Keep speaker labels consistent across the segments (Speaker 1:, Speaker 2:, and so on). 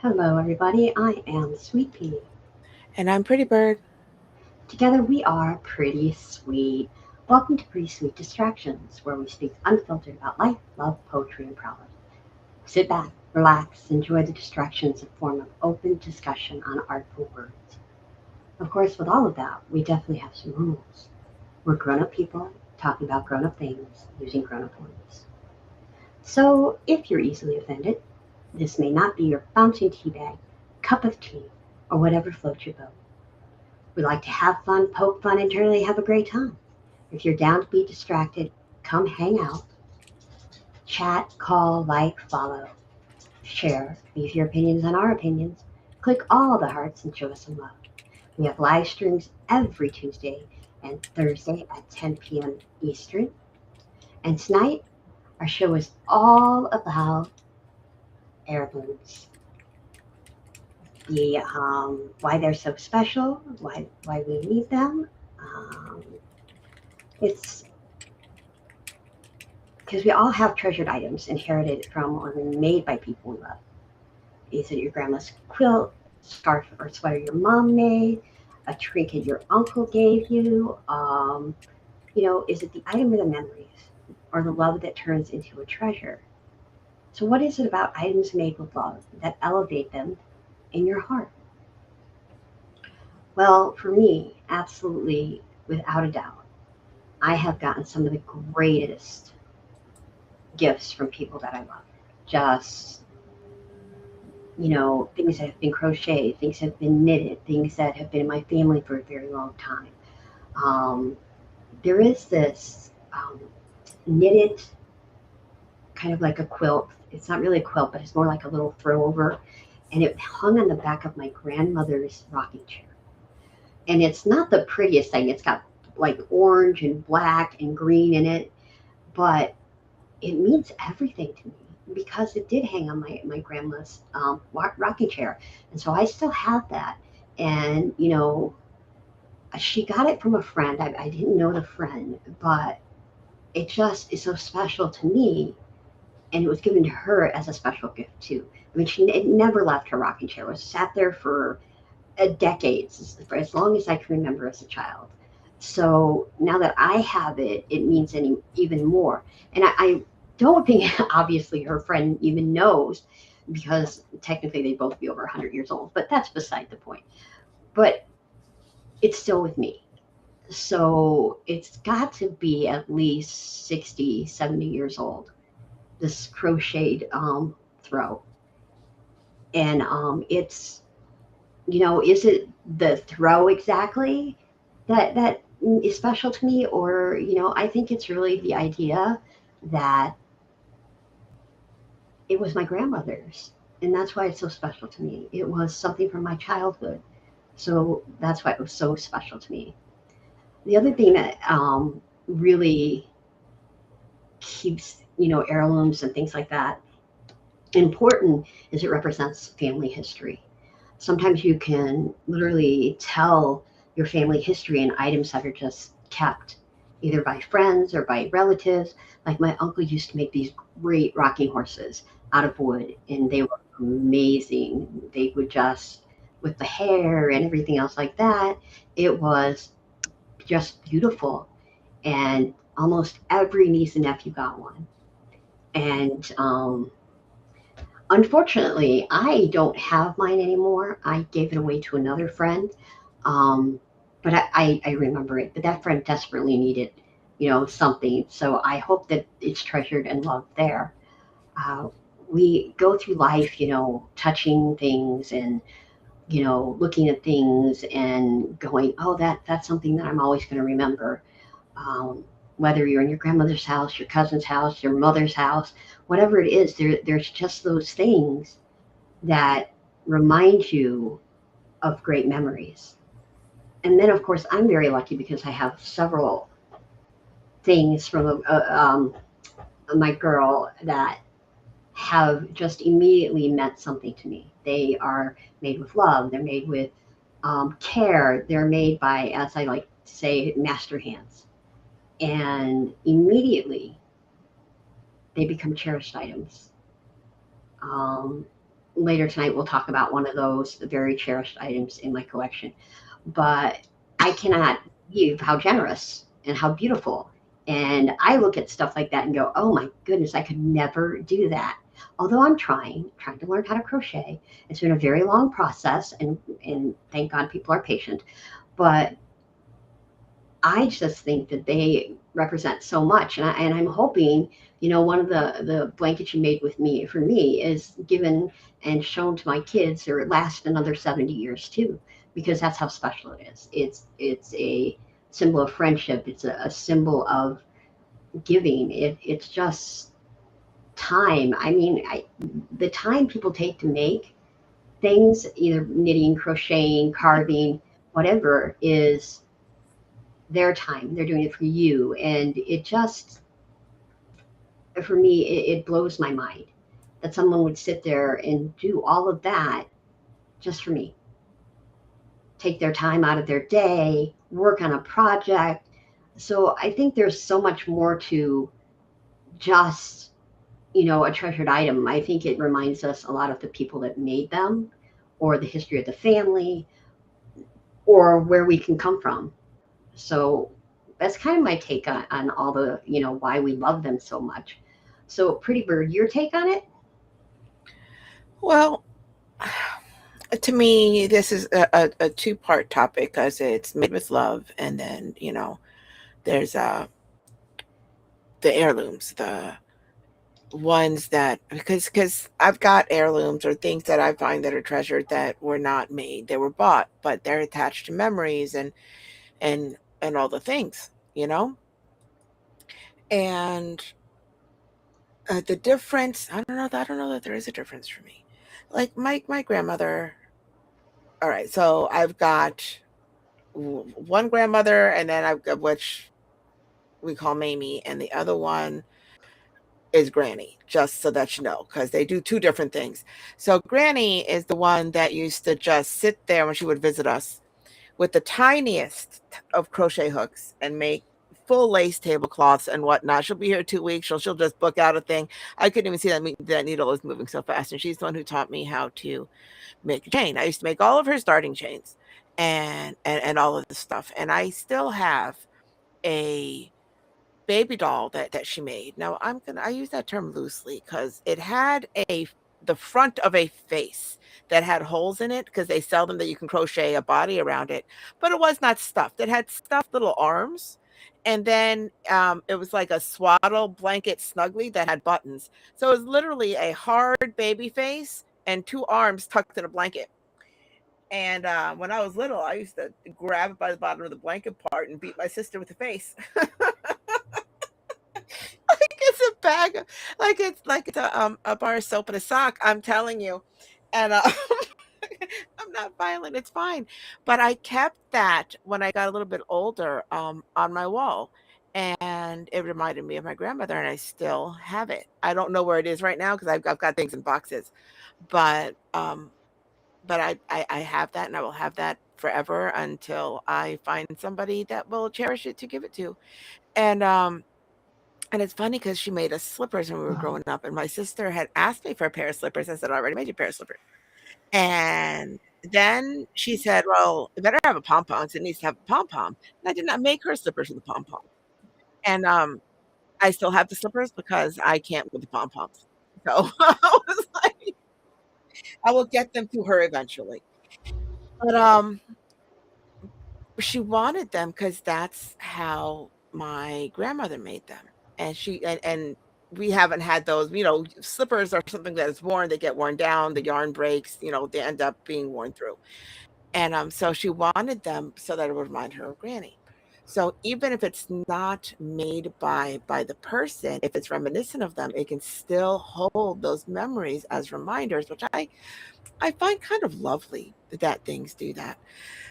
Speaker 1: Hello, everybody. I am Sweet Pea.
Speaker 2: And I'm Pretty Bird.
Speaker 1: Together we are Pretty Sweet. Welcome to Pretty Sweet Distractions, where we speak unfiltered about life, love, poetry, and prose. Sit back, relax, enjoy the distractions in form of open discussion on artful words. Of course, with all of that, we definitely have some rules. We're grown up people talking about grown up things using grown up words. So if you're easily offended, this may not be your bouncing tea bag, cup of tea, or whatever floats your boat. We like to have fun, poke fun, and generally have a great time. If you're down to be distracted, come hang out, chat, call, like, follow, share, leave your opinions on our opinions, click all the hearts and show us some love. We have live streams every Tuesday and Thursday at 10 p.m. Eastern. And tonight, our show is all about heirlooms. Why they're so special, why we need them. Um, it's because we all have treasured items inherited from or made by people we love. Is it your grandma's quilt, scarf or sweater your mom made, a trinket your uncle gave you? Is it the item or the memories or the love that turns into a treasure? So, what is it about items made with love that elevate them in your heart? Well, for me, absolutely, without a doubt, I have gotten some of the greatest gifts from people that I love. Just things that have been crocheted, things that have been knitted, things that have been in my family for a very long time. Um, there is this knitted kind of like a quilt. It's not really a quilt, but it's more like a little throw over. And it hung on the back of my grandmother's rocking chair. And it's not the prettiest thing. It's got like orange and black and green in it, but it means everything to me because it did hang on my grandma's rocking chair. And so I still have that. And, she got it from a friend. I didn't know the friend, but it just is so special to me. And it was given to her as a special gift, too. I mean, it never left her rocking chair. It was sat there for decades, for as long as I can remember as a child. So now that I have it, it means even more. And I don't think, obviously, her friend even knows because technically they'd both be over 100 years old, but that's beside the point. But it's still with me. So it's got to be at least 60, 70 years old, this crocheted throw. And is it the throw exactly that is special to me? Or, I think it's really the idea that it was my grandmother's. And that's why it's so special to me. It was something from my childhood. So that's why it was so special to me. The other thing that really keeps, heirlooms and things like that important is it represents family history. Sometimes you can literally tell your family history in items that are just kept either by friends or by relatives. Like my uncle used to make these great rocking horses out of wood, and they were amazing. They would just, with the hair and everything else like that, it was just beautiful. And almost every niece and nephew got one. And unfortunately, I don't have mine anymore. I gave it away to another friend. Um, but I remember it. But that friend desperately needed, something. So I hope that it's treasured and loved there. Uh, we go through life, touching things and, looking at things and going, oh, that's something that I'm always going to remember. Um, whether you're in your grandmother's house, your cousin's house, your mother's house, whatever it is, there's just those things that remind you of great memories. And then, of course, I'm very lucky because I have several things from my girl that have just immediately meant something to me. They are made with love, they're made with care, they're made by, as I like to say, master hands. And immediately they become cherished items. Um, later tonight we'll talk about one of those very cherished items in my collection. But I cannot believe how generous and how beautiful. And I look at stuff like that and go, oh my goodness, I could never do that. Although I'm trying to learn how to crochet. It's been a very long process, and thank God people are patient. But I just think that they represent so much, and I'm hoping, one of the blankets you made with me for me is given and shown to my kids, or it lasts another 70 years too, because that's how special it is. It's a symbol of friendship. It's a symbol of giving. It's just time. I mean, the time people take to make things, either knitting, crocheting, carving, whatever, is their time. They're doing it for you. And it just, for me, it blows my mind that someone would sit there and do all of that just for me. Take their time out of their day, work on a project. So I think there's so much more to just, a treasured item. I think it reminds us a lot of the people that made them, or the history of the family, or where we can come from. So that's kind of my take on all the, why we love them so much. So, Pretty Bird, your take on it?
Speaker 2: Well, to me, this is a two-part topic because it's made with love, and then there's the heirlooms, the ones that because I've got heirlooms or things that I find that are treasured that were not made, they were bought, but they're attached to memories and all the things, and the difference. I don't know that there is a difference for me. Like my grandmother. All right, so I've got one grandmother, and then I've got which we call Mamie, and the other one is Granny, just so that you know, because they do two different things. So Granny is the one that used to just sit there when she would visit us with the tiniest of crochet hooks and make full lace tablecloths and whatnot. She'll be here 2 weeks. She'll just book out a thing. I couldn't even see that needle was moving so fast. And she's the one who taught me how to make a chain. I used to make all of her starting chains and all of this stuff. And I still have a baby doll that she made. Now I use that term loosely because it had the front of a face that had holes in it because they sell them that you can crochet a body around it, but it was not stuffed. It had stuffed little arms. And then it was like a swaddle blanket snuggly that had buttons. So it was literally a hard baby face and two arms tucked in a blanket. And when I was little, I used to grab it by the bottom of the blanket part and beat my sister with the face. Like it's a bag like it's a bar of soap and a sock, I'm telling you. And I'm not violent, it's fine. But I kept that when I got a little bit older on my wall. And it reminded me of my grandmother, and I still have it. I don't know where it is right now because I've got things in boxes. But I have that, and I will have that forever until I find somebody that will cherish it to give it to. And and it's funny because she made us slippers when we were
Speaker 1: Wow.
Speaker 2: growing up, and my sister had asked me for a pair of slippers. I said, "I already made you a pair of slippers." And then she said, "Well, it better have a pom-pom, so it needs to have a pom-pom." And I did not make her slippers with a pom-pom. And, I still have the slippers because I can't with the pom-poms. So, I was like, I will get them to her eventually. But, she wanted them because that's how my grandmother made them, and we haven't had those, slippers are something that is worn, they get worn down, the yarn breaks, they end up being worn through, and, so she wanted them so that it would remind her of Granny. So even if it's not made by the person, if it's reminiscent of them, it can still hold those memories as reminders, which I find kind of lovely that things do that.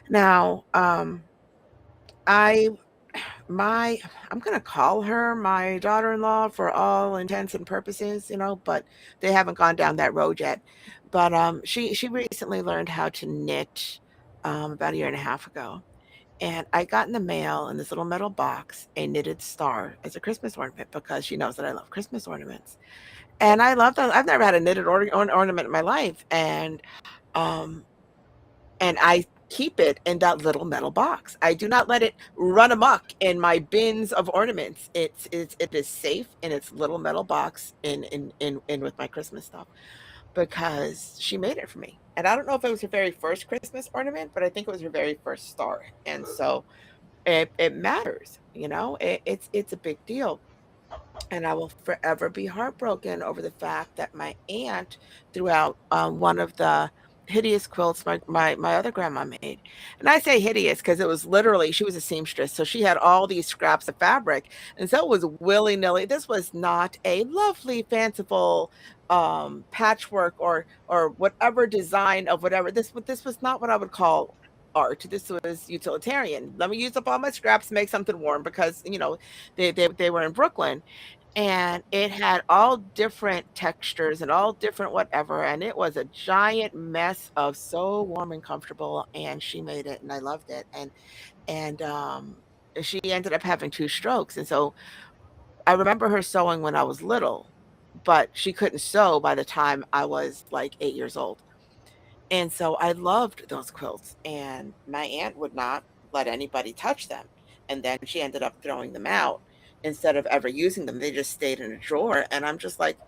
Speaker 2: Now, I my I'm gonna call her my daughter-in-law for all intents and purposes, but they haven't gone down that road yet. But she recently learned how to knit about a year and a half ago. And I got in the mail in this little metal box a knitted star as a Christmas ornament because she knows that I love Christmas ornaments. And I love that. I've never had a knitted ornament in my life, um, and I keep it in that little metal box. I do not let it run amok in my bins of ornaments. It is safe in its little metal box in with my Christmas stuff because she made it for me. And I don't know if it was her very first Christmas ornament, but I think it was her very first star. And so it matters, you know. It's a big deal. And I will forever be heartbroken over the fact that my aunt threw out one of the hideous quilts my other grandma made. And I say hideous because it was literally, she was a seamstress. So she had all these scraps of fabric. And so it was willy nilly. This was not a lovely, fanciful patchwork or whatever design of whatever. This was not what I would call art. This was utilitarian. Let me use up all my scraps to make something warm because, you know, they were in Brooklyn, and it had all different textures and all different whatever, and it was a giant mess of so warm and comfortable, and she made it and I loved it. And she ended up having 2 strokes, and so I remember her sewing when I was little, but she couldn't sew by the time I was like 8 years old. And so I loved those quilts, and my aunt would not let anybody touch them. And then she ended up throwing them out instead of ever using them. They just stayed in a drawer. And I'm just like,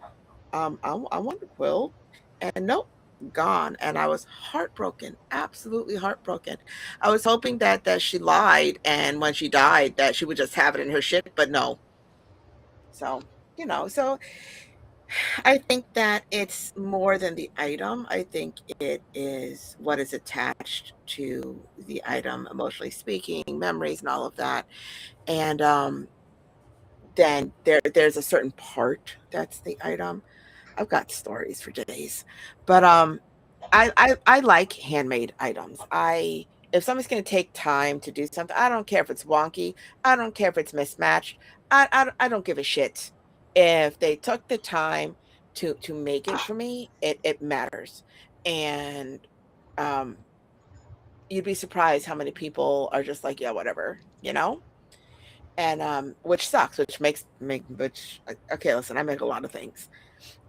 Speaker 2: I want a quilt. And nope, gone. And I was heartbroken, absolutely heartbroken. I was hoping that she lied, and when she died, that she would just have it in her shit, but no. So, you know, so I think that it's more than the item. I think it is what is attached to the item, emotionally speaking, memories and all of that. And then there's a certain part that's the item. I've got stories for days. But I like handmade items. I If somebody's going to take time to do something, I don't care if it's wonky. I don't care if it's mismatched. I don't give a shit. If they took the time to make it for me, it matters. And um you'd be surprised how many people are just like, yeah, whatever, you know? And which sucks, which makes make which okay, listen, I make a lot of things,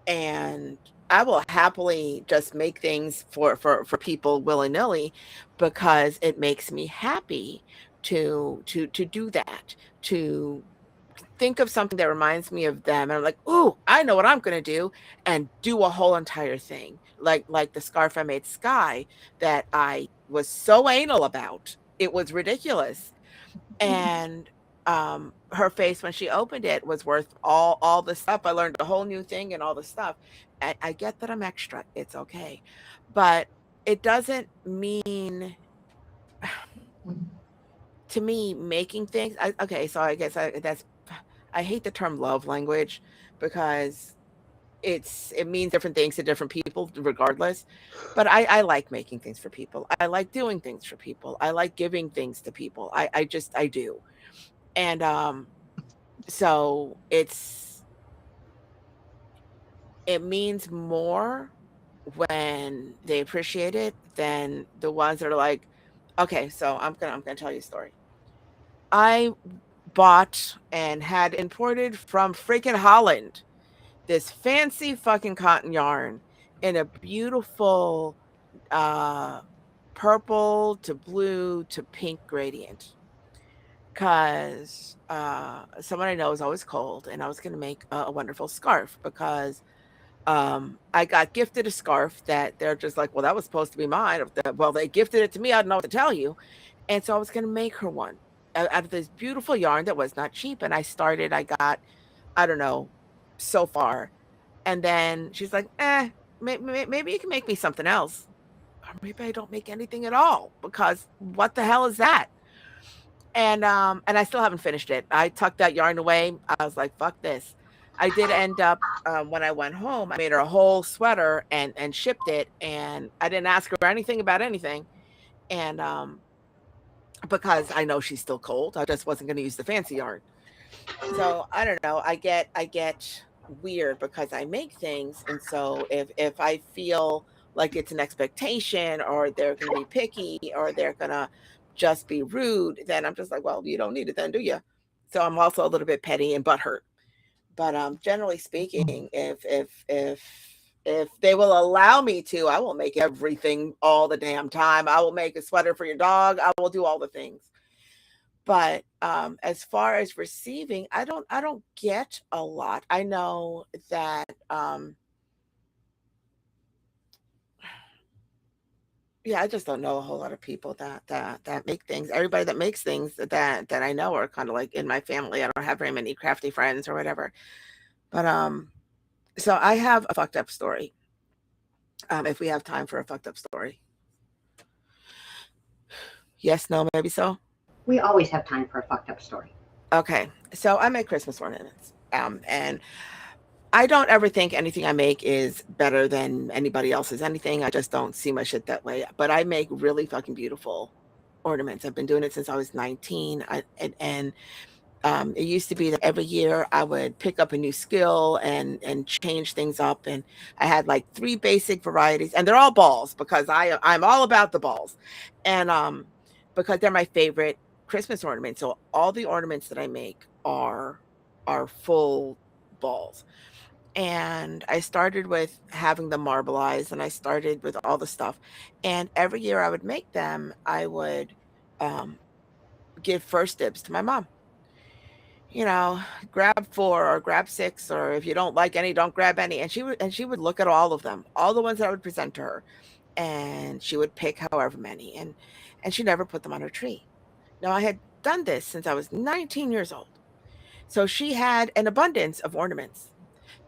Speaker 2: and I will happily just make things for people willy-nilly because it makes me happy to do that, to think of something that reminds me of them, and I'm like, "Ooh, I know what I'm gonna do," and do a whole entire thing. Like the scarf I made Sky that I was so anal about. It was ridiculous. And her face when she opened it was worth all the stuff. I learned a whole new thing and all the stuff. I get that I'm extra. It's okay. But it doesn't mean to me making things okay, so I guess that's I hate the term love language because it means different things to different people regardless. But I like making things for people. I like doing things for people. I like giving things to people. I do. And so it means more when they appreciate it than the ones that are like, okay, so I'm gonna tell you a story. I bought and had imported from freaking Holland this fancy fucking cotton yarn in a beautiful uh purple to blue to pink gradient because someone I know is always cold, and I was going to make a wonderful scarf because I got gifted a scarf that they're just like, well, that was supposed to be mine. Well, they gifted it to me. I don't know what to tell you. And so I was going to make her one out of this beautiful yarn that was not cheap. And I got, I don't know, so far. And then she's like, maybe you can make me something else. Or maybe I don't make anything at all because what the hell is that? And I still haven't finished it. I tucked that yarn away. I was like, fuck this. I did end up when I went home, I made her a whole sweater and shipped it, and I didn't ask her anything about anything. And because I know she's still cold, I just wasn't going to use the fancy yarn. So I don't know. I get weird because I make things, and so if I feel like it's an expectation, or they're going to be picky, or they're going to just be rude, then I'm just like, well, you don't need it then, do you? So I'm also a little bit petty and butthurt. But generally speaking, if they will allow me to, I will make everything all the damn time. I will make a sweater for your dog. I will do all the things. But as far as receiving, I don't get a lot. I know that yeah, I just don't know a whole lot of people that make things. Everybody that makes things that I know are kind of like in my family. I don't have very many crafty friends or whatever. But so I have a fucked up story. If we have time for a fucked up story. Yes, no, maybe so.
Speaker 1: We always have time for a fucked up story.
Speaker 2: Okay. So I make Christmas ornaments. And I don't ever think anything I make is better than anybody else's anything. I just don't see my shit that way. But I make really fucking beautiful ornaments. I've been doing it since I was 19. It used to be that every year I would pick up a new skill and change things up. And I had like three basic varieties, and they're all balls because I'm all about the balls, and because they're my favorite Christmas ornaments. So all the ornaments that I make are full balls. And I started with having them marbleized, and I started with all the stuff. And every year I would make them, I would um, give first dibs to my mom. You know, grab four or grab six, or if you don't like any, don't grab any. And she would look at all of them, all the ones that I would present to her, and she would pick however many, and she never put them on her tree. Now I had done this since I was 19 years old. So she had an abundance of ornaments,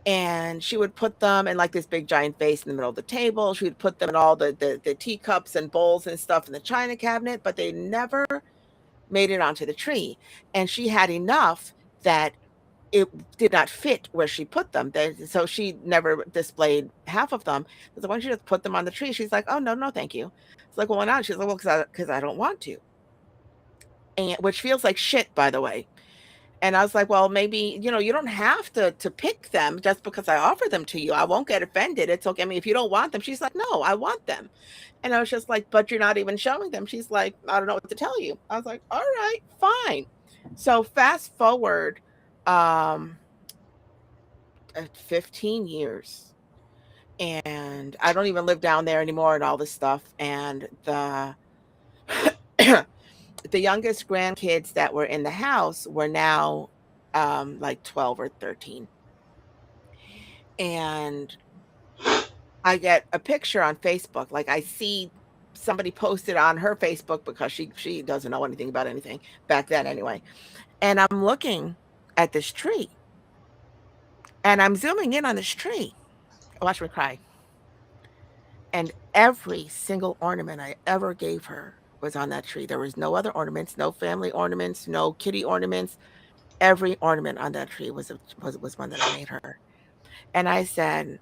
Speaker 2: and she would put them in like this big giant vase in the middle of the table. She would put them in all the teacups and bowls and stuff in the china cabinet, but they never made it onto the tree. And she had enough that it did not fit where she put them. So she never displayed half of them. So why don't you just put them on the tree? She's like, oh, no, no, thank you. It's like, well, why not? She's like, well, because I don't want to. And which feels like shit, by the way. And I was like, well, maybe, you don't have to pick them just because I offer them to you. I won't get offended. It's okay. I mean, if you don't want them, she's like, no, I want them. And I was just like, but you're not even showing them. She's like, I don't know what to tell you. I was like, all right, fine. So fast forward 15 years, and I don't even live down there anymore and all this stuff. And the youngest grandkids that were in the house were now like 12 or 13. And I get a picture on Facebook. Like I see somebody posted on her Facebook because she doesn't know anything about anything back then anyway. And I'm looking at this tree, and I'm zooming in on this tree. Watch me cry. And every single ornament I ever gave her was on that tree. There was no other ornaments, no family ornaments, no kitty ornaments. Every ornament on that tree was one that I made her. And I said,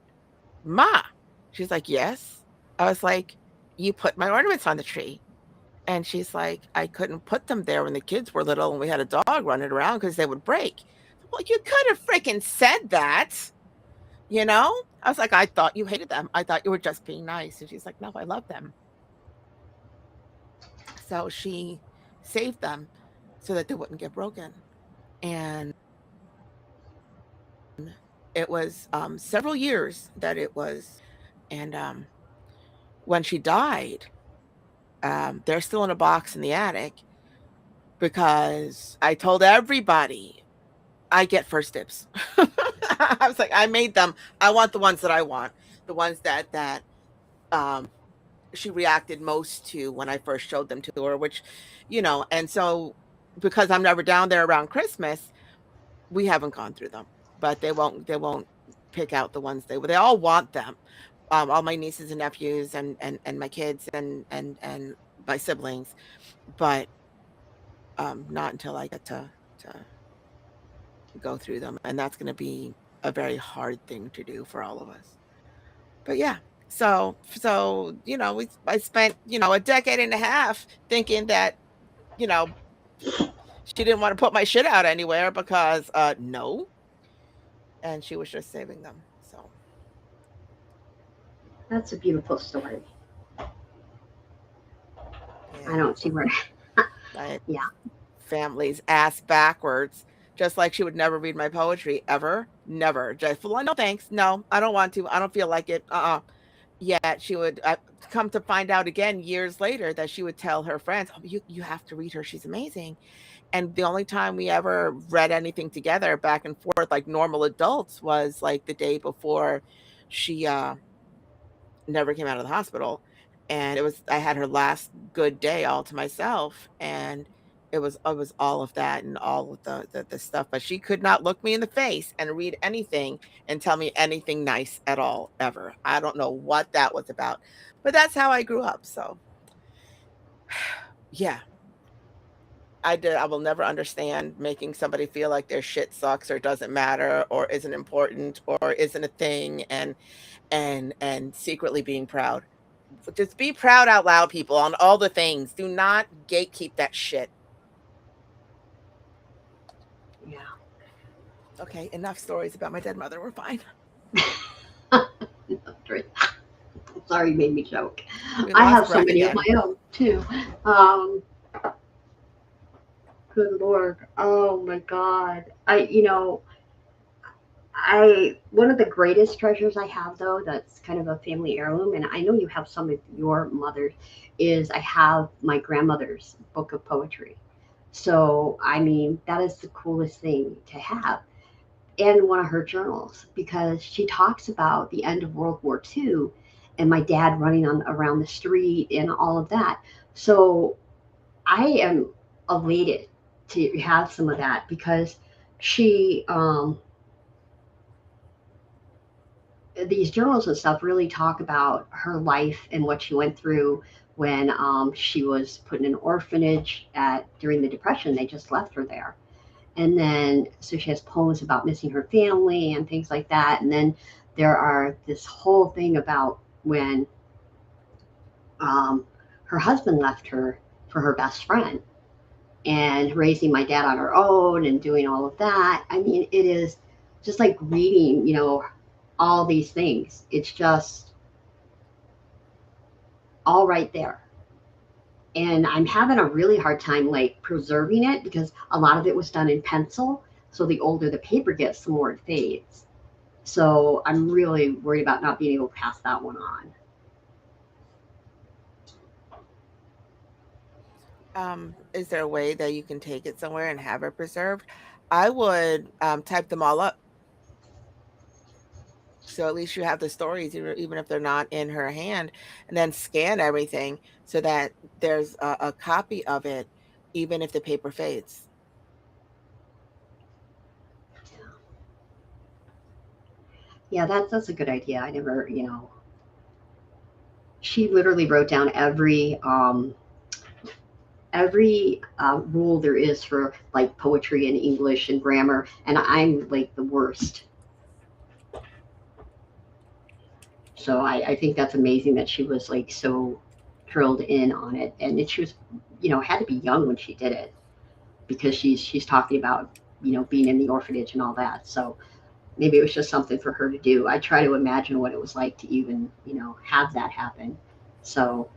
Speaker 2: Ma. She's like, yes. I was like, you put my ornaments on the tree. And she's like, I couldn't put them there when the kids were little and we had a dog running around because they would break. Well, you could have freaking said that, you know? I was like, I thought you hated them. I thought you were just being nice. And she's like, no, I love them. So she saved them so that they wouldn't get broken. And it was several years that it was. And when she died, they're still in a box in the attic because I told everybody I get first dibs. I was like, I made them. I want the ones that I want, the ones that um, she reacted most to when I first showed them to her. Which, and so because I'm never down there around Christmas, we haven't gone through them. But they won't pick out the ones they all want them. All my nieces and nephews and my kids and my siblings, but not until I get to go through them, and that's going to be a very hard thing to do for all of us. But yeah, so I spent a decade and a half thinking that you know she didn't want to put my shit out anywhere because no, and she was just saving them. So
Speaker 1: That's a beautiful story. I
Speaker 2: yeah,
Speaker 1: don't see where.
Speaker 2: my
Speaker 1: Yeah,
Speaker 2: family's ass backwards, just like she would never read my poetry ever. Never. Just, well, no, thanks. No, I don't want to. I don't feel like it. Yet she would come to find out again years later that she would tell her friends, "Oh, you have to read her. She's amazing." And the only time we ever read anything together back and forth like normal adults was like the day before she never came out of the hospital. And it was I had her last good day all to myself, and it was all of that and all of the stuff, but she could not look me in the face and read anything and tell me anything nice at all ever. I don't know what that was about, but that's how I grew up. So, yeah, I will never understand making somebody feel like their shit sucks or doesn't matter or isn't important or isn't a thing, and secretly being proud. Just be proud out loud, people, on all the things. Do not gatekeep that shit.
Speaker 1: Yeah.
Speaker 2: Okay, enough stories about my dead mother. We're fine.
Speaker 1: Sorry, you made me joke.
Speaker 2: We
Speaker 1: I have
Speaker 2: lost
Speaker 1: so
Speaker 2: Breck
Speaker 1: many of
Speaker 2: again.
Speaker 1: my own too. Um, Good Lord. Oh my God. I one of the greatest treasures I have though that's kind of a family heirloom, and I know you have some of your mother's, is I have my grandmother's book of poetry. So I mean that is the coolest thing to have. And one of her journals because she talks about the end of World War II and my dad running on around the street and all of that. So I am elated to have some of that because she these journals and stuff really talk about her life and what she went through when she was put in an orphanage at during the depression. They just left her there, and then so she has poems about missing her family and things like that. And then there are this whole thing about when um, her husband left her for her best friend and raising my dad on her own and doing all of that. I mean, it is just like reading, all these things. It's just all right there. And I'm having a really hard time like preserving it because a lot of it was done in pencil. So the older the paper gets, the more it fades. So I'm really worried about not being able to pass that one on.
Speaker 2: Is there a way that you can take it somewhere and have it preserved? I would type them all up. So at least you have the stories, even if they're not in her hand, and then scan everything so that there's a copy of it, even if the paper fades.
Speaker 1: Yeah, that's a good idea. I never, she literally wrote down every rule there is for like poetry and English and grammar, and I'm like the worst. So I think that's amazing that she was like so drilled in on it, and that she was, had to be young when she did it because she's talking about being in the orphanage and all that. So maybe it was just something for her to do. I try to imagine what it was like to even have that happen. So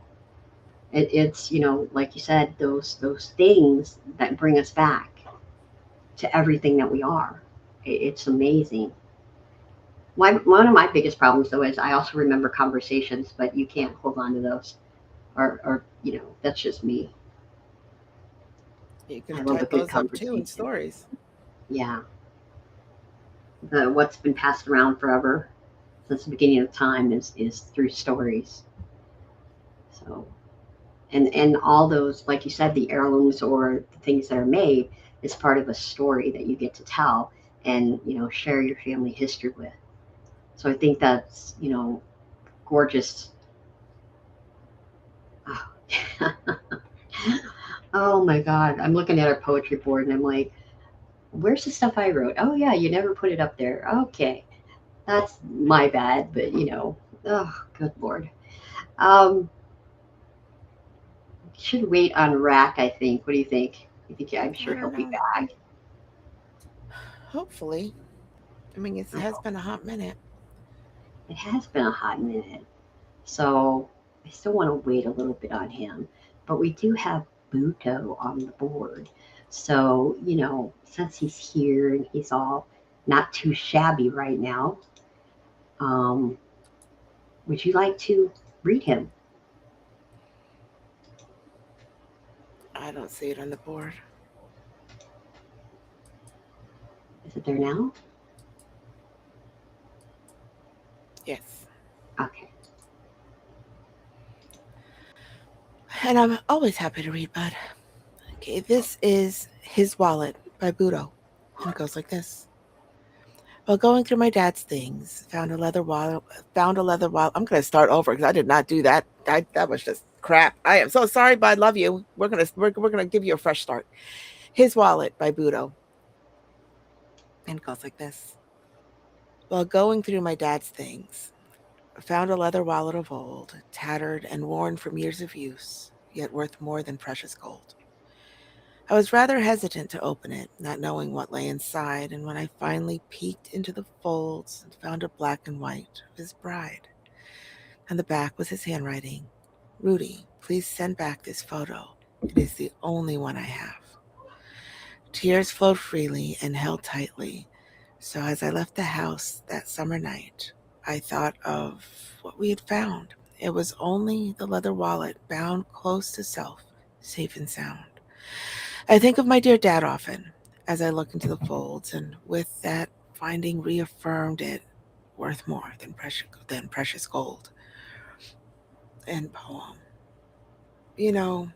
Speaker 1: it's like you said, those things that bring us back to everything that we are. It's amazing. One of my biggest problems though is I also remember conversations, but you can't hold on to those. Or that's just me.
Speaker 2: You
Speaker 1: I
Speaker 2: can
Speaker 1: love a
Speaker 2: type
Speaker 1: good
Speaker 2: those up too in
Speaker 1: conversation.
Speaker 2: stories.
Speaker 1: Yeah, the what's been passed around forever since the beginning of time is through stories. So and all those, like you said, the heirlooms or the things that are made is part of a story that you get to tell and share your family history with. So I think that's gorgeous. Oh. Oh my God, I'm looking at our poetry board and I'm like, where's the stuff I wrote? Oh yeah, you never put it up there. Okay, that's my bad, but oh good Lord. Um, should wait on Rack, I think. What do you think? You think? I'm
Speaker 2: I
Speaker 1: sure he'll
Speaker 2: don't
Speaker 1: be
Speaker 2: know.
Speaker 1: back.
Speaker 2: Hopefully. I mean, it
Speaker 1: I
Speaker 2: has
Speaker 1: hope.
Speaker 2: been a hot minute.
Speaker 1: It has been a hot minute, so I still want to wait a little bit on him. But we do have Buto on the board, so since he's here and he's all not too shabby right now. Um, would you like to read him?
Speaker 2: I don't see it on the board.
Speaker 1: Is it there now?
Speaker 2: Yes.
Speaker 1: Okay.
Speaker 2: And I'm always happy to read, bud. Okay, this is His Wallet by Budo. And it goes like this. While going through my dad's things, found a leather wallet. I'm gonna start over because I did not do that. That was just crap. I am so sorry, but I love you. We're gonna give you a fresh start. His Wallet by Budo. And it goes like this. While going through my dad's things, found a leather wallet of old, tattered and worn from years of use, yet worth more than precious gold. I was rather hesitant to open it, not knowing what lay inside, and when I finally peeked into the folds and found a black and white of his bride, and the back was his handwriting. Rudy, please send back this photo. It is the only one I have. Tears flowed freely and held tightly, so as I left the house that summer night, I thought of what we had found. It was only the leather wallet bound close to self, safe and sound. I think of my dear dad often as I look into the folds, and with that finding reaffirmed it worth more than precious gold. And poem. You know,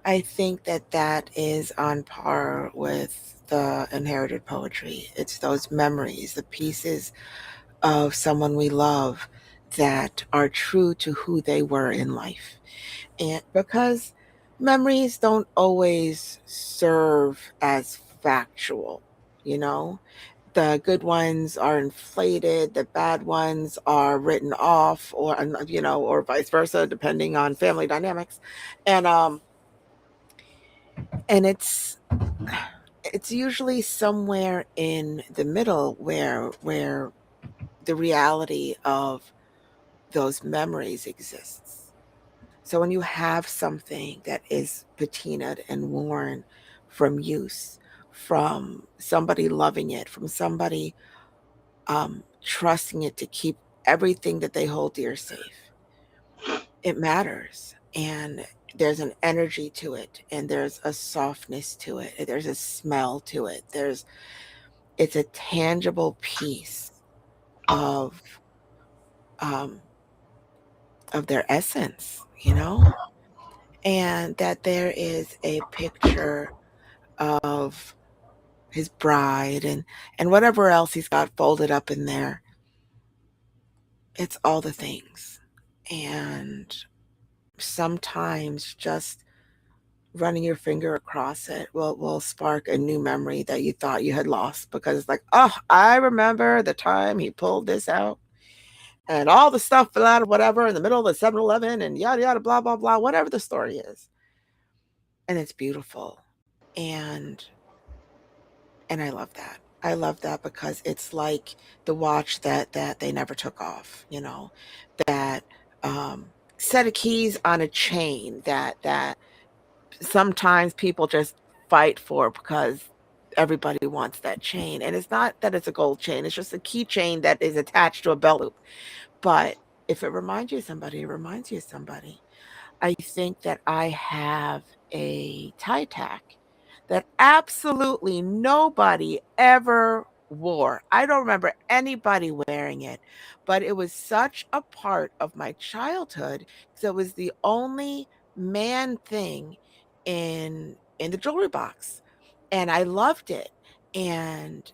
Speaker 2: I think that that is on par with the inherited poetry. It's those memories, the pieces of someone we love that are true to who they were in life. And because memories don't always serve as factual, you know, the good ones are inflated, the bad ones are written off, or or vice versa, depending on family dynamics. And and it's usually somewhere in the middle where the reality of those memories exists. So when you have something that is patinaed and worn from use, from somebody loving it, from somebody trusting it to keep everything that they hold dear safe, it matters. And there's an energy to it, and there's a softness to it, and there's a smell to it. It's a tangible piece of um, of their essence, and that there is a picture of his bride and whatever else he's got folded up in there. It's all the things. And sometimes just running your finger across it will spark a new memory that you thought you had lost, because it's like, oh, I remember the time he pulled this out and all the stuff fell out of whatever in the middle of the 7-Eleven and yada yada blah blah blah, whatever the story is. And it's beautiful. And and I love that. I love that because it's like the watch that they never took off, that set of keys on a chain that sometimes people just fight for because everybody wants that chain. And it's not that it's a gold chain, it's just a keychain that is attached to a belt loop. But if it reminds you of somebody, it reminds you of somebody. I think that I have a tie tack that absolutely nobody ever wore. I don't remember anybody wearing it, but it was such a part of my childhood because it was the only man thing in the jewelry box, and I loved it. And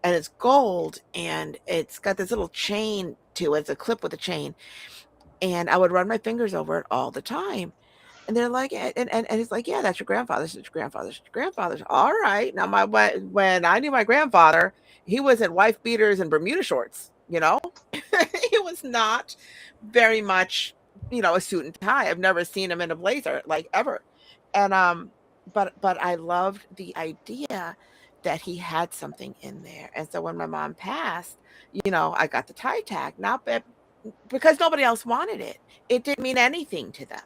Speaker 2: it's gold, and it's got this little chain to it. It's a clip with a chain, and I would run my fingers over it all the time. And they're like, and he's like, yeah, that's your grandfather's. It's your grandfather's. It's your grandfather's. All right. Now, when I knew my grandfather, he was in wife beaters and Bermuda shorts. He was not very much, a suit and tie. I've never seen him in a blazer, like, ever. And but I loved the idea that he had something in there. And so when my mom passed, I got the tie tag, not because nobody else wanted it. It didn't mean anything to them,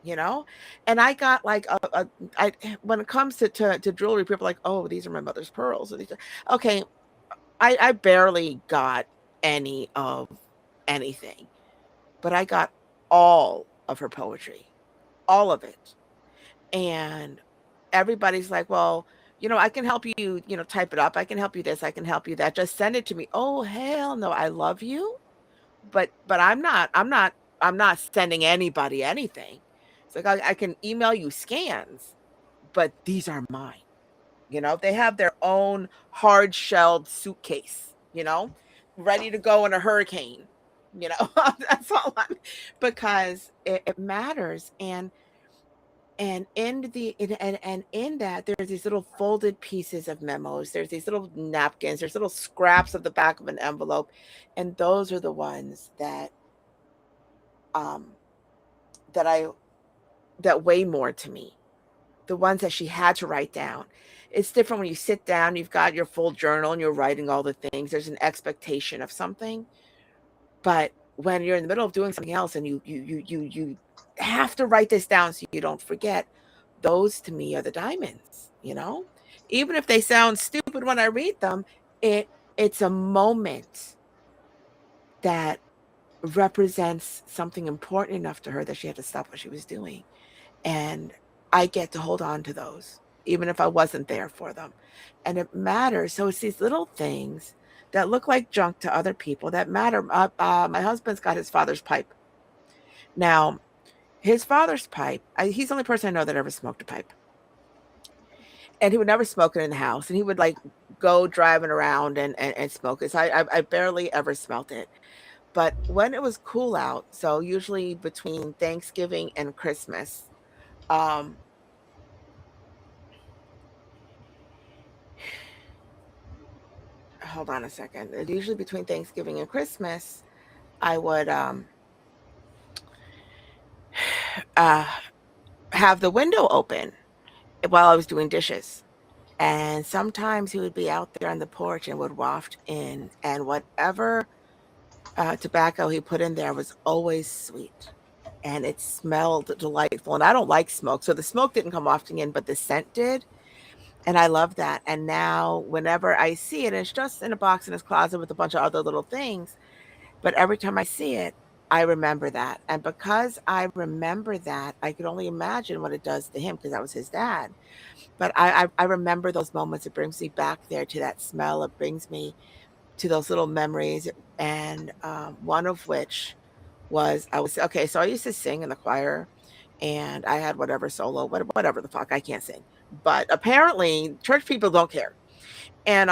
Speaker 2: you know? And I got like when it comes to jewelry, people are like, oh, these are my mother's pearls. Or these okay. I barely got any of anything, but I got all of her poetry, all of it. And everybody's like, "Well, I can help you, type it up. I can help you this. I can help you that. Just send it to me." Oh, hell no. I love you, but I'm not sending anybody anything. It's like I can email you scans, but these are mine. They have their own hard-shelled suitcase, ready to go in a hurricane. That's all because it matters. And in that, there's these little folded pieces of memos. There's these little napkins. There's little scraps of the back of an envelope, and those are the ones um that I that weigh more to me. The ones that she had to write down. It's different when you sit down. You've got your full journal and you're writing all the things. There's an expectation of something, but when you're in the middle of doing something else and you have to write this down so you don't forget, those to me are the diamonds. Even if they sound stupid when I read them, it's a moment that represents something important enough to her that she had to stop what she was doing. And I get to hold on to those, even if I wasn't there for them. And it matters. So it's these little things that look like junk to other people that matter. My husband's got his father's pipe. Now, his father's pipe, he's the only person I know that ever smoked a pipe. And he would never smoke it in the house. And he would like go driving around and smoke it. So I barely ever smelt it. But when it was cool out, so usually between Thanksgiving and Christmas, um, hold on a second. Usually between Thanksgiving and Christmas, I would uh, have the window open while I was doing dishes. And sometimes he would be out there on the porch and would waft in, and whatever tobacco he put in there was always sweet. And it smelled delightful. And I don't like smoke. So the smoke didn't come wafting in, but the scent did. And I love that. And now, whenever I see it, and it's just in a box in his closet with a bunch of other little things. But every time I see it, I remember that. And because I remember that, I could only imagine what it does to him because that was his dad. But I remember those moments. It brings me back there to that smell. It brings me to those little memories. And one of which was I was okay. So I used to sing in the choir, and I had whatever solo, whatever the fuck. I can't sing, but apparently church people don't care. And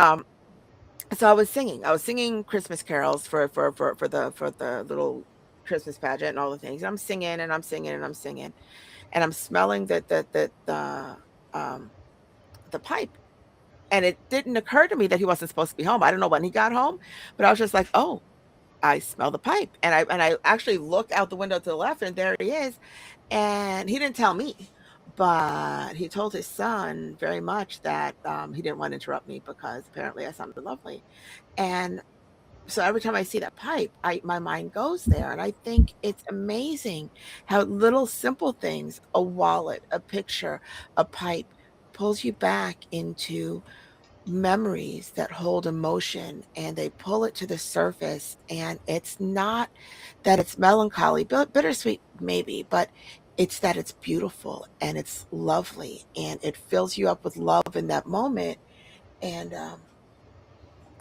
Speaker 2: so I was singing. I was singing Christmas carols for the little Christmas pageant and all the things. I'm singing and I'm singing and I'm singing, and I'm smelling um the pipe. And it didn't occur to me that he wasn't supposed to be home. I don't know when he got home, but I was just like, "Oh, I smell the pipe." And I actually look out the window to the left, and there he is. And he didn't tell me, but he told his son very much that he didn't want to interrupt me because apparently I sounded lovely. And so every time I see that pipe, my mind goes there, and I think it's amazing how little simple things, a wallet, a picture, a pipe, pulls you back into memories that hold emotion, and they pull it to the surface. And it's not that it's melancholy, bittersweet maybe, but it's that it's beautiful and it's lovely and it fills you up with love in that moment. And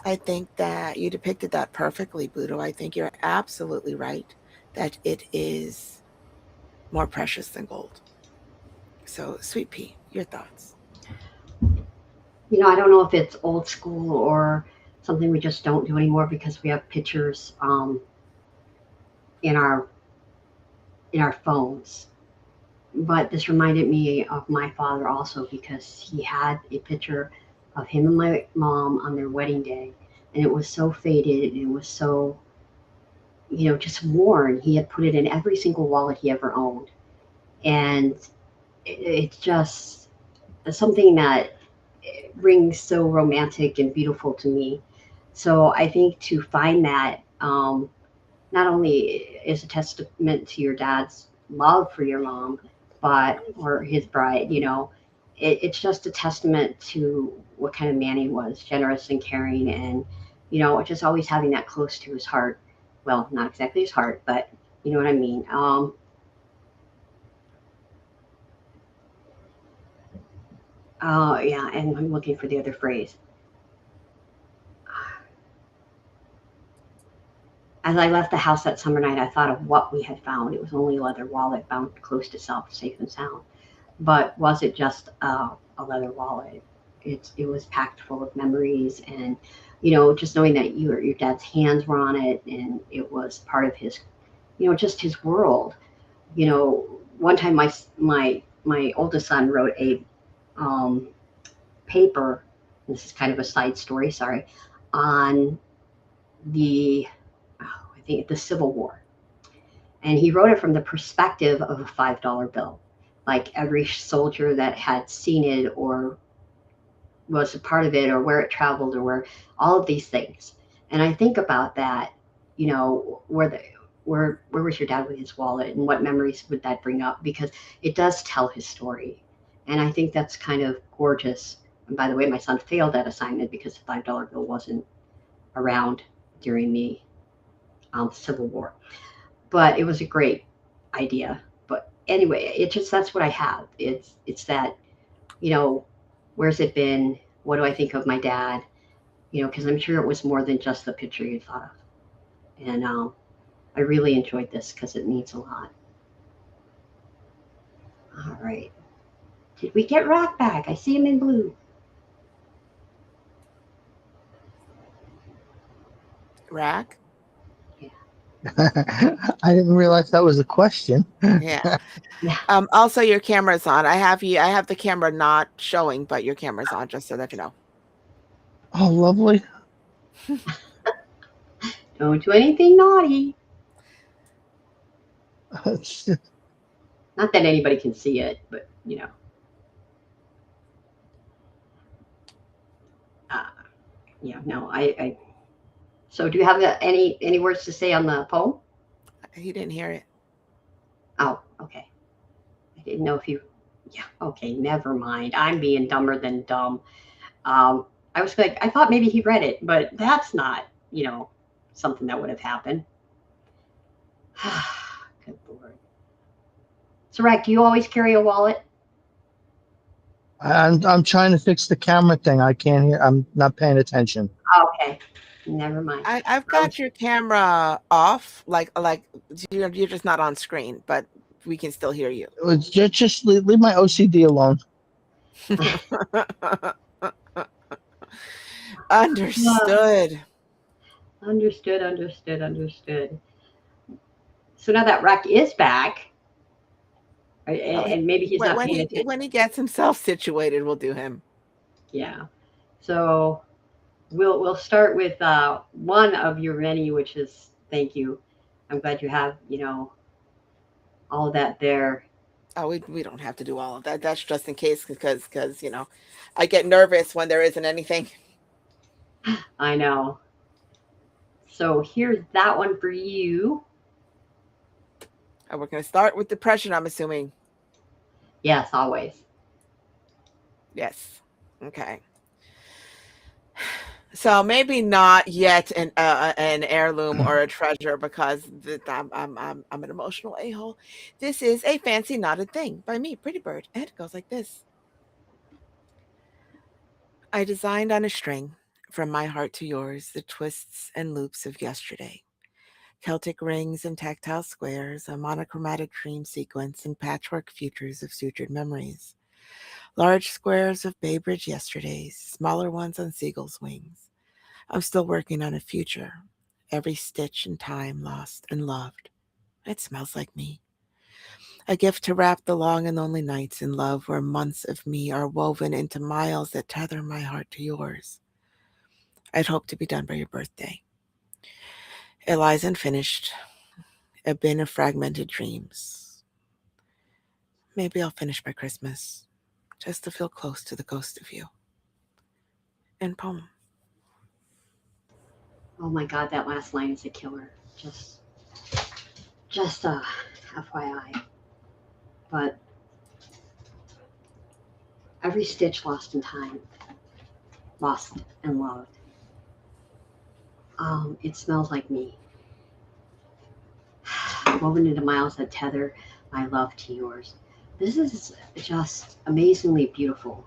Speaker 2: I think that you depicted that perfectly, Budo. I think you're absolutely right that it is more precious than gold. So, Sweet Pea, your thoughts?
Speaker 1: I don't know if it's old school or something we just don't do anymore because we have pictures in our phones. But this reminded me of my father also because he had a picture of him and my mom on their wedding day, and it was so faded and it was so just worn. He had put it in every single wallet he ever owned, and it's just something that rings so romantic and beautiful to me. So I think to find that not only is a testament to your dad's love for your mom, but or his bride, it's just a testament to what kind of man he was, generous and caring, and just always having that close to his heart. Well, not exactly his heart, but you know what I mean. Yeah, and I'm looking for the other phrase. As I left the house that summer night, I thought of what we had found. It was only a leather wallet bound close to self, safe and sound. But was it just a leather wallet? It was packed full of memories, and just knowing that your dad's hands were on it, and it was part of his, just his world. You know, one time my oldest son wrote a um, paper. This is kind of a side story, sorry, on the I think the Civil War, and he wrote it from the perspective of a $5 bill. Like every soldier that had seen it or was a part of it or where it traveled or where all of these things. And I think about that, where was your dad with his wallet and what memories would that bring up? Because it does tell his story. And I think that's kind of gorgeous. And by the way, my son failed that assignment because the $5 bill wasn't around during the Civil War. But it was a great idea. But anyway, that's what I have. It's that, you know, where's it been? What do I think of my dad? Because I'm sure it was more than just the picture you thought of. And I really enjoyed this because it means a lot. All right. Did we get Rock back? I see him in blue.
Speaker 2: Rack?
Speaker 1: Yeah.
Speaker 3: I didn't realize that was a question.
Speaker 2: Yeah.
Speaker 1: Yeah.
Speaker 2: Also, your camera's on. I have the camera not showing, but your camera's on, just so that you know.
Speaker 3: Oh, lovely.
Speaker 1: Don't do anything naughty. Not that anybody can see it, but uh, no, I. So, do you have any words to say on the poem?
Speaker 2: He didn't hear it.
Speaker 1: Oh, okay. I didn't know if you. Yeah. Okay. Never mind. I'm being dumber than dumb. Um, I was like, I thought maybe he read it, but that's not, something that would have happened. Good Lord. So, Rack, do you always carry a wallet?
Speaker 3: I'm trying to fix the camera thing. I can't hear. I'm not paying attention.
Speaker 1: Okay. Never mind.
Speaker 2: I've
Speaker 1: I was,
Speaker 2: got your camera off, like you're just not on screen, but we can still hear you.
Speaker 3: It was just leave my OCD alone.
Speaker 2: Understood.
Speaker 1: understood, understood, understood. So now that Rack is back,
Speaker 2: Oh,
Speaker 1: and maybe he's not paying attention.
Speaker 2: when he gets himself situated, we'll do him.
Speaker 1: Yeah. So we'll start with one of your many, which is thank you. I'm glad you have all of that there.
Speaker 2: Oh, we don't have to do all of that. That's just in case, because I get nervous when there isn't anything.
Speaker 1: I know. So here's that one for you.
Speaker 2: We're gonna start with depression, I'm assuming.
Speaker 1: Yes, always.
Speaker 2: Yes. Okay. So maybe not yet an heirloom or a treasure because I'm an emotional a-hole. This is a fancy knotted thing by me, Pretty Bird, and it goes like this. I designed on a string, from my heart to yours, the twists and loops of yesterday. Celtic rings and tactile squares, a monochromatic dream sequence, and patchwork futures of sutured memories. Large squares of Bay Bridge yesterdays, smaller ones on seagull's wings. I'm still working on a future. Every stitch in time lost and loved. It smells like me. A gift to wrap the long and lonely nights in love where months of me are woven into miles that tether my heart to yours. I'd hoped to be done by your birthday. It lies unfinished, a bin of fragmented dreams. Maybe I'll finish by Christmas, just to feel close to the ghost of you. End poem.
Speaker 1: Oh my God, that last line is a killer. Just FYI. But every stitch lost in time, lost and loved. It smells like me. Woven into miles that tether my love to yours. This is just amazingly beautiful.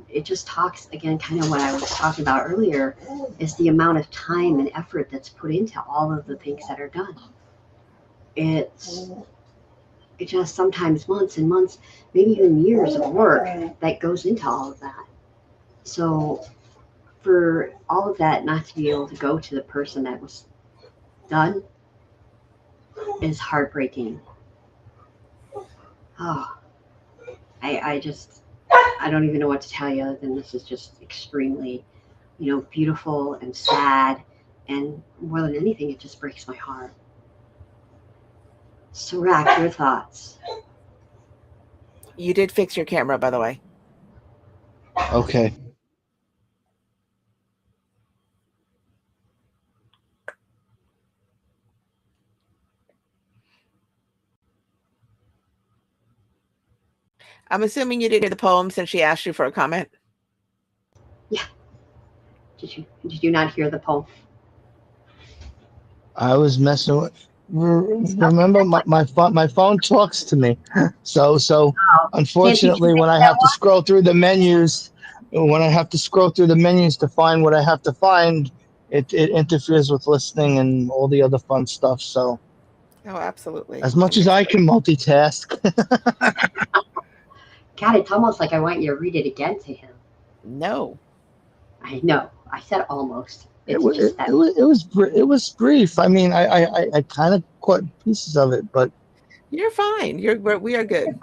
Speaker 1: It just talks again, kind of what I was talking about earlier, is the amount of time and effort that's put into all of the things that are done. It's it just sometimes months and months, maybe even years of work that goes into all of that. So for all of that not to be able to go to the person that was done is heartbreaking. Oh, I just I don't even know what to tell you other than this is just extremely, beautiful and sad, and more than anything, it just breaks my heart. So, Rack, your thoughts?
Speaker 2: You did fix your camera, by the way.
Speaker 3: Okay.
Speaker 2: I'm assuming you didn't hear the poem since she asked you for a comment.
Speaker 1: Yeah. Did you not hear the poem?
Speaker 3: I was messing with. Remember, my phone talks to me. So
Speaker 1: Oh, can't you just
Speaker 3: unfortunately,
Speaker 1: make
Speaker 3: when I
Speaker 1: that
Speaker 3: have to scroll through the menus, to find what I have to find, it interferes with listening and all the other fun stuff. So
Speaker 2: Oh, absolutely.
Speaker 3: as much as I
Speaker 2: Understood.
Speaker 3: can multitask,
Speaker 1: God, it's almost like I want you to read it again to him.
Speaker 2: No.
Speaker 1: I know. I said almost.
Speaker 3: it
Speaker 1: It's
Speaker 3: was
Speaker 1: just that
Speaker 3: it was brief. I mean, I kind of caught pieces of it, but
Speaker 2: You're fine. We are good.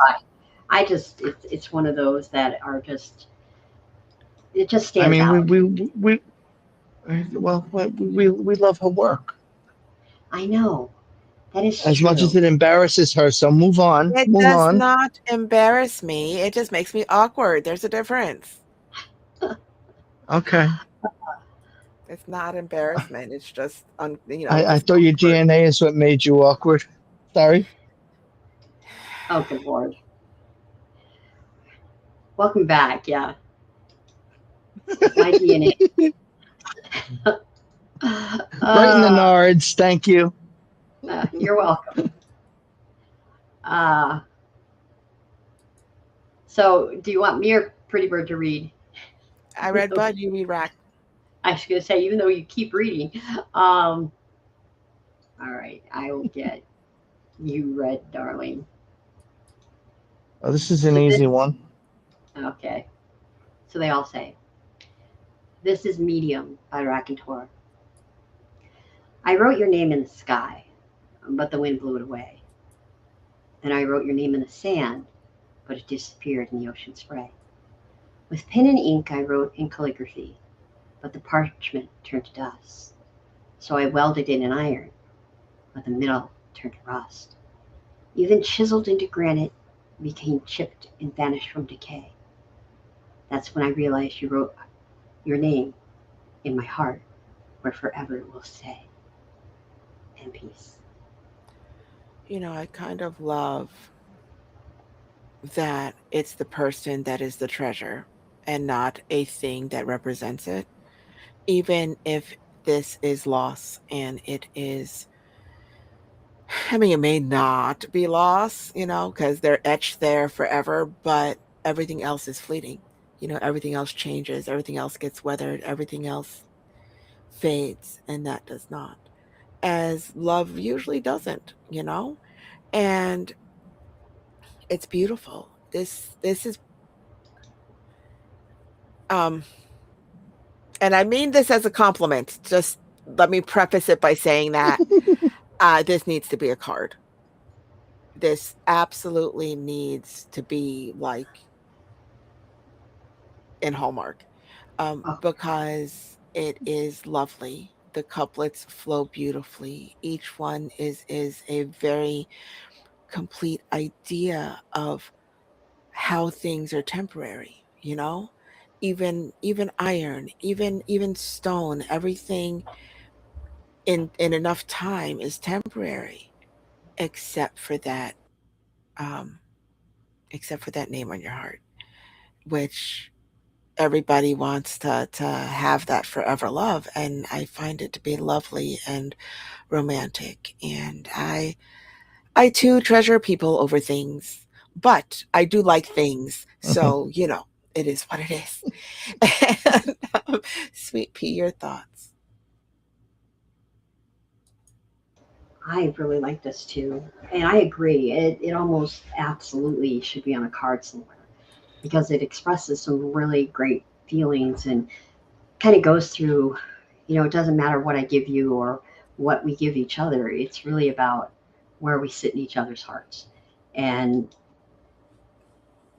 Speaker 1: I just it's one of those that are just it just
Speaker 3: I
Speaker 1: stands
Speaker 3: mean,
Speaker 1: out.
Speaker 3: we love her work
Speaker 1: I know that is
Speaker 3: as much as
Speaker 1: true.
Speaker 3: it embarrasses her. So
Speaker 2: It
Speaker 3: move
Speaker 2: does
Speaker 3: on.
Speaker 2: not embarrass me. It just makes me awkward. There's a difference.
Speaker 3: Okay.
Speaker 2: It's not embarrassment. It's just
Speaker 3: I
Speaker 2: just
Speaker 3: thought your
Speaker 2: awkward.
Speaker 3: DNA is what made you awkward. Sorry.
Speaker 1: Oh, good lord. Welcome back. Yeah, it's my DNA.
Speaker 3: Right in the
Speaker 1: uh,
Speaker 3: nards. Thank you.
Speaker 1: you're welcome. Uh, so, do you want me or Pretty Bird to read?
Speaker 2: I read Bud, you read Rack.
Speaker 1: I was going to say, even though you keep reading. Um, all right, I will get you read, darling.
Speaker 3: Oh, this is an
Speaker 1: So this,
Speaker 3: easy one.
Speaker 1: okay. So they all say, "This is Medium" by Raconteur. I wrote your name in the sky, but the wind blew it away. Then I wrote your name in the sand, but it disappeared in the ocean spray. With pen and ink I wrote in calligraphy, but the parchment turned to dust. So I welded in an iron, but the middle turned to rust. Even chiseled into granite became chipped and vanished from decay. That's when I realized you wrote your name in my heart, where forever it will stay. And peace.
Speaker 2: I kind of love that it's the person that is the treasure and not a thing that represents it. Even if this is loss and it is, I mean, it may not be loss, because they're etched there forever, but everything else is fleeting. Everything else changes, everything else gets weathered, everything else fades, and that does not. As love usually doesn't. And it's beautiful. This is um and I mean this as a compliment. Just let me preface it by saying that this needs to be a card. This absolutely needs to be like in Hallmark,
Speaker 1: Oh,
Speaker 2: because it is lovely. The couplets flow beautifully. Each one is a very complete idea of how things are temporary. Even iron, even stone, everything in enough time is temporary, except for that um except for that name on your heart, which everybody wants to have that forever love, and I find it to be lovely and romantic. And I too treasure people over things, but I do like things, so it is what it is. And, Sweet pea, your thoughts?
Speaker 1: I really like this too. And I agree. It almost absolutely should be on a card somewhere because it expresses some really great feelings and kind of goes through, it doesn't matter what I give you or what we give each other. It's really about where we sit in each other's hearts. And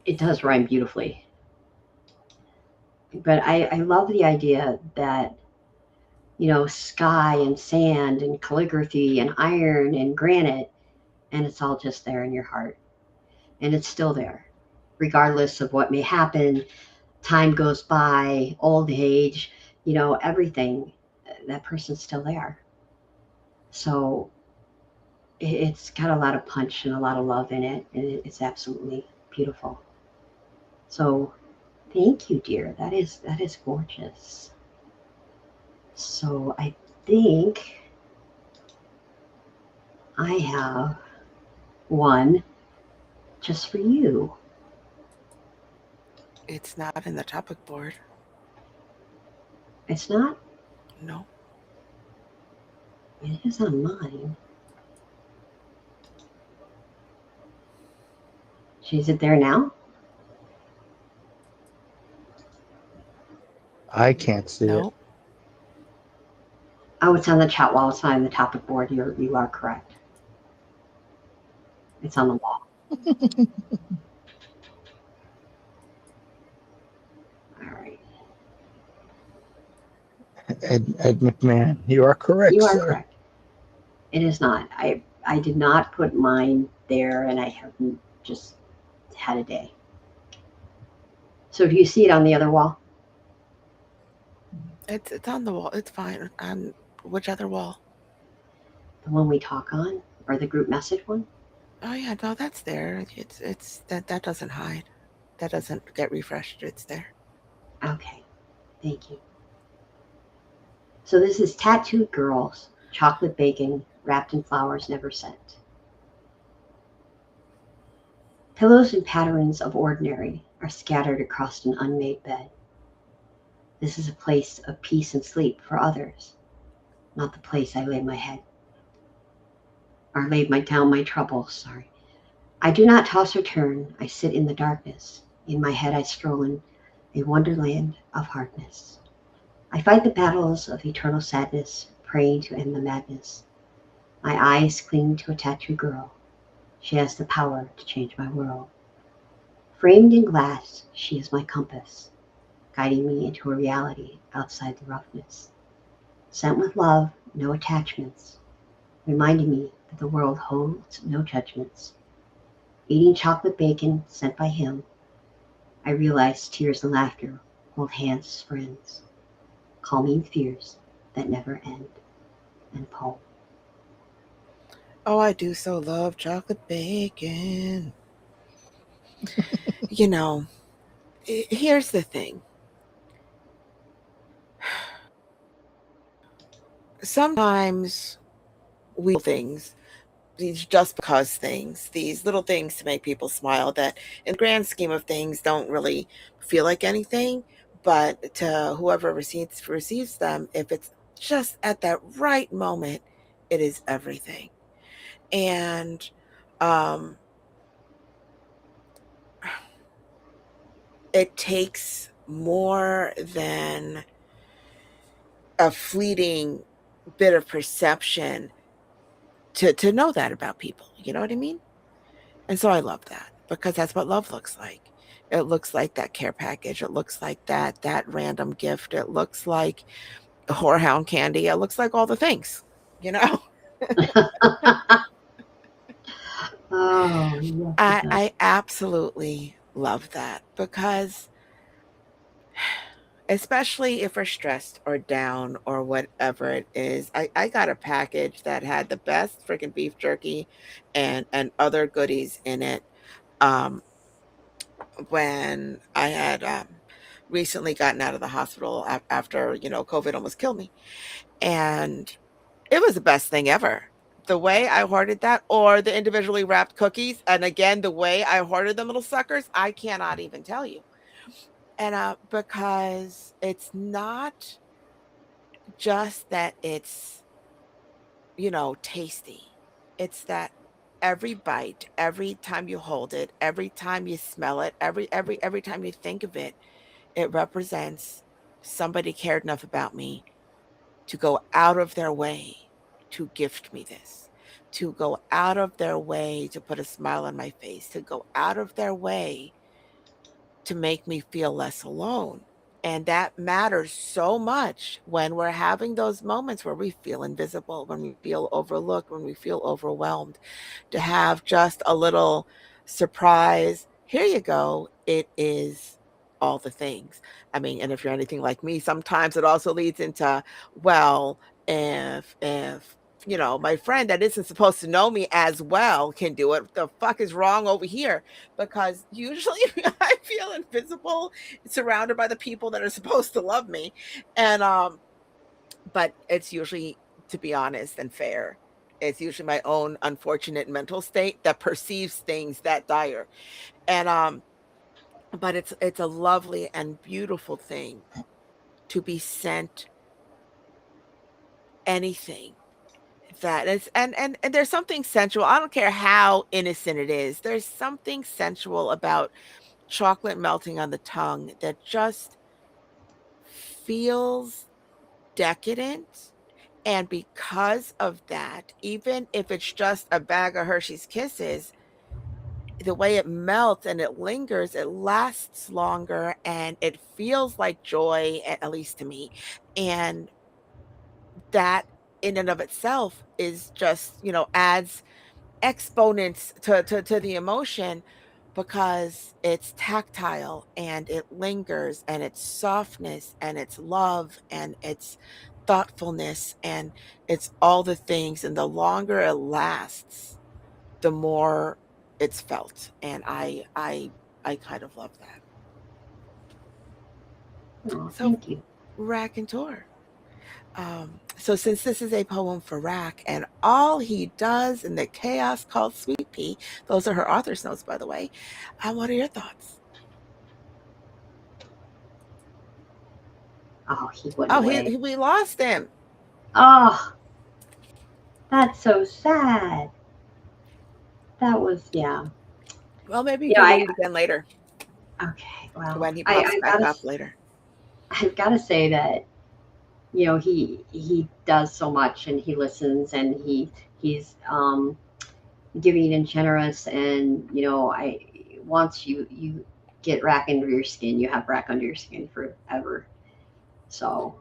Speaker 1: it does rhyme beautifully. But I love the idea that, sky and sand and calligraphy and iron and granite, and it's all just there in your heart. And it's still there, regardless of what may happen. Time goes by, old age, everything. That person's still there. So it's got a lot of punch and a lot of love in it, and it's absolutely beautiful. So thank you, dear. That is gorgeous. So I think I have one just for you.
Speaker 2: It's not in the topic board.
Speaker 1: It's not.
Speaker 2: No.
Speaker 1: It is on mine. Is it there now?
Speaker 3: I can't see it.
Speaker 2: No.
Speaker 1: Oh, it's on the chat wall. It's not on the topic board. You are correct. It's on the wall. All right.
Speaker 3: Ed McMahon, you are correct,
Speaker 1: You are
Speaker 3: sir.
Speaker 1: correct. It is not. I did not put mine there, and I haven't just had a day. So do you see it on the other wall?
Speaker 2: It's on the wall. It's fine. On which other wall?
Speaker 1: The one we talk on, or the group message one?
Speaker 2: Oh yeah, no, that's there. It's that doesn't hide. That doesn't get refreshed. It's there.
Speaker 1: Okay. Thank you. So this is Tattooed Girls, chocolate bacon wrapped in flowers never sent. Pillows and patterns of ordinary are scattered across an unmade bed. This is a place of peace and sleep for others, not the place I lay my head, or laid my down my troubles, sorry. I do not toss or turn, I sit in the darkness. In my head I stroll in a wonderland of hardness. I fight the battles of eternal sadness, praying to end the madness. My eyes cling to a tattooed girl. She has the power to change my world. Framed in glass, she is my compass, guiding me into a reality outside the roughness. Sent with love, no attachments, reminding me that the world holds no judgments. Eating chocolate bacon sent by him, I realize tears and laughter hold hands as friends, calming fears that never end. And Paul.
Speaker 2: Oh, I do so love chocolate bacon. You know, here's the thing. Sometimes we do things, these just because things, these little things to make people smile that in the grand scheme of things don't really feel like anything, but to whoever receives them, if it's just at that right moment, it is everything. And um it takes more than a fleeting bit of perception to know that about people. You know what I mean? And so I love that because that's what love looks like. It looks like that care package. It looks like that random gift. It looks like whorehound candy. It looks like all the things, you know.
Speaker 1: Oh, yes, it
Speaker 2: I
Speaker 1: does.
Speaker 2: I absolutely love that because especially if we're stressed or down or whatever it is. I got a package that had the best freaking beef jerky and other goodies in it. Um when I had recently gotten out of the hospital after, COVID almost killed me. And it was the best thing ever. The way I hoarded that, or the individually wrapped cookies, and again, the way I hoarded them little suckers, I cannot even tell you. And because it's not just that it's, tasty. It's that every bite, every time you hold it, every time you smell it, every time you think of it, it represents somebody cared enough about me to go out of their way to gift me this, to go out of their way to put a smile on my face, to go out of their way to make me feel less alone. And that matters so much when we're having those moments where we feel invisible, when we feel overlooked, when we feel overwhelmed, to have just a little surprise. Here you go. It is all the things. I mean, and if you're anything like me, sometimes it also leads into, well, if my friend that isn't supposed to know me as well can do it, what the fuck is wrong over here? Because usually I feel invisible, surrounded by the people that are supposed to love me. And but it's usually, to be honest and fair, it's usually my own unfortunate mental state that perceives things that dire. And but it's a lovely and beautiful thing to be sent anything that is, and there's something sensual. I don't care how innocent it is. There's something sensual about chocolate melting on the tongue that just feels decadent. And because of that, even if it's just a bag of Hershey's Kisses, the way it melts and it lingers, it lasts longer and it feels like joy, at least to me. And that in and of itself is just, adds exponents to the emotion, because it's tactile and it lingers and it's softness and it's love and it's thoughtfulness and it's all the things, and the longer it lasts, the more it's felt. And I kind of love that.
Speaker 1: Oh,
Speaker 2: So
Speaker 1: thank you.
Speaker 2: raconteur. So since this is a poem for Rack, and all he does in the chaos called Sweet Pea, those are her author's notes, by the way. What are your thoughts?
Speaker 1: Oh, he went
Speaker 2: Oh,
Speaker 1: away.
Speaker 2: we lost him.
Speaker 1: Oh, that's so sad. That was, yeah.
Speaker 2: Well, maybe you
Speaker 1: You know,
Speaker 2: can
Speaker 1: I
Speaker 2: read it again later
Speaker 1: okay. Well,
Speaker 2: when he pops back up later.
Speaker 1: I've gotta say that he does so much and he listens and he's giving and generous, and I once you get rack under your skin, you have rack under your skin forever. So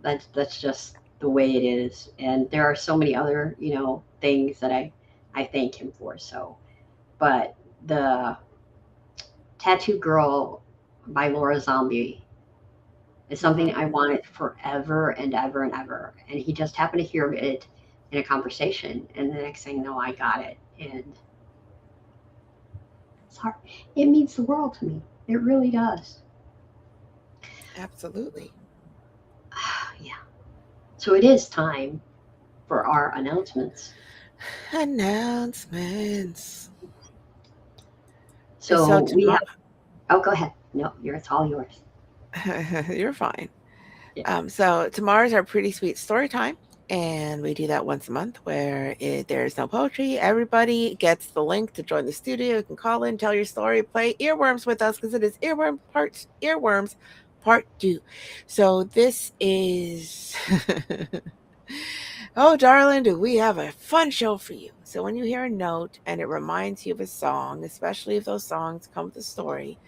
Speaker 1: that's just the way it is, and there are so many other things that I thank him for. So, but the Tattoo Girl by Laura Zombie is something I wanted forever and ever and ever. And he just happened to hear it in a conversation. And the next thing you know, I got it. And it's hard. It means the world to me. It really does.
Speaker 2: Absolutely.
Speaker 1: Yeah. So it is time for our announcements.
Speaker 2: Announcements. So
Speaker 1: So we
Speaker 2: tomorrow,
Speaker 1: have, oh, go ahead. No, it's all yours.
Speaker 2: you're fine.
Speaker 1: Yeah.
Speaker 2: So tomorrow's our pretty sweet story time. And we do that once a month where there's no poetry. Everybody gets the link to join the studio. You can call in, tell your story, play earworms with us, because it is earworms part 2. So this is oh, darling, do we have a fun show for you. So when you hear a note and it reminds you of a song, especially if those songs come with a story,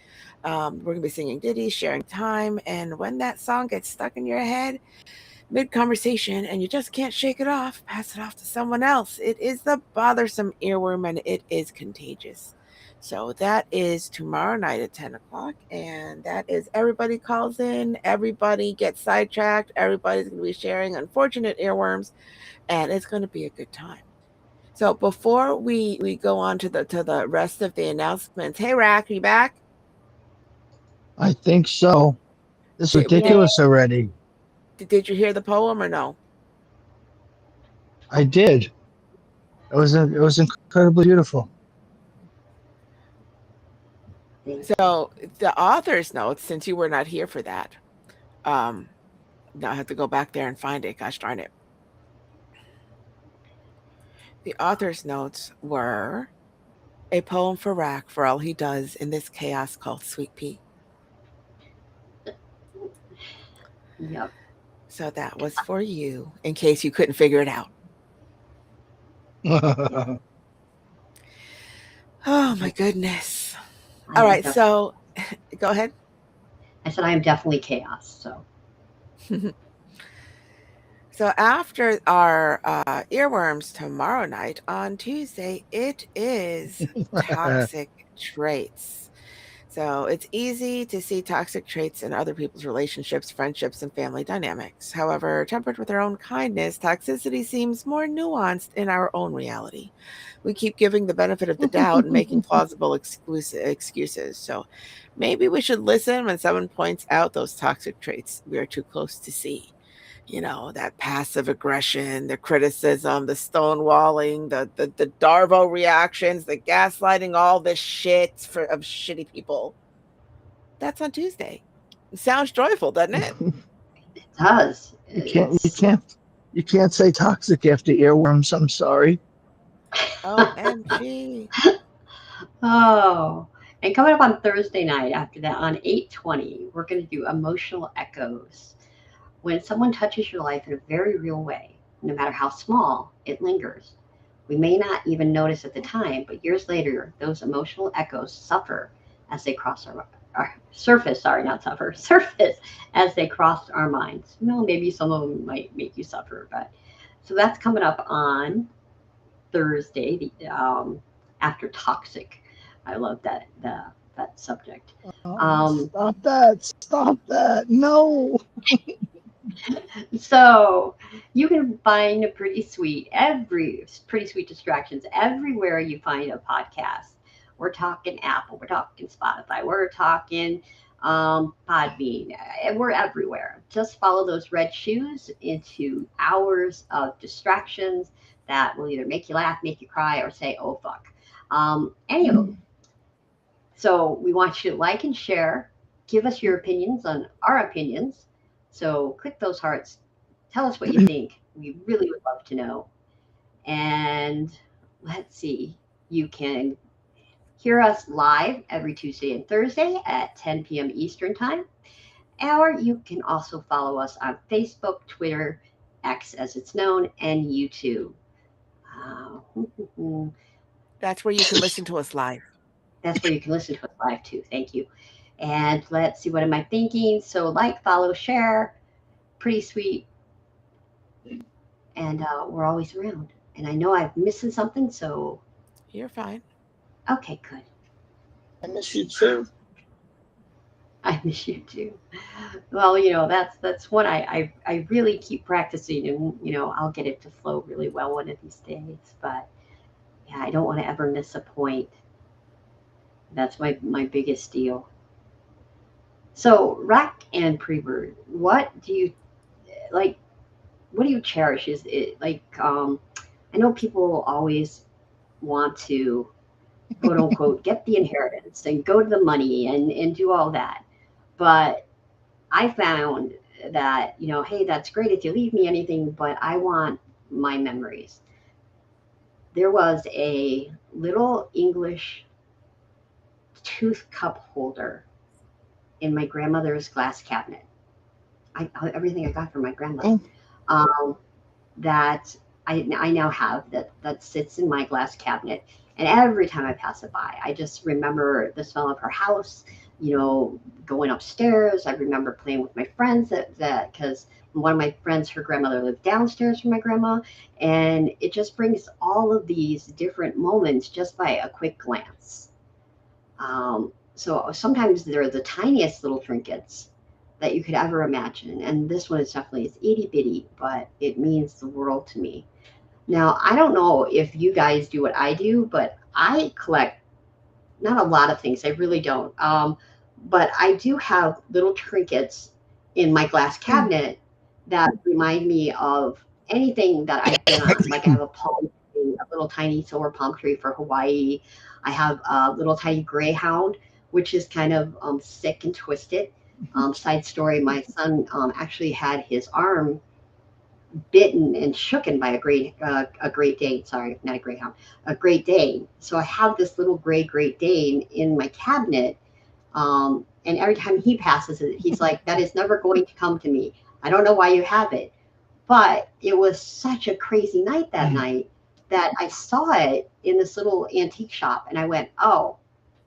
Speaker 2: we're going to be singing ditties, sharing time. And when that song gets stuck in your head mid conversation and you just can't shake it off, pass it off to someone else. It is the bothersome earworm and it is contagious. So that is tomorrow night at 10 o'clock. And that is everybody calls in, everybody gets sidetracked, everybody's going to be sharing unfortunate earworms, and it's going to be a good time. So before we go on to the rest of the announcements, hey Rack, are you back?
Speaker 3: I think so. It's
Speaker 2: Did,
Speaker 3: ridiculous already.
Speaker 2: did you hear the poem or no?
Speaker 3: I did. It was incredibly beautiful.
Speaker 1: Thank you.
Speaker 2: So the author's notes, since you were not here for that, um, now I have to go back there and find it. Gosh darn it. The author's notes were a poem for Rack for all he does in this chaos called Sweet Pea.
Speaker 1: Yep.
Speaker 2: So that was for you, in case you couldn't figure it out. Oh my
Speaker 1: I,
Speaker 2: goodness.
Speaker 1: I
Speaker 2: All
Speaker 1: am
Speaker 2: right,
Speaker 1: definitely.
Speaker 2: so go ahead.
Speaker 1: I said I am definitely chaos. So
Speaker 2: So after our earworms tomorrow night on Tuesday, it is toxic traits. So it's easy to see toxic traits in other people's relationships, friendships, and family dynamics. However, tempered with our own kindness, toxicity seems more nuanced in our own reality. We keep giving the benefit of the doubt and making plausible excuses. So maybe we should listen when someone points out those toxic traits we are too close to see. That passive aggression, the criticism, the stonewalling, the Darvo reactions, the gaslighting, all this shit of shitty people. That's on Tuesday. It sounds joyful, doesn't it?
Speaker 1: it does.
Speaker 3: you can't you
Speaker 1: It's
Speaker 3: can't you can't say toxic after earworms. I'm sorry.
Speaker 2: OMG.
Speaker 1: oh. And coming up on Thursday night after that on 8:20, we're going to do emotional echoes. When someone touches your life in a very real way, no matter how small, it lingers. We may not even notice at the time, but years later, those emotional echoes suffer as they cross our surface, sorry, not suffer, surface as they cross our minds. Maybe some of them might make you suffer, but so that's coming up on Thursday, after toxic. I love that subject. Um,
Speaker 3: Stop that! Stop that! No.
Speaker 1: So you can find pretty sweet distractions everywhere you find a podcast. We're talking Apple, we're talking Spotify, we're talking Podbean, and we're everywhere. Just follow those red shoes into hours of distractions that will either make you laugh, make you cry, or say, oh fuck. Anywho, so we want you to like and share, give us your opinions on our opinions. So click those hearts, tell us what you think. We really would love to know. And let's see, you can hear us live every Tuesday and Thursday at 10 p.m. Eastern Time. Or you can also follow us on Facebook, Twitter, X as it's known, and YouTube. Uh,
Speaker 2: That's where you can listen to us live.
Speaker 1: That's where you can listen to us live too. Thank you. And let's see, what am I thinking? So, like, follow, share, pretty sweet. And we're always around. And I know I'm missing something. So,
Speaker 2: You're fine.
Speaker 1: okay, good.
Speaker 3: I miss you too.
Speaker 1: I miss you too. Well, that's one I really keep practicing, and I'll get it to flow really well one of these days. But yeah, I don't want to ever miss a point. That's my biggest deal. So, Rack and Prebird, what do you like? What do you cherish? Is it like I know people always want to quote unquote get the inheritance and go to the money and do all that. But I found that, hey, that's great if you leave me anything, but I want my memories. There was a little English tooth cup holder in my grandmother's glass cabinet. Everything I got from my grandmother.
Speaker 3: Oh,
Speaker 1: Um, that I now have that sits in my glass cabinet. And every time I pass it by, I just remember the smell of her house, going upstairs. I remember playing with my friends that because one of my friends, her grandmother lived downstairs from my grandma. And it just brings all of these different moments just by a quick glance. So sometimes they're the tiniest little trinkets that you could ever imagine. And this one is definitely it's itty bitty, but it means the world to me. Now, I don't know if you guys do what I do, but I collect not a lot of things. I really don't. But I do have little trinkets in my glass cabinet that remind me of anything that I've been on. Like I have a palm tree, a little tiny silver palm tree for Hawaii. I have a little tiny greyhound, which is kind of sick and twisted. Side story: my son actually had his arm bitten and shooken by a Great Dane. Sorry, not a greyhound, a Great Dane. So I have this little gray Great Dane in my cabinet, and every time he passes it, he's like, "That is never going to come to me. I don't know why you have it." But it was such a crazy night that night that I saw it in this little antique shop, and I went, "Oh,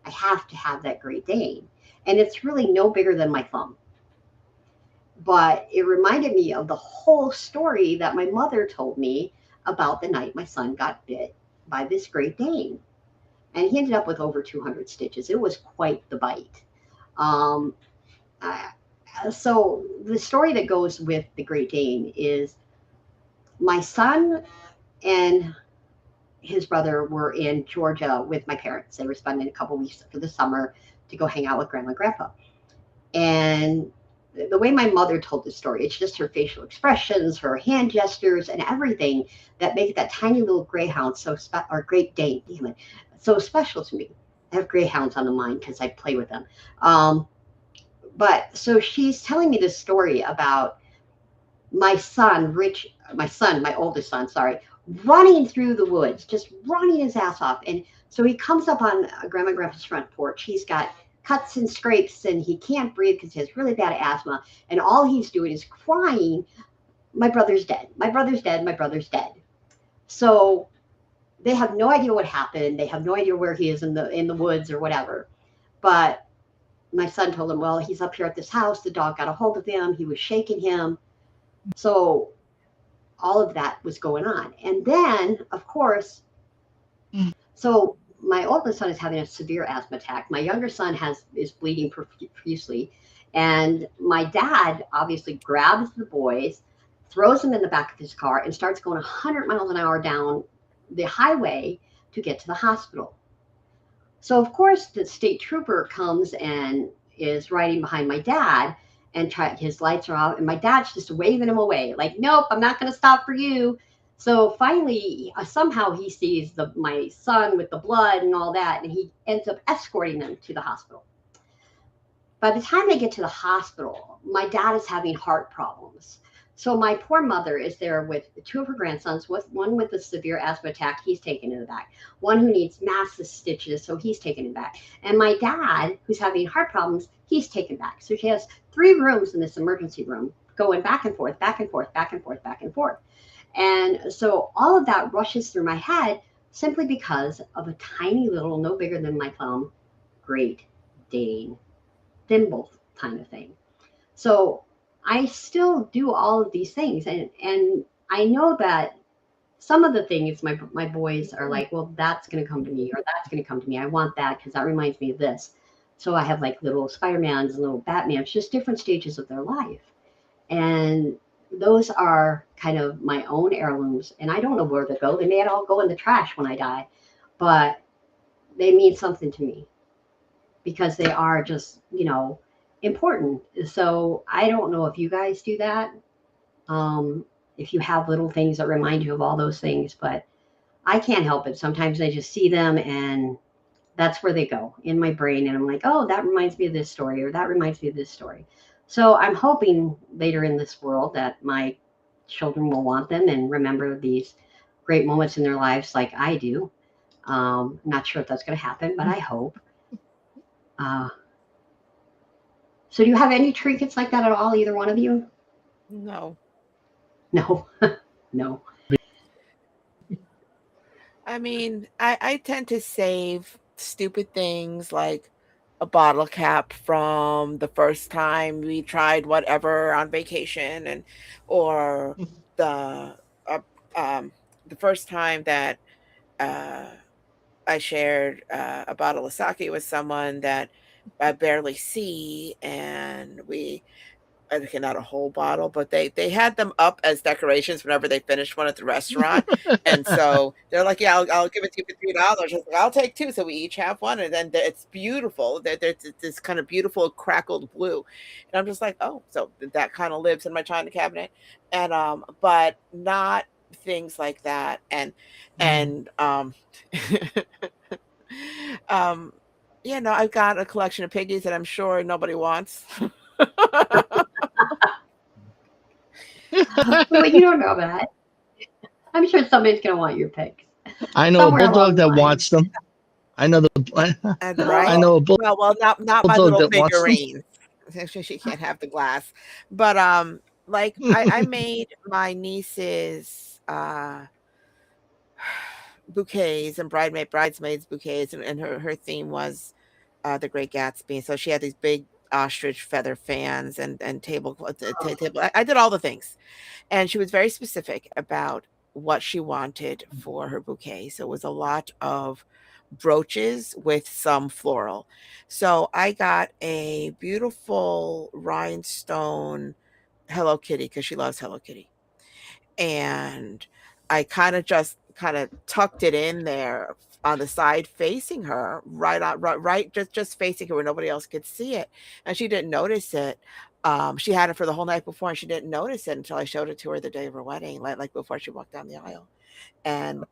Speaker 1: I have to have that Great Dane." And it's really no bigger than my thumb. But it reminded me of the whole story that my mother told me about the night my son got bit by this Great Dane. And he ended up with over 200 stitches. It was quite the bite. Um, I, so the story that goes with the Great Dane is my son and his brother were in Georgia with my parents. They were spending a couple weeks for the summer to go hang out with grandma and grandpa. And the way my mother told the story, it's just her facial expressions, her hand gestures, and everything that make that tiny little greyhound or Great Dane, damn it, so special to me. I have greyhounds on the mind because I play with them. Um, but so she's telling me this story about my oldest son, sorry, running through the woods, just running his ass off. And so he comes up on grandma and grandpa's front porch. He's got cuts and scrapes and he can't breathe because he has really bad asthma. And all he's doing is crying, "My brother's dead. My brother's dead. My brother's dead." So they have no idea what happened. They have no idea where he is in the woods or whatever. But my son told him, "Well, he's up here at this house. The dog got a hold of him. He was shaking him." So all of that was going on. And then, of course, so my oldest son is having a severe asthma attack. My younger son is bleeding profusely. And my dad obviously grabs the boys, throws them in the back of his car, and starts going 100 miles an hour down the highway to get to the hospital. So, of course, the state trooper comes and is riding behind my dad, and his lights are out, and my dad's just waving him away, like, "Nope, I'm not going to stop for you." So finally, somehow he sees my son with the blood and all that, and he ends up escorting them to the hospital. By the time they get to the hospital, my dad is having heart problems. So my poor mother is there with two of her grandsons, one with a severe asthma attack, he's taken in the back. One who needs massive stitches, so he's taken in back. And my dad, who's having heart problems, he's taken back. So she has 3 rooms in this emergency room going back and forth, back and forth, back and forth, back and forth. And so all of that rushes through my head simply because of a tiny little, no bigger than my thumb, Great Dane thimble kind of thing. So I still do all of these things, and I know that some of the things my boys are like, "Well, that's going to come to me, or that's going to come to me. I want that because that reminds me of this." So I have like little Spider-Mans and little Batmans, just different stages of their life, and those are kind of my own heirlooms. And I don't know where they go. They may all go in the trash when I die, but they mean something to me because they are just, important. So I don't know if you guys do that. If you have little things that remind you of all those things, but I can't help it. Sometimes I just see them and that's where they go in my brain. And I'm like, "Oh, that reminds me of this story, or that reminds me of this story." So I'm hoping later in this world that my children will want them and remember these great moments in their lives like I do. Not sure if that's going to happen, but I hope. Uh, So do you have any trinkets like that at all, either one of you?
Speaker 2: No.
Speaker 1: No, no.
Speaker 2: I mean, I tend to save stupid things like a bottle cap from the first time we tried whatever on vacation, and or the uh, um the first time that uh I shared a bottle of sake with someone that I barely see, and we okay, not a whole bottle, but they had them up as decorations whenever they finished one at the restaurant, and so they're like, "Yeah, I'll give it to you for $3." I was like, "I'll take 2." So we each have one, and then it's beautiful. There's this kind of beautiful crackled blue, and I'm just like, "Oh, so that kind of lives in my china cabinet," and but not things like that,
Speaker 3: Mm.
Speaker 2: and um, yeah, no, I've got a collection of piggies that I'm sure nobody wants.
Speaker 1: But you don't know that. I'm sure somebody's going to want your pics
Speaker 3: I know a
Speaker 1: somewhere along
Speaker 3: bulldog
Speaker 1: the
Speaker 3: that
Speaker 1: line.
Speaker 3: wants them. I know the
Speaker 2: And
Speaker 3: I
Speaker 2: right?
Speaker 3: know a
Speaker 2: Well, not my
Speaker 3: bulldog
Speaker 2: little
Speaker 3: that wants them.
Speaker 2: figurines. She can't have the glass. But, like, I made my nieces, bouquets and bridesmaids bouquets, and her theme was, The Great Gatsby. So she had these big ostrich feather fans and table I did all the things. And she was very specific about what she wanted for her bouquet. So it was a lot of brooches with some floral. So I got a beautiful rhinestone Hello Kitty because she loves Hello Kitty. And I kind of tucked it in there on the side facing her, right, just facing her where nobody else could see it. And she didn't notice it. She had it for the whole night before, and she didn't notice it until I showed it to her the day of her wedding, like before she walked down the aisle. And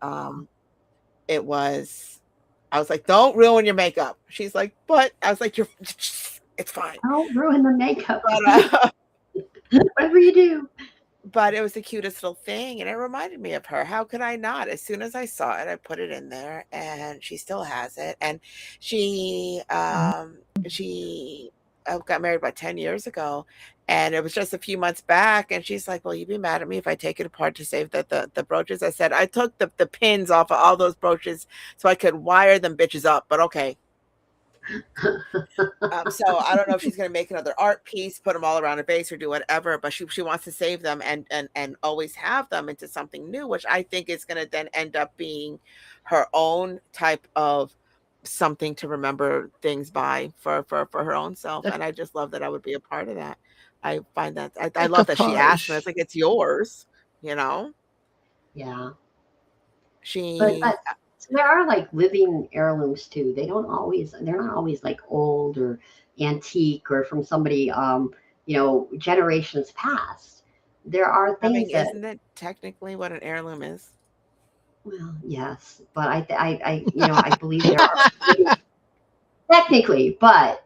Speaker 2: it was, I was like, "Don't ruin your makeup." She's like, "But," I was like, "You're, it's fine."
Speaker 1: Don't ruin the makeup.
Speaker 2: But
Speaker 1: Whatever you do.
Speaker 2: But it was the cutest little thing, and it reminded me of her. How could I not? As soon as I saw it, I put it in there, and she still has it. And she got married about 10 years ago, and it was just a few months back, and she's like, "Will you be mad at me if I take it apart to save the brooches?" I said, "I took the pins off of all those brooches so I could wire them bitches up, but okay." So I don't know if she's going to make another art piece, put them all around a base, or do whatever, but she wants to save them and always have them into something new, which I think is going to then end up being her own type of something to remember things by for her own self.
Speaker 3: Dec-
Speaker 2: And I just love that I would be a part of that. I find that I love that she asked me. It's
Speaker 3: Decoupage.
Speaker 2: like it's yours, you know.
Speaker 1: Yeah. But
Speaker 2: She
Speaker 1: that's, so there are like living heirlooms too. They're not always like old or antique or from somebody, generations past. There are
Speaker 2: I mean,
Speaker 1: things that,
Speaker 2: isn't it technically what an heirloom is?
Speaker 1: well, yes, but I believe there are living, technically, but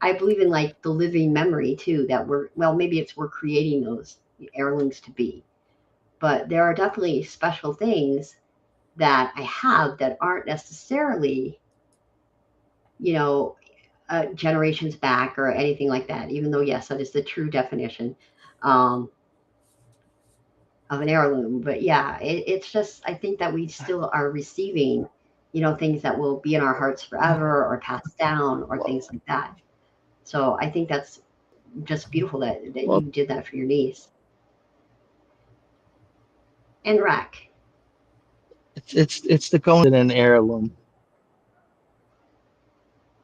Speaker 1: I believe in like the living memory too that maybe it's we're creating those heirlooms to be. But there are definitely special things that I have that aren't necessarily, you know, generations back or anything like that. Even though, yes, that is the true definition um, of an heirloom. But yeah, it's just I think that we still are receiving, things that will be in our hearts forever or passed down or things like that. So I think that's just beautiful that
Speaker 3: Well,
Speaker 1: you did that for your niece and Rack.
Speaker 3: it's the going in an heirloom.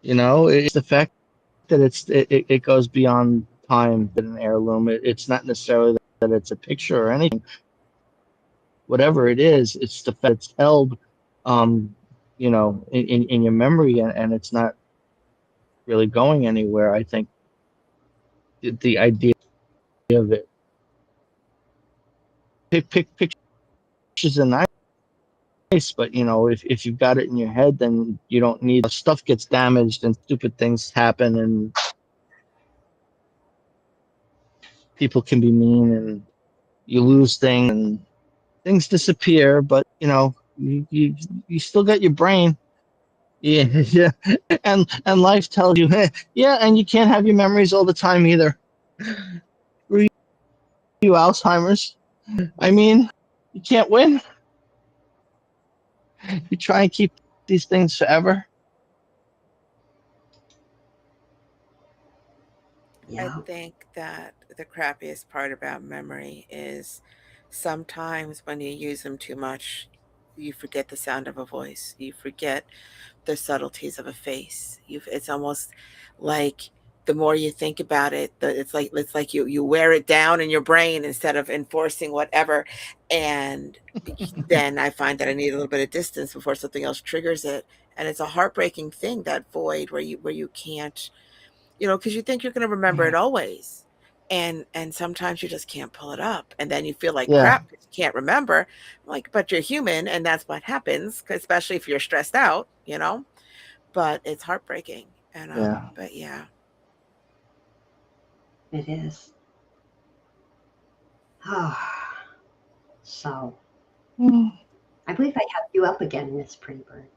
Speaker 3: It's the fact that it goes beyond time than an heirloom. It's not necessarily that it's a picture or anything. Whatever it is, it's the fact it's held, in your memory, and it's not really going anywhere. I think the idea of it, pictures are nice, but if you've got it in your head, then you don't need stuff gets damaged and stupid things happen and people can be mean and you lose things and things disappear, but you still got your brain. Yeah, yeah. And life tells you, hey, yeah, and you can't have your memories all the time either. Screw you, Alzheimer's. I mean, you can't win. You try and keep these things forever.
Speaker 2: I
Speaker 1: Yeah.
Speaker 2: think that the crappiest part about memory is sometimes when you use them too much, you forget the sound of a voice. You forget the subtleties of a face. It's almost like the more you think about it, it's like you wear it down in your brain instead of enforcing whatever. And then I find that I need a little bit of distance before something else triggers it. And it's a heartbreaking thing, that void where you can't, because you think you're going to remember it always, and sometimes you just can't pull it up, and then you feel like
Speaker 3: Yeah,
Speaker 2: crap because you can't remember. Like, but you're human, and that's what happens, especially if you're stressed out. But it's heartbreaking, and
Speaker 3: yeah.
Speaker 2: but yeah.
Speaker 1: It is. Oh, so
Speaker 3: Mm.
Speaker 1: I believe I have you up again, Miss Pretty Bird.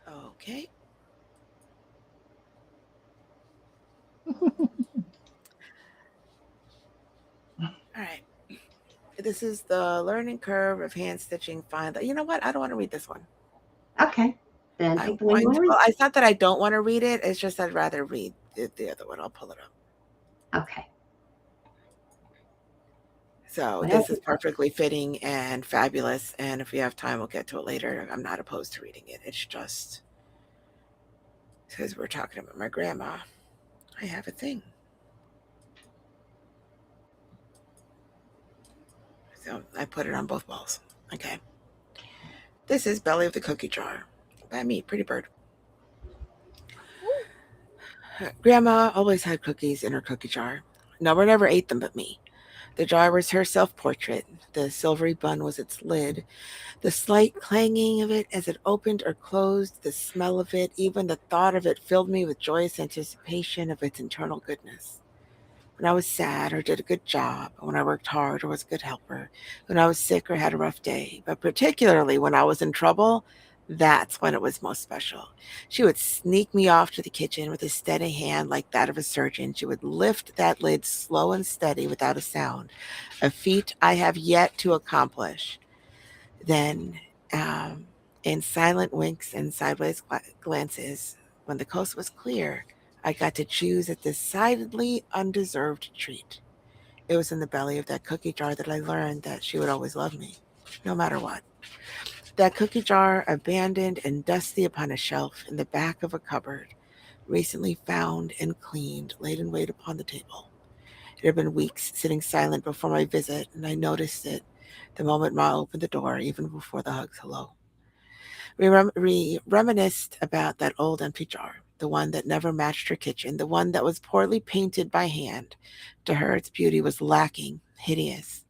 Speaker 2: Okay. All right. This is the learning curve of hand stitching. Find that. You know what? I don't want to read this one.
Speaker 1: Okay, then
Speaker 2: I'm
Speaker 1: pick the one you
Speaker 2: going
Speaker 1: want
Speaker 2: to.
Speaker 1: to read.
Speaker 2: Well, it's not that I don't want to read it. It's just I'd rather read the other one. I'll pull it up.
Speaker 1: Okay,
Speaker 2: So
Speaker 1: whatever.
Speaker 2: this is perfectly fitting and fabulous. And if we have time, we'll get to it later. I'm not opposed to reading it. It's just because we're talking about my grandma. I have a thing. So I put it on both walls. Okay. This is Belly of the Cookie Jar by me, Pretty Bird. Grandma always had cookies in her cookie jar. No one ever ate them but me. The jar was her self portrait. The silvery bun was its lid. The slight clanging of it as it opened or closed, the smell of it, even the thought of it filled me with joyous anticipation of its internal goodness. When I was sad or did a good job, when I worked hard or was a good helper, when I was sick or had a rough day, but particularly when I was in trouble, that's when it was most special. She would sneak me off to the kitchen with a steady hand like that of a surgeon. She would lift that lid slow and steady without a sound, a feat I have yet to accomplish. Then, um, in silent winks and sideways glances, when the coast was clear, I got to choose a decidedly undeserved treat. It was in the belly of that cookie jar that I learned that she would always love me, no matter what. That cookie jar, abandoned and dusty upon a shelf in the back of a cupboard, recently found and cleaned, laid in wait upon the table. It had been weeks sitting silent before my visit, and I noticed it the moment Ma opened the door, even before the hugs hello. We reminisced about that old empty jar, the one that never matched her kitchen, the one that was poorly painted by hand. To her, its beauty was lacking, hideous.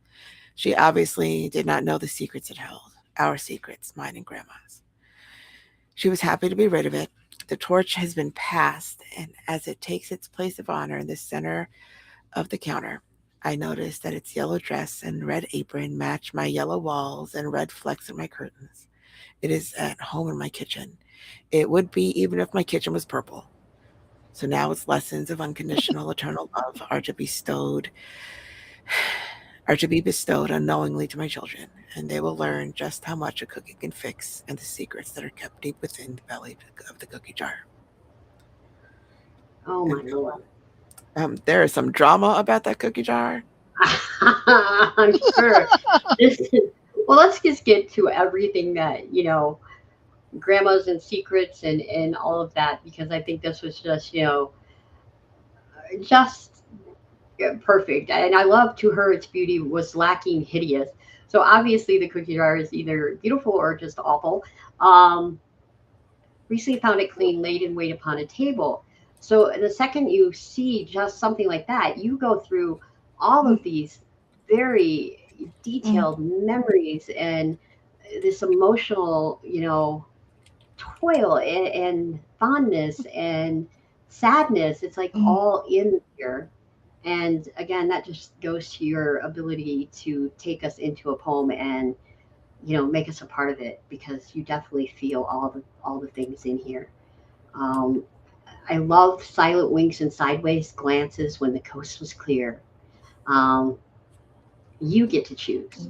Speaker 2: She obviously did not know the secrets it held, our secrets, mine and Grandma's. She was happy to be rid of it. The torch has been passed, and as it takes its place of honor in the center of the counter, I noticed that its yellow dress and red apron match my yellow walls and red flecks in my curtains. It is at home in my kitchen. It would be even if my kitchen was purple. So now its lessons of unconditional eternal love are to be bestowed unknowingly to my children, and they will learn just how much a cookie can fix and the secrets that are kept deep within the belly of the cookie jar.
Speaker 1: Oh
Speaker 2: And
Speaker 1: my lord.
Speaker 2: there is some drama about that cookie jar.
Speaker 1: I'm sure. This is, well, let's just get to everything that, grandmas and secrets and all of that, because I think this was just, just perfect. And I love to her its beauty was lacking hideous. So obviously the cookie jar is either beautiful or just awful. Um, Recently found it clean, laid in wait upon a table. So the second you see just something like that, you go through all of these very detailed memories and this emotional, toil and fondness and sadness. It's like all in here. And again, that just goes to your ability to take us into a poem and make us a part of it, because you definitely feel all the things in here. Um, I love silent winks and sideways glances when the coast was clear. Um, you get to choose.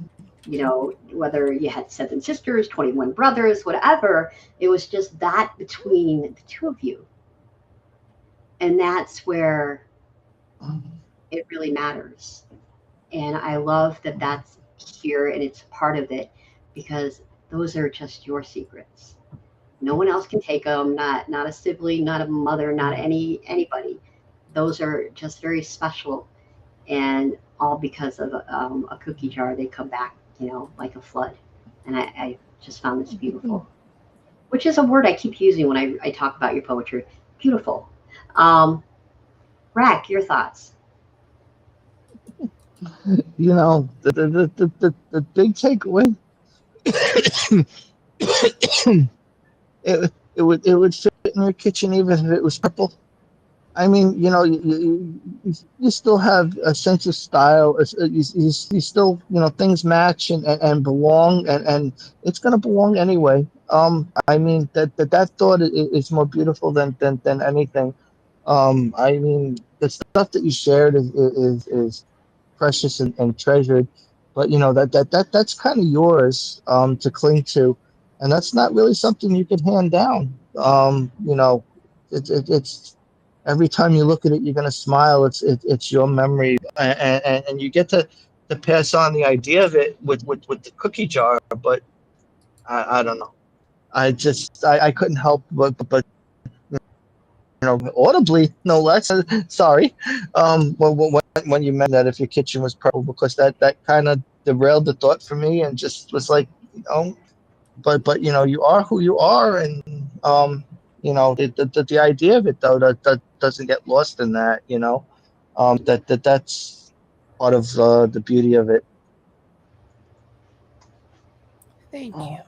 Speaker 1: Whether you had seven sisters, 21 brothers, whatever, it was just that between the two of you. And that's where it really matters. And I love that that's here and it's part of it, because those are just your secrets. No one else can take them. Not a sibling, not a mother, not anybody. Those are just very special, and all because of a cookie jar. They come back, like a flood. And I just found this beautiful, which is a word I keep using when I talk about your poetry. Beautiful. Um, Rack, your thoughts?
Speaker 3: The big takeaway, it would fit in your kitchen even if it was purple. I mean, you still have a sense of style. You still, things match and belong, and it's going to belong anyway. I mean, that thought is more beautiful than anything. I mean, the stuff that you shared is precious and treasured, but that's kind of yours to cling to, and that's not really something you could hand down. It's every time you look at it, you're gonna smile. It's your memory, and you get to pass on the idea of it with the cookie jar. But I don't know. I couldn't help but audibly, no less. Sorry. When you mentioned that if your kitchen was purple, because that kind of derailed the thought for me, and just was like, but you are who you are, and the idea of it though that doesn't get lost in that. That's part of the beauty of it.
Speaker 2: Thank you.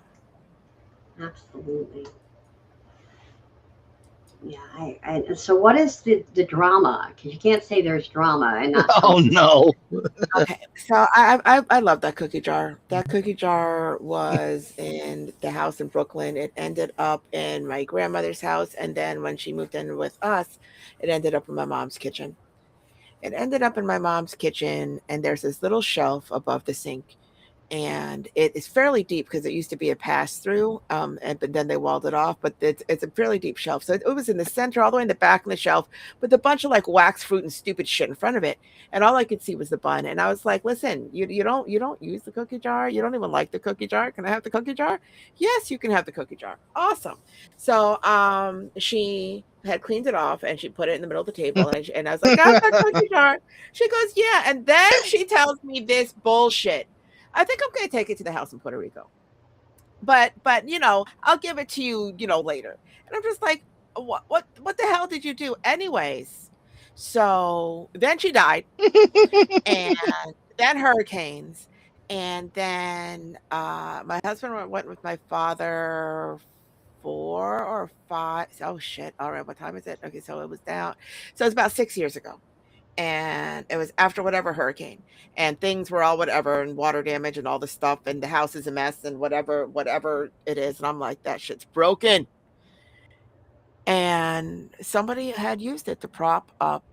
Speaker 1: Absolutely. Yeah. So what is the drama? Because you can't say there's drama and not tell
Speaker 3: Oh
Speaker 1: us.
Speaker 3: no.
Speaker 2: Okay, so I love that cookie jar. That cookie jar was in the house in Brooklyn. It ended up in my grandmother's house, and then when she moved in with us, it ended up in my mom's kitchen. It ended up in my mom's kitchen, and there's this little shelf above the sink, and it is fairly deep because it used to be a pass through, and but then they walled it off. But it's a fairly deep shelf, so it was in the center, all the way in the back of the shelf, with a bunch of like wax fruit and stupid shit in front of it, and all I could see was the bun. And I was like, "Listen, you don't use the cookie jar. You don't even like the cookie jar. Can I have the cookie jar? Yes, you can have the cookie jar. Awesome." So she had cleaned it off and she put it in the middle of the table, and I was like, "Got that cookie jar?" She goes, "Yeah," and then she tells me this bullshit. I think I'm going to take it to the house in Puerto Rico. But I'll give it to you, later. And I'm just like, what the hell did you do anyways? So then she died, and then hurricanes, and then my husband went with my father 4 or 5. Oh shit. All right, what time is it? Okay, so it was down. So it's about 6 years ago, and it was after whatever hurricane, and things were all whatever, and water damage and all this stuff, and the house is a mess, and whatever it is, and I'm like, that shit's broken. And somebody had used it to prop up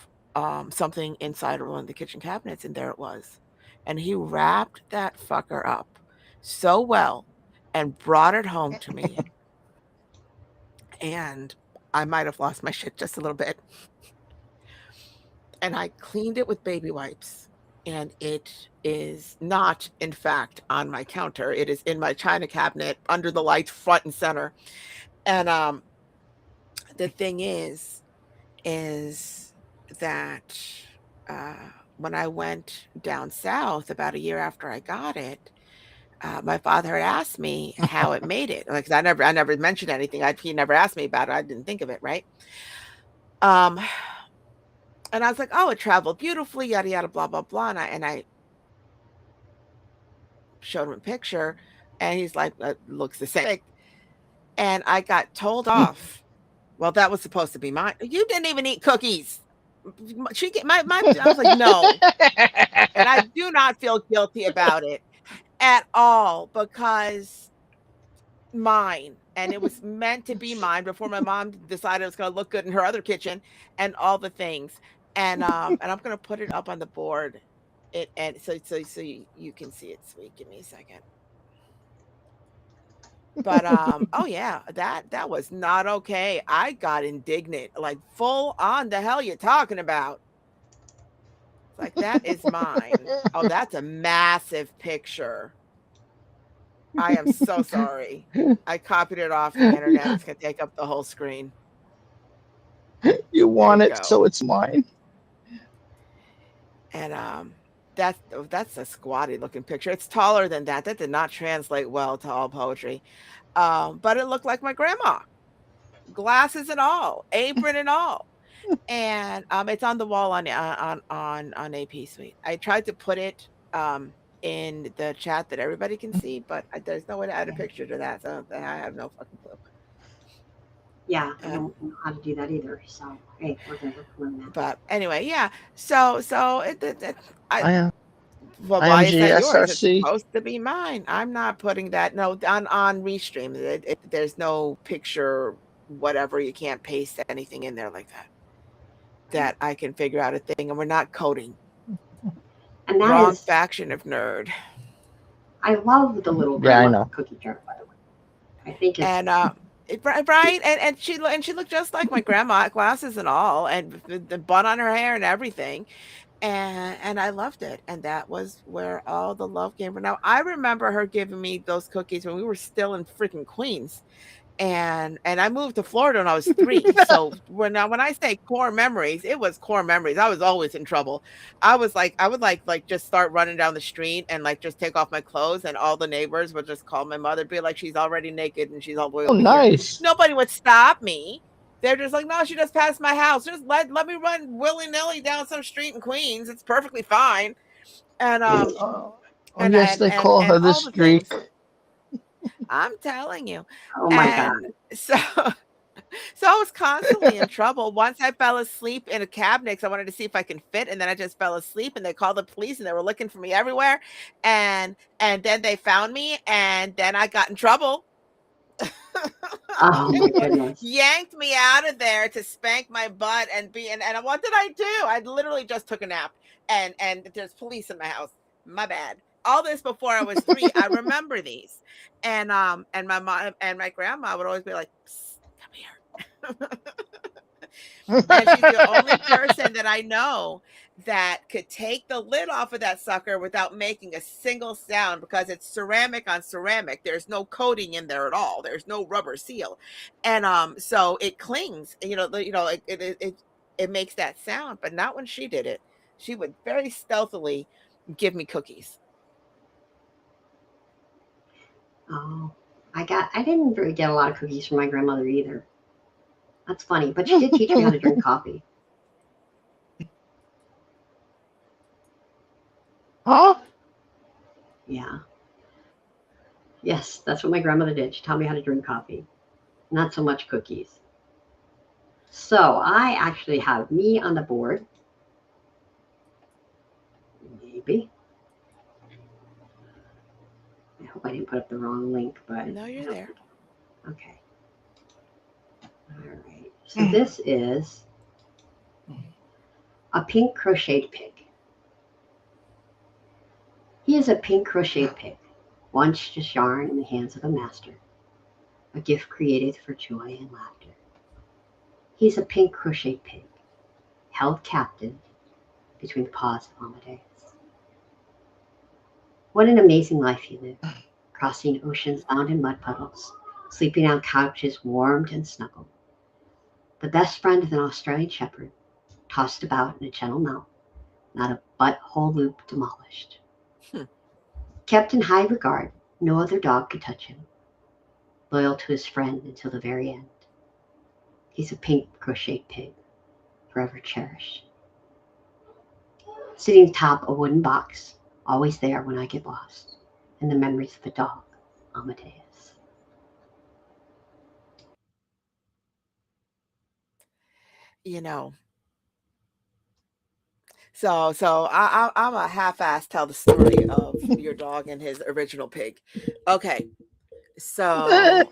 Speaker 2: something inside of one of the kitchen cabinets, and there it was. And he wrapped that fucker up so well and brought it home to me, and I might have lost my shit just a little bit. And I cleaned it with baby wipes. And it is not, in fact, on my counter. It is in my china cabinet under the lights, front and center. And the thing is that uh, when I went down south about a year after I got it, my father had asked me how it made it. Like, 'cause I never mentioned anything. He never asked me about it. I didn't think of it, right? Um, and I was like, "Oh, it traveled beautifully, yada yada, blah blah blah." And I showed him a picture, and he's like, looks the same." And I got told off. Well, that was supposed to be mine. You didn't even eat cookies. She get my I was like, no. And I do not feel guilty about it at all, because mine, and it was meant to be mine before my mom decided it was going to look good in her other kitchen and all the things. And I'm going to put it up on the board. And so you can see it, sweet. Give me a second. But oh yeah, that was not okay. I got indignant, like full on. The hell you talking about? It's like, that is mine. Oh, that's a massive picture. I am so sorry. I copied it off the internet. It's gonna take up the whole screen.
Speaker 3: You
Speaker 2: There
Speaker 3: want
Speaker 2: you
Speaker 3: it,
Speaker 2: go.
Speaker 3: so it's mine.
Speaker 2: And that's a squatty looking picture. It's taller than that. That did not translate well to all poetry. But it looked like my grandma, glasses and all, apron and all. And it's on the wall on AP Suite. I tried to put it in the chat that everybody can see, but there's no way to add a picture to that, so I have no fucking clue.
Speaker 1: Yeah, I
Speaker 2: Um,
Speaker 1: don't know how to do that either. So hey, we're gonna have to learn that.
Speaker 2: but anyway, yeah. So I
Speaker 3: I
Speaker 2: well, why is
Speaker 3: IMG
Speaker 2: that yours? It's
Speaker 3: SRC.
Speaker 2: supposed to be mine. I'm not putting that. No, on Restream. There's no picture, whatever. You can't paste anything in there like that I can figure out a thing, and we're not coding.
Speaker 1: And that
Speaker 2: Wrong
Speaker 1: is,
Speaker 2: faction of nerd.
Speaker 1: I love the little
Speaker 3: Yeah, I
Speaker 1: grandma
Speaker 3: know.
Speaker 1: cookie jar, by the way. I think it's
Speaker 2: And right, and she looked just like my grandma, glasses and all, and the bun on her hair and everything. And I loved it, and that was where all the love came from. Now I remember her giving me those cookies when we were still in freaking Queens, and I moved to Florida when I was 3. So when I say core memories, it was core memories. I was always in trouble. I would like just start running down the street and like just take off my clothes, and all the neighbors would just call my mother, be like, she's already naked and she's all the way
Speaker 3: Oh,
Speaker 2: over here.
Speaker 3: nice.
Speaker 2: Nobody would stop me. They're just like, no, she just passed my house. Just let me run willy-nilly down some street in Queens. It's perfectly fine. And
Speaker 3: Oh, yes, they call
Speaker 2: and
Speaker 3: her the
Speaker 2: all the
Speaker 3: streak.
Speaker 2: things. I'm telling you.
Speaker 1: oh my god.
Speaker 2: And so so I was constantly in trouble. Once I fell asleep in a cabinet because I wanted to see if I can fit, and then I just fell asleep, and they called the police, and they were looking for me everywhere, and then they found me, and then I got in trouble.
Speaker 1: Oh
Speaker 2: They
Speaker 1: my goodness.
Speaker 2: yanked me out of there to spank my butt and what did I do? I literally just took a nap, and there's police in my house. My bad. All this before I was 3. I remember these. And my mom and my grandma would always be like, "Psst, come here." And she's the only person that I know that could take the lid off of that sucker without making a single sound, because it's ceramic on ceramic. There's no coating in there at all. There's no rubber seal. And so it clings, it makes that sound, but not when she did it. She would very stealthily give me cookies.
Speaker 1: Oh, I didn't really get a lot of cookies from my grandmother either. That's funny, but she did teach me how to drink coffee.
Speaker 3: Huh?
Speaker 1: Yeah. Yes, that's what my grandmother did. She taught me how to drink coffee, not so much cookies. So I actually have me on the board. Maybe. I hope I didn't put up the wrong link, but
Speaker 2: No, you're there.
Speaker 1: okay. All right. So this is a pink crocheted pig. He is a pink crocheted pig, once just yarn in the hands of a master, a gift created for joy and laughter. He's a pink crocheted pig, held captive between the paws of Amadeus. What an amazing life he lived, crossing oceans bound in mud puddles, sleeping on couches warmed and snuggled. The best friend of an Australian shepherd, tossed about in a gentle mount, not a butthole loop demolished.
Speaker 2: Hmm.
Speaker 1: Kept in high regard, no other dog could touch him. Loyal to his friend until the very end. He's a pink crocheted pig, forever cherished. Sitting atop a wooden box, always there when I get lost, in the memories of a dog, Amadeus.
Speaker 2: You know, I'm a half-ass tell the story of your dog and his original pig. Okay, so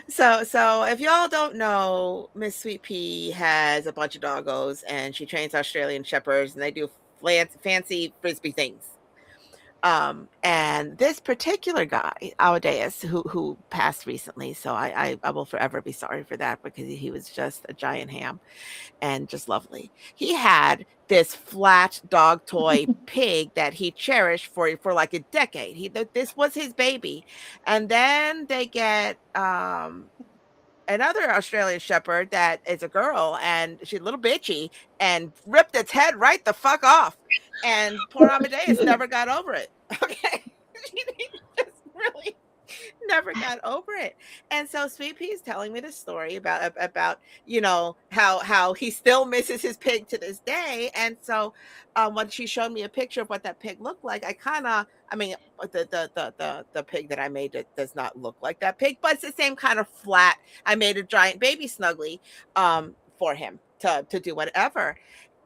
Speaker 2: so if y'all don't know, Miss Sweet Pea has a bunch of doggos, and she trains Australian shepherds, and they do fancy frisbee things. And this particular guy, Amadeus, who passed recently, so I will forever be sorry for that because he was just a giant ham and just lovely. He had this flat dog toy pig that he cherished for like a decade. This was his baby, and then they get another Australian Shepherd that is a girl, and she's a little bitchy, and ripped its head right the fuck off. And poor Amadeus never got over it. Okay. He just really never got over it. And so Sweet Pea is telling me this story about how he still misses his pig to this day. And so when she showed me a picture of what that pig looked like, I mean, the pig that I made, it does not look like that pig, but it's the same kind of flat. I made a giant baby snuggly for him to do whatever.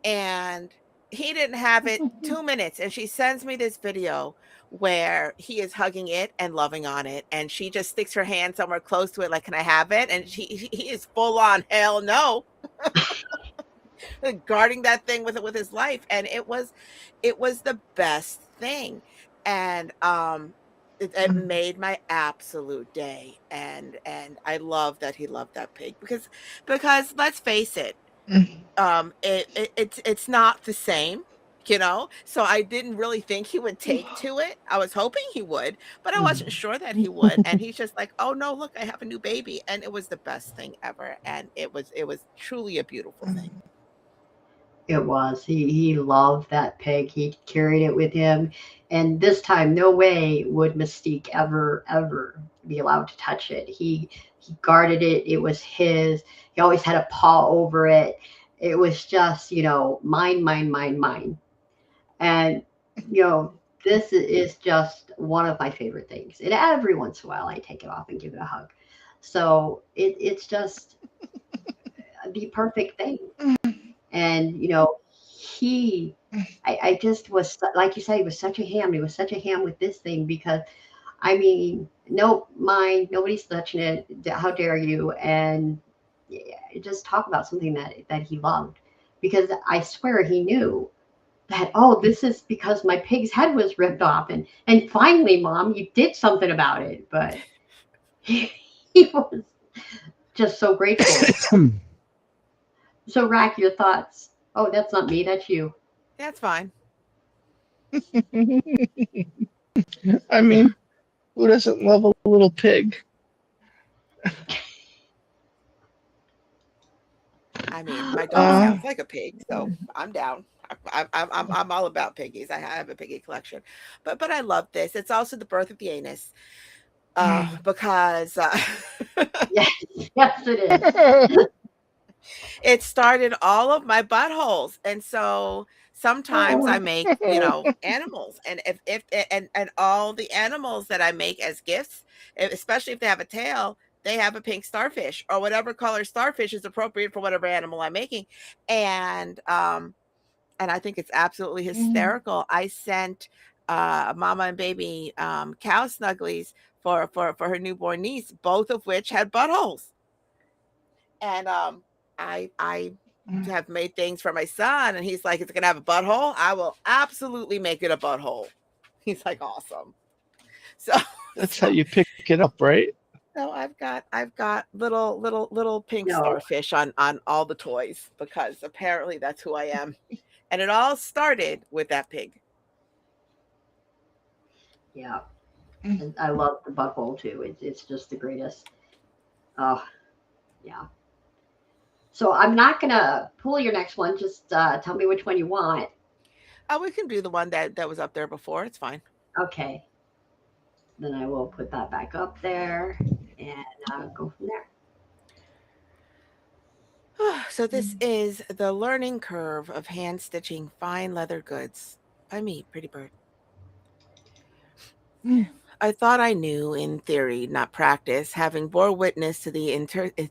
Speaker 2: And he didn't have it 2 minutes, and she sends me this video where he is hugging it and loving on it, and she just sticks her hand somewhere close to it, like, "Can I have it?" And he is full on hell no, guarding that thing with his life, and it was the best thing, and it made my absolute day, and I love that he loved that pig because let's face it, it's not the same, so I didn't really think he would take to it. I was hoping he would, but I wasn't sure that he would, and he's just like, "Oh no, look, I have a new baby," and it was the best thing ever, and it was truly a beautiful thing.
Speaker 1: It was. He loved that pig. He carried it with him. And this time, no way would Mystique ever be allowed to touch it. He guarded it. It was his. He always had a paw over it. It was just, mine, mine, mine, mine. And, this is just one of my favorite things. And every once in a while, I take it off and give it a hug. So it's just the perfect thing. And I just was, like you said, he was such a ham. He was such a ham with this thing because, I mean, nope, mine, nobody's touching it. How dare you? And just talk about something that he loved, because I swear he knew that, oh, this is because my pig's head was ripped off, and finally, Mom, you did something about it. But he was just so grateful. So, Rack, your thoughts? Oh, that's not me. That's you.
Speaker 2: That's fine.
Speaker 3: I mean, who doesn't love a little pig?
Speaker 2: I mean, my dog sounds like a pig, so I'm down. I'm all about piggies. I have a piggy collection, but I love this. It's also the birth of the anus, because
Speaker 1: Yes, yes, it is.
Speaker 2: it started all of my buttholes, and so sometimes I make animals, and if and all the animals that I make as gifts, especially if they have a tail, they have a pink starfish or whatever color starfish is appropriate for whatever animal I'm making, and I think it's absolutely hysterical. I sent mama and baby cow snugglies for her newborn niece, both of which had buttholes, and I have made things for my son, and he's like, "It's gonna have a butthole. I will absolutely make it a butthole." He's like, "Awesome." So
Speaker 3: That's how you pick it up, right?
Speaker 2: so I've got little pink
Speaker 1: No,
Speaker 2: starfish on all the toys because apparently that's who I am, and it all started with that pig.
Speaker 1: yeah. And I love the butthole too. It's just the greatest. Oh, yeah. So I'm not gonna pull your next one. Just tell me which one you want.
Speaker 2: Oh, we can do the one that was up there before. It's fine.
Speaker 1: Okay. Then I will put that back up there and go from there.
Speaker 2: So this is The Learning Curve of Hand Stitching Fine Leather Goods by me, Pretty Bird. I thought I knew in theory, not practice, having bore witness to the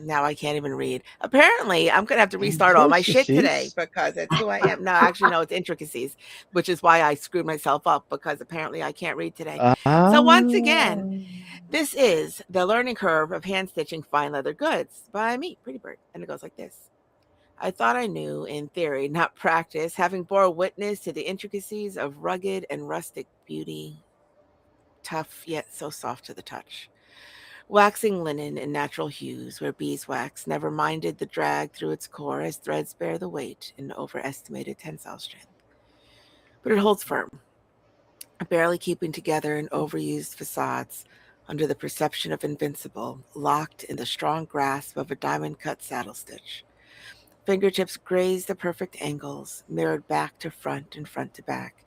Speaker 2: now I can't even read. Apparently, I'm gonna have to restart all my shit today because it's who I am. No, actually, no, it's intricacies, which is why I screwed myself up because apparently I can't read today. So once again, this is The Learning Curve of Hand Stitching Fine Leather Goods by me, Pretty Bird, and it goes like this. I thought I knew in theory, not practice, having bore witness to the intricacies of rugged and rustic beauty, tough yet so soft to the touch. Waxing linen in natural hues, where beeswax never minded the drag through its core as threads bear the weight in overestimated tensile strength. But it holds firm, barely keeping together in overused facades under the perception of invincible, locked in the strong grasp of a diamond cut saddle stitch. Fingertips graze the perfect angles, mirrored back to front and front to back,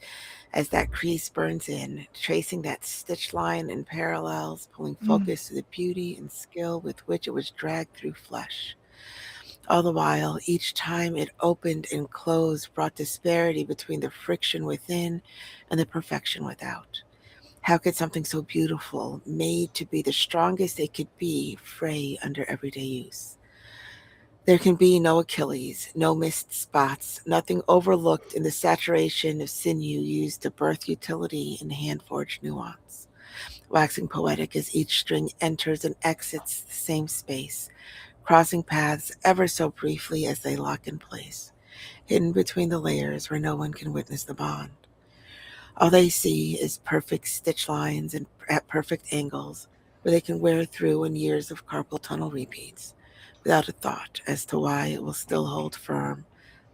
Speaker 2: as that crease burns in, tracing that stitch line in parallels, pulling focus to the beauty and skill with which it was dragged through flesh. All the while, each time it opened and closed brought disparity between the friction within and the perfection without. How could something so beautiful, made to be the strongest it could be, fray under everyday use? There can be no Achilles, no missed spots, nothing overlooked in the saturation of sinew used to birth utility and hand forged nuance. Waxing poetic as each string enters and exits the same space, crossing paths ever so briefly as they lock in place, hidden between the layers where no one can witness the bond. All they see is perfect stitch lines and at perfect angles where they can wear through in years of carpal tunnel repeats, without a thought as to why it will still hold firm,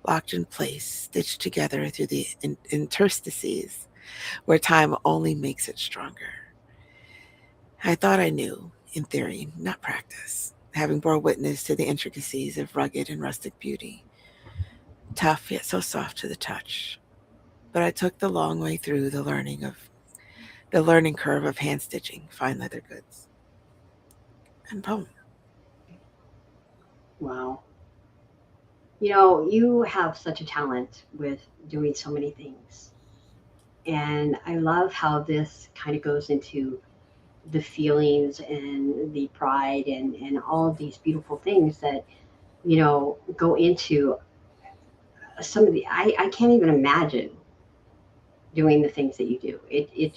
Speaker 2: locked in place, stitched together through the interstices where time only makes it stronger. I thought I knew, in theory, not practice, having bore witness to the intricacies of rugged and rustic beauty, tough yet so soft to the touch. But I took the long way through the learning curve of hand stitching fine leather goods. And boom.
Speaker 1: Wow. You know, you have such a talent with doing so many things. And I love how this kind of goes into the feelings and the pride and all of these beautiful things that, go into some of the, I can't even imagine doing the things that you do. It's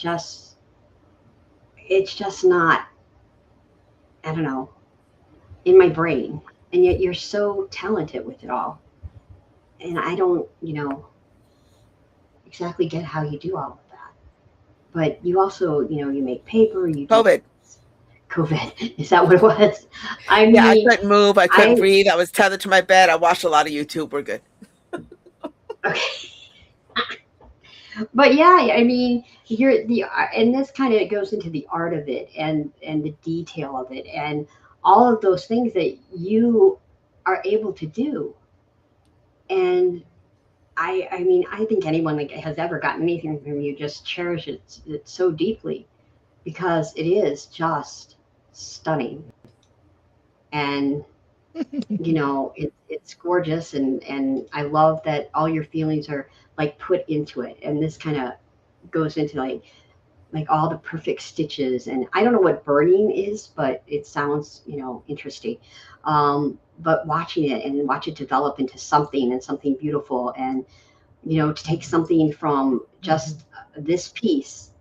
Speaker 1: just not, I don't know, in my brain. And yet you're so talented with it all. And I don't, exactly get how you do all of that. But you also, you make paper, you do
Speaker 2: COVID.
Speaker 1: COVID. Is that what it was? I
Speaker 2: Yeah, I
Speaker 1: mean,
Speaker 2: couldn't move. I couldn't
Speaker 1: I
Speaker 2: breathe. I was tethered to my bed. I watched a lot of YouTube. We're good.
Speaker 1: okay. But yeah, I mean, you're the and this kind of goes into the art of it and the detail of it and all of those things that you are able to do. And I mean, I think anyone that has ever gotten anything from you just cherishes it so deeply because it is just stunning. And it's gorgeous, and I love that all your feelings are like put into it. And this kind of goes into like all the perfect stitches. And I don't know what burning is, but it sounds interesting. But watching it and watch it develop into something and something beautiful, and to take something from just this piece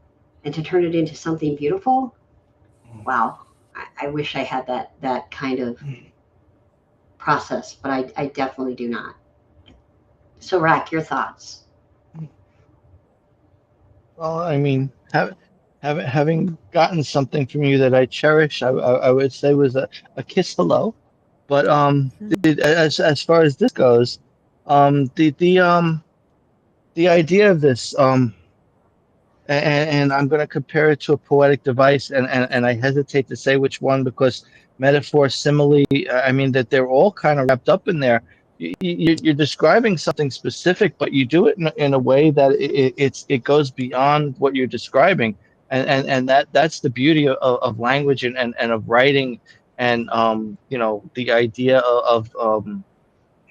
Speaker 1: and to turn it into something beautiful. Wow. I wish I had that kind of process, but I definitely do not. So, Rack, your thoughts?
Speaker 3: Well, I mean, having gotten something from you that I cherish, I would say was a kiss hello. But as far as this goes, the idea of this and I'm going to compare it to a poetic device, and I hesitate to say which one because metaphor, simile, I mean that they're all kind of wrapped up in there. You're describing something specific, but you do it in a way that it goes beyond what you're describing, and that's the beauty of language and of writing, and the idea of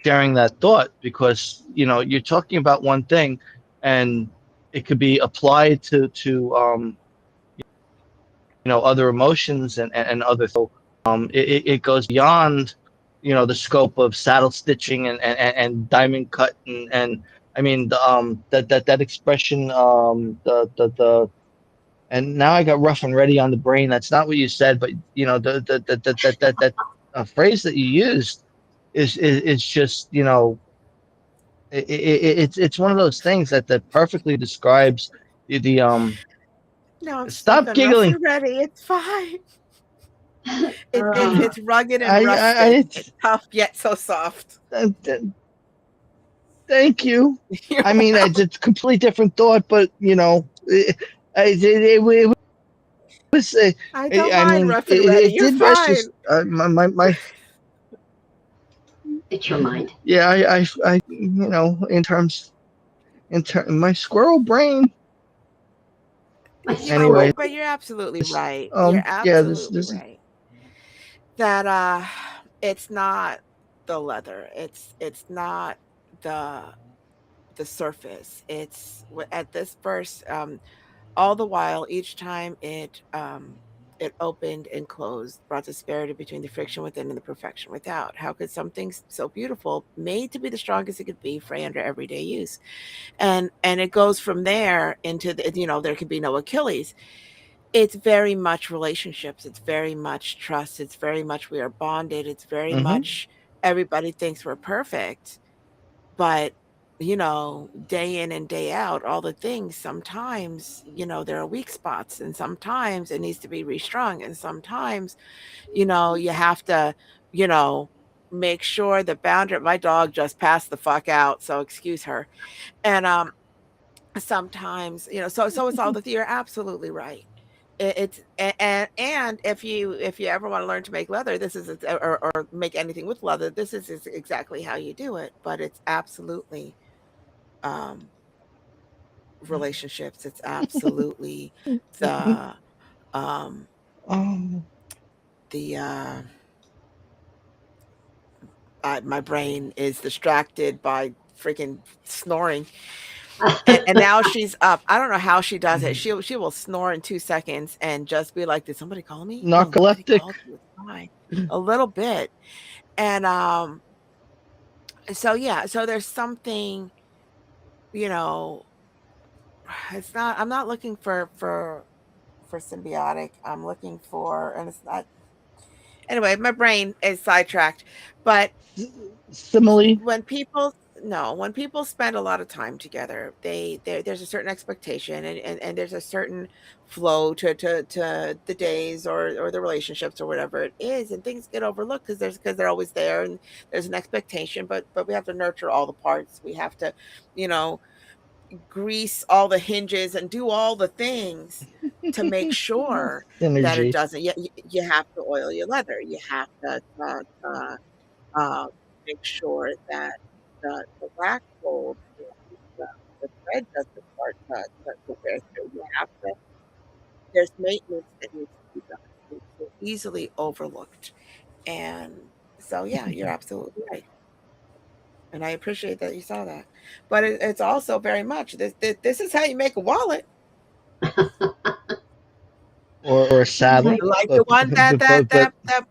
Speaker 3: sharing that thought because you're talking about one thing and it could be applied to other emotions and other it goes beyond the scope of saddle stitching and diamond cut and I mean that expression the and now I got rough and ready on the brain. That's not what you said, but the phrase that you used is just, it's one of those things that perfectly describes the.
Speaker 2: No, I'm
Speaker 3: Stop
Speaker 2: stuck on rough
Speaker 3: giggling.
Speaker 2: and ready. It's fine.
Speaker 1: Uh,
Speaker 2: It's rugged and
Speaker 3: I
Speaker 2: rustic. It's tough yet so soft.
Speaker 3: thank you.
Speaker 2: You're
Speaker 3: I mean, it's a completely different thought, but it was.
Speaker 2: I don't
Speaker 3: I
Speaker 2: mind
Speaker 3: mean,
Speaker 2: rough and ready.
Speaker 3: it
Speaker 2: You're
Speaker 3: did rest.
Speaker 2: fine.
Speaker 3: Just my.
Speaker 1: it's your mind.
Speaker 3: Yeah, in my squirrel brain.
Speaker 1: My
Speaker 3: Anyway,
Speaker 1: squirrel.
Speaker 2: But you're absolutely
Speaker 3: this
Speaker 2: right. You're
Speaker 3: yeah,
Speaker 2: absolutely
Speaker 3: this
Speaker 2: right. That it's not the leather. It's not the the surface. It's at this verse, all the while, each time it opened and closed, brought disparity between the friction within and the perfection without. How could something so beautiful, made to be the strongest it could be, fray under everyday use? And it goes from there into there could be no Achilles. It's very much relationships. It's very much trust. It's very much we are bonded. It's very
Speaker 3: mm-hmm,
Speaker 2: much everybody thinks we're perfect, but day in and day out, all the things, sometimes, there are weak spots, and sometimes it needs to be restrung, and sometimes, you have to, you know, make sure the boundary. My dog just passed the fuck out, so excuse her. And sometimes, so it's all the you're absolutely right. And if you ever want to learn to make leather, this is or make anything with leather, this is exactly how you do it. But it's absolutely um relationships. It's absolutely the um
Speaker 3: oh,
Speaker 2: the my brain is distracted by freaking snoring. And now she's up. I don't know how she does it. She will snore in 2 seconds and just be like, "Did somebody call me? No, nobody
Speaker 3: narcoleptic.
Speaker 2: called you. It's fine." A little bit. And so yeah, so there's something, you know, it's not, I'm not looking for symbiotic. I'm looking for, and it's not, anyway, my brain is sidetracked. But
Speaker 3: Simile.
Speaker 2: when people, no, when people spend a lot of time together, there's a certain expectation, and there's a certain flow to the days, or the relationships, or whatever it is, and things get overlooked because they're always there, and there's an expectation. But we have to nurture all the parts. We have to, you know grease all the hinges and do all the things to make sure that it
Speaker 3: Synergy.
Speaker 2: doesn't. You have to oil your leather. You have to um, make sure that the wax hold, the, the thread doesn't start to wear through. You have to. There's maintenance that needs to be done. It's so easily overlooked, and so yeah, you're absolutely right. And I appreciate that you saw that. But it's also very much this is how you make a wallet.
Speaker 3: Or a
Speaker 1: Oh my
Speaker 3: saddle,
Speaker 2: Like the
Speaker 3: but
Speaker 2: one
Speaker 3: but
Speaker 2: that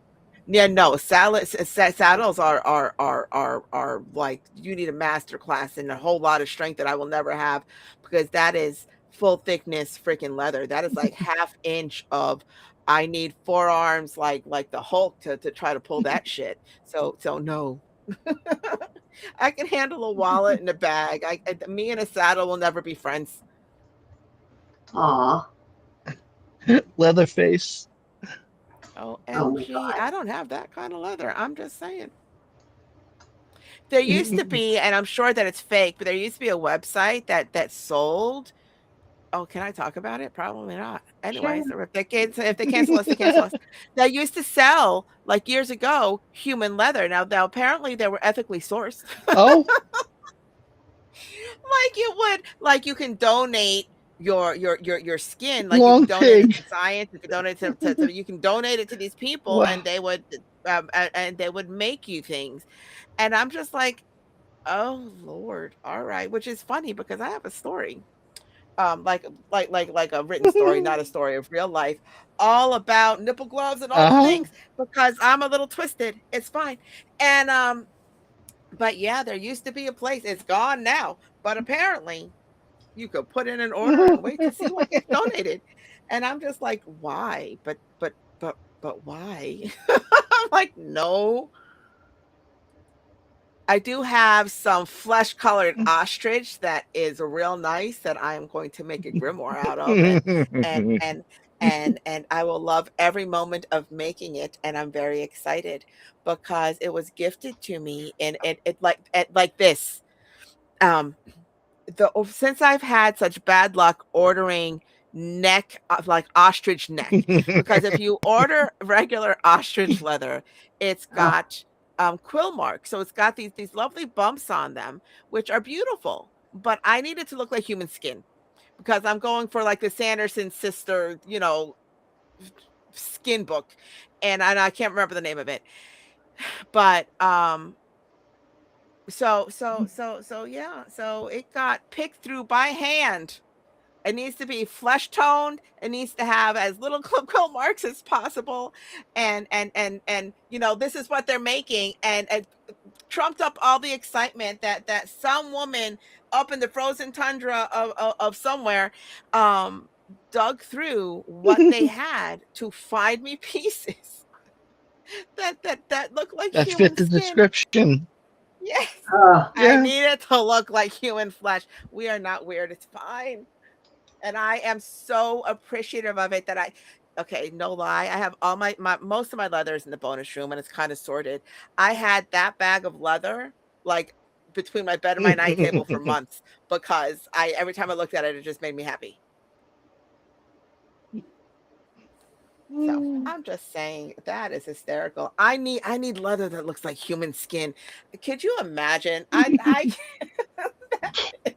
Speaker 2: yeah, no, saddles are like, you need a master class and a whole lot of strength that I will never have, because that is full thickness freaking leather. That is like half inch of, I need forearms like the Hulk to try to pull that shit. So no. I can handle a wallet and a bag. Me and a saddle will never be friends.
Speaker 1: Aw.
Speaker 3: Leatherface.
Speaker 1: Oh my
Speaker 2: OMG,
Speaker 1: God.
Speaker 2: I don't have that kind of leather. I'm just saying. There used to be, and I'm sure that it's fake, but there used to be a website that sold. Oh, can I talk about it? Probably not.
Speaker 1: Sure.
Speaker 2: Anyways, or if they cancel us, they cancel us. They used to sell, like years ago, human leather. Now apparently they were ethically sourced.
Speaker 3: Oh,
Speaker 2: Like you would, like you can donate your skin, like you can
Speaker 3: long
Speaker 2: donate it
Speaker 3: pig.
Speaker 2: to science, you can donate to you can donate it to these people,
Speaker 3: Wow.
Speaker 2: and they would make you things. And I'm just like, oh Lord, all right, which is funny because I have a story. Like a written story, not a story of real life, all about nipple gloves and all the
Speaker 3: Uh-huh.
Speaker 2: things, because I'm a little twisted. It's fine. And but yeah, there used to be a place. It's gone now, but apparently you could put in an order and wait to see what gets donated. And I'm just like, why? But why? I'm like, no. I do have some flesh colored ostrich that is real nice that I am going to make a grimoire out of, and and and I will love every moment of making it, and I'm very excited because it was gifted to me, and like this. Um, since I've had such bad luck ordering neck like ostrich neck, because if you order regular ostrich leather, it's
Speaker 1: Oh,
Speaker 2: got quill marks, so it's got these lovely bumps on them, which are beautiful. But I need it to look like human skin because I'm going for like the Sanderson sister, skin book, and I can't remember the name of it, but so yeah, so it got picked through by hand. It needs to be flesh toned. It needs to have as little quill marks as possible. And this is what they're making. And trumped up all the excitement that some woman up in the frozen tundra of somewhere um dug through what they had to find me pieces that look like
Speaker 3: That
Speaker 2: human
Speaker 3: fit the
Speaker 2: skin.
Speaker 3: description.
Speaker 2: Yes.
Speaker 1: oh,
Speaker 2: I
Speaker 3: Yeah.
Speaker 2: need it to look like human flesh. We are not weird. It's fine. And I am so appreciative of it that I okay, no lie, I have all my most of my leathers in the bonus room, and it's kinda sorted. I had that bag of leather, like, between my bed and my night table for months because I every time I looked at it, it just made me happy. So, I'm just saying that is hysterical. I need leather that looks like human skin. Could you imagine? I that is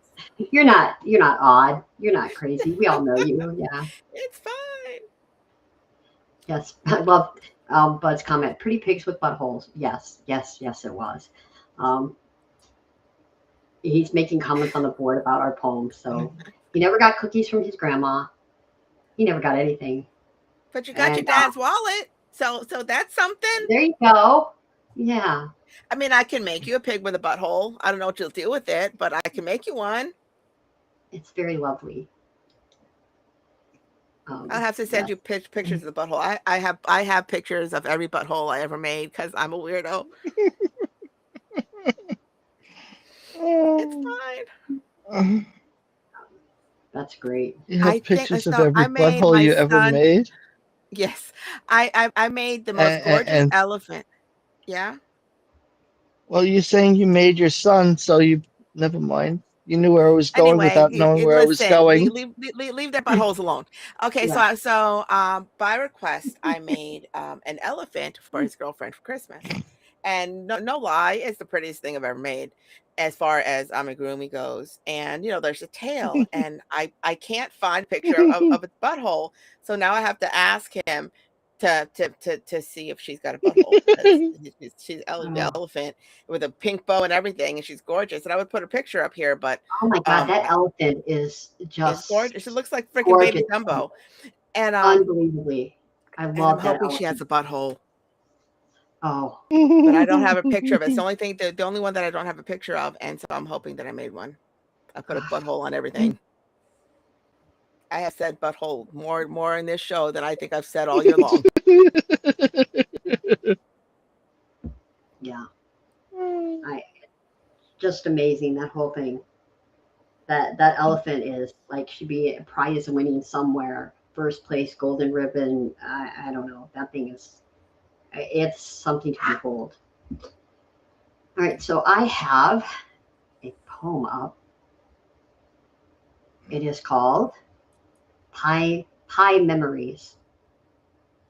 Speaker 1: you're not odd. You're not crazy. We all know you. Yeah.
Speaker 2: it's fine.
Speaker 1: Yes. I love Bud's comment. Pretty pigs with buttholes. Yes. Yes. Yes. It was. Um, he's making comments on the board about our poems. So he never got cookies from his grandma. He never got anything.
Speaker 2: But you got your
Speaker 1: And
Speaker 2: dad's wallet, so that's something.
Speaker 1: there you go. Yeah.
Speaker 2: I mean, I can make you a pig with a butthole. I don't know what you'll do with it, but I can make you one.
Speaker 1: It's very lovely.
Speaker 2: I'll have to send
Speaker 1: Yes.
Speaker 2: you pictures of the butthole. I have pictures of every butthole I ever made because I'm a weirdo. It's
Speaker 3: Oh,
Speaker 2: fine.
Speaker 1: That's great.
Speaker 3: you
Speaker 2: I
Speaker 3: have
Speaker 2: think
Speaker 3: pictures of
Speaker 2: so.
Speaker 3: every
Speaker 2: I made
Speaker 3: butthole
Speaker 2: my
Speaker 3: you ever
Speaker 2: son.
Speaker 3: made,
Speaker 2: Yes, I made the most
Speaker 3: and,
Speaker 2: gorgeous
Speaker 3: and
Speaker 2: elephant. Yeah.
Speaker 3: well, you're saying you made your son, so you never mind. You knew where I was going
Speaker 2: Anyway,
Speaker 3: without knowing where I was
Speaker 2: listen,
Speaker 3: going.
Speaker 2: leave their buttholes alone. Okay,
Speaker 1: Yeah.
Speaker 2: by request, I made an elephant for his girlfriend for Christmas, and no lie, it's the prettiest thing I've ever made, as far as amigurumi goes. And there's a tail, and I can't find a picture of its butthole, so now I have to ask him to see if she's got a butthole because the
Speaker 1: Oh,
Speaker 2: elephant with a pink bow and everything, and she's gorgeous. And I would put a picture up here, but
Speaker 1: oh my God,
Speaker 2: um,
Speaker 1: that elephant is
Speaker 2: it's gorgeous. It
Speaker 1: just
Speaker 2: looks like freaking baby
Speaker 1: gorgeous.
Speaker 2: Dumbo, and
Speaker 1: Unbelievably. I
Speaker 2: and I'm
Speaker 1: love that
Speaker 2: hoping she has
Speaker 1: elephant.
Speaker 2: a butthole,
Speaker 1: Oh,
Speaker 2: but I don't have a picture of it. It's the only thing, the only one that I don't have a picture of, and so I'm hoping that I made one. I put a butthole on everything. I have said butthole more in this show than I think I've said all year long.
Speaker 1: yeah. I just amazing that whole thing. That elephant is like should be a prize winning somewhere. First place, golden ribbon. I don't know. That thing is it's something to behold. All right, so I have a poem up. It is called Pie Memories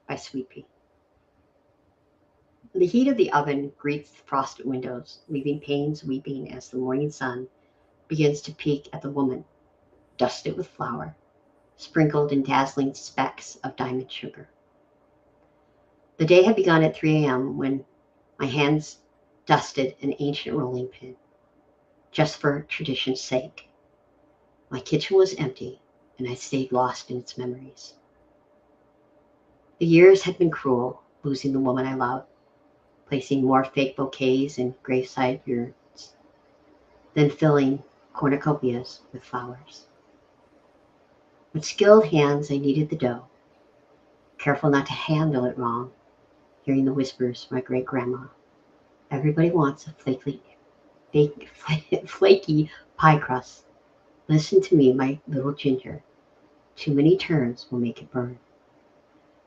Speaker 1: by Sweet Pea. The heat of the oven greets the frosted windows, leaving panes weeping as the morning sun begins to peek at the woman, dusted with flour, sprinkled in dazzling specks of diamond sugar. The day had begun at 3 a.m. when my hands dusted an ancient rolling pin, just for tradition's sake. My kitchen was empty, and I stayed lost in its memories. The years had been cruel, losing the woman I loved, placing more fake bouquets in graveside urns, then filling cornucopias with flowers. With skilled hands, I kneaded the dough, careful not to handle it wrong, hearing the whispers from my great grandma. Everybody wants a flaky big, flaky pie crust. Listen to me, my little Ginger. Too many turns will make it burn.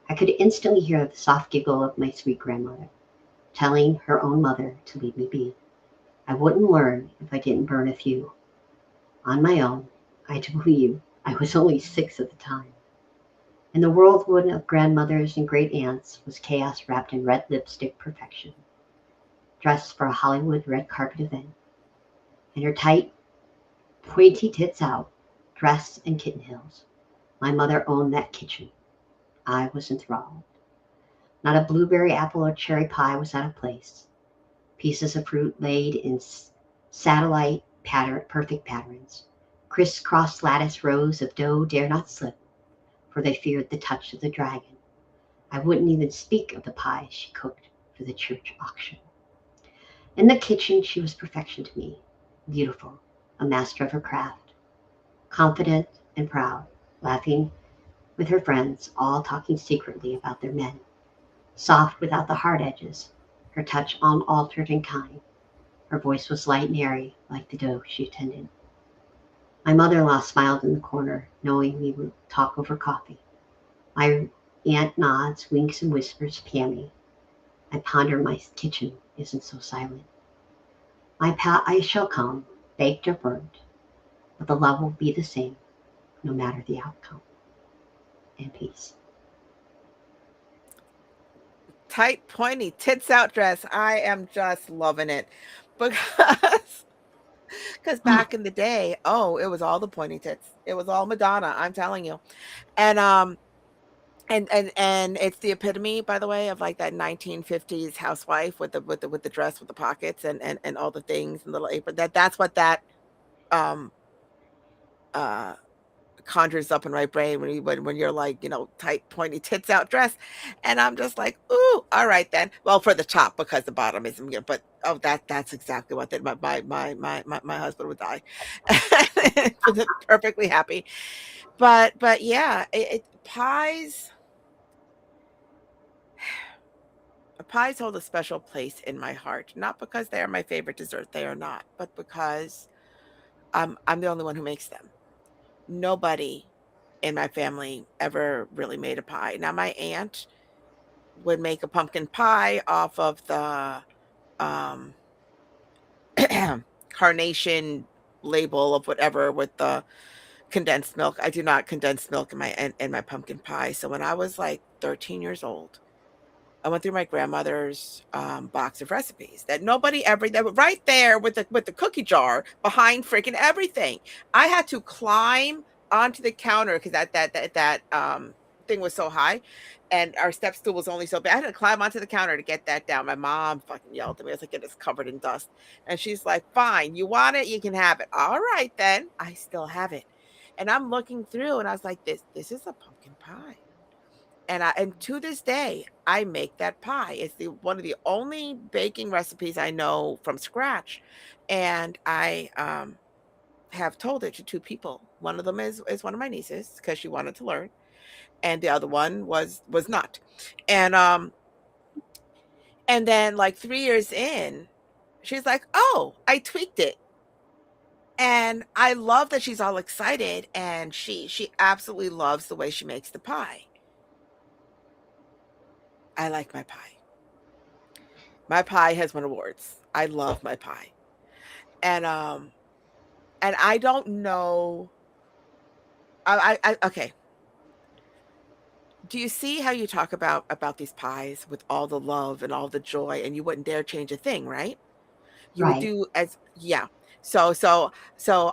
Speaker 1: I could instantly hear the soft giggle of my sweet grandmother, telling her own mother to leave me be. I wouldn't learn if I didn't burn a few. On my own, I do believe I was only 6 at the time. And the whirlwind of grandmothers and great aunts was chaos wrapped in red lipstick perfection, dressed for a Hollywood red carpet event, and her tight, pointy tits out, dress and kitten heels. My mother owned that kitchen. I was enthralled. Not a blueberry, apple, or cherry pie was out of place. Pieces of fruit laid in satellite perfect patterns. Crisscross lattice rows of dough dare not slip, for they feared the touch of the dragon. I wouldn't even speak of the pies she cooked for the church auction. In the kitchen she was perfection to me, beautiful, a master of her craft, confident and proud, laughing with her friends, all talking secretly about their men. Soft without the hard edges, her touch unaltered and kind. Her voice was light and airy, like the dough she tended. My mother-in-law smiled in the corner, knowing we would talk over coffee. My aunt nods, winks, and whispers, Pammy. I ponder my kitchen isn't so silent. My pie shall come, baked or burnt, but the love will be the same, no matter the outcome. And peace.
Speaker 2: Tight, pointy, tits out dress. I am just loving it because because back in the day, oh, it was all the pointy tits. It was all Madonna. I'm telling you, and and it's the epitome, by the way, of like that 1950s housewife with the dress with the pockets and all the things and little apron. That's what that um uh conjures up in my brain when you're like, tight, pointy, tits out dress, and I'm just like, "Ooh, all right then." Well, for the top because the bottom isn't, but oh, that's exactly what my husband would die. Perfectly happy. But yeah, pies hold a special place in my heart, not because they are my favorite dessert, they are not, but because I'm the only one who makes them. Nobody in my family ever really made a pie. Now my aunt would make a pumpkin pie off of the um carnation label of whatever with the condensed milk. I do not condense milk in my pumpkin pie. So when I was like 13 years old, I went through my grandmother's box of recipes that nobody ever that were right there with the cookie jar behind freaking everything. I had to climb onto the counter because that thing was so high, and our step stool was only so big. I had to climb onto the counter to get that down. My mom fucking yelled at me. I was like, "It is covered in dust," and she's like, "Fine, you want it, you can have it." All right, then. I still have it, and I'm looking through, and I was like, "This is a pumpkin pie." And to this day, I make that pie. It's the one of the only baking recipes I know from scratch, and I, have told it to 2 people. One of them is one of my nieces because she wanted to learn, and the other one was not. And, and then, like, 3 years in, she's like, "Oh, I tweaked it." And I love that she's all excited, and she absolutely loves the way she makes the pie. I like my pie. My pie has won awards. I love my pie. And, and I don't know I okay. Do you see how you talk about these pies with all the love and all the joy, and you wouldn't dare change a thing, right? You would
Speaker 1: Right.
Speaker 2: do as yeah. So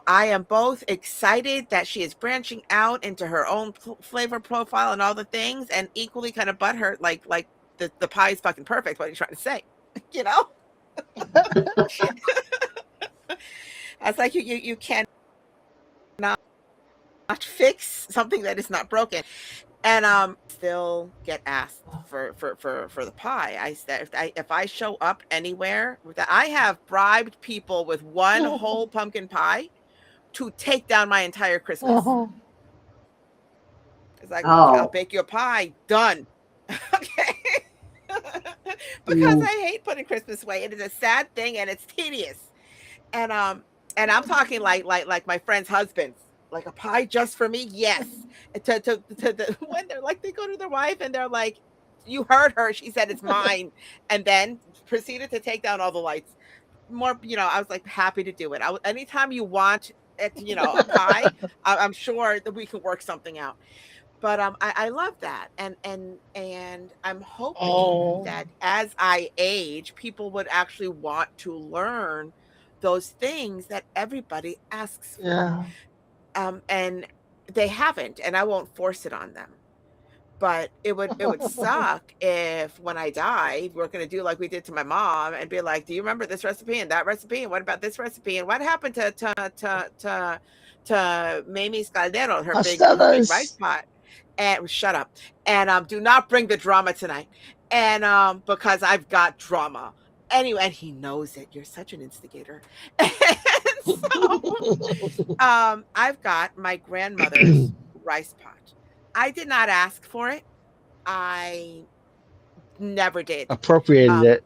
Speaker 2: I am both excited that she is branching out into her own flavor profile and all the things, and equally kind of butthurt, like the pie is fucking perfect. What are you trying to say? You know? I was like, you cannot fix something that is not broken. And still get asked for the pie. I said if I show up anywhere with that, I have bribed people with one whole pumpkin pie to take down my entire Christmas. It's like, I'll
Speaker 1: Oh,
Speaker 2: bake you a pie, done. Okay. Because
Speaker 1: mm,
Speaker 2: I hate putting Christmas away. It is a sad thing and it's tedious. And and I'm talking like my friends' husbands, like a pie just for me, yes. And when they're like they go to their wife and they're like, "You heard her. She said it's mine," and then proceeded to take down all the lights. More, I was like happy to do it. Anytime you want it, a pie, I'm sure that we can work something out. But I love that, and I'm hoping
Speaker 3: Oh,
Speaker 2: that as I age, people would actually want to learn those things that everybody asks for,
Speaker 3: yeah.
Speaker 2: and they haven't, and I won't force it on them. But it would suck if when I die, we're gonna do like we did to my mom and be like, "Do you remember this recipe and that recipe? And what about this recipe? And what happened to Mamie's caldero, her big rice
Speaker 3: Pastelas.
Speaker 2: pot?" And shut up. And do not bring the drama tonight. And because I've got drama. Anyway, and he knows it. You're such an instigator. And so I've got my grandmother's rice pot. I did not ask for it. I never did.
Speaker 3: Appropriated
Speaker 2: Um,
Speaker 3: it.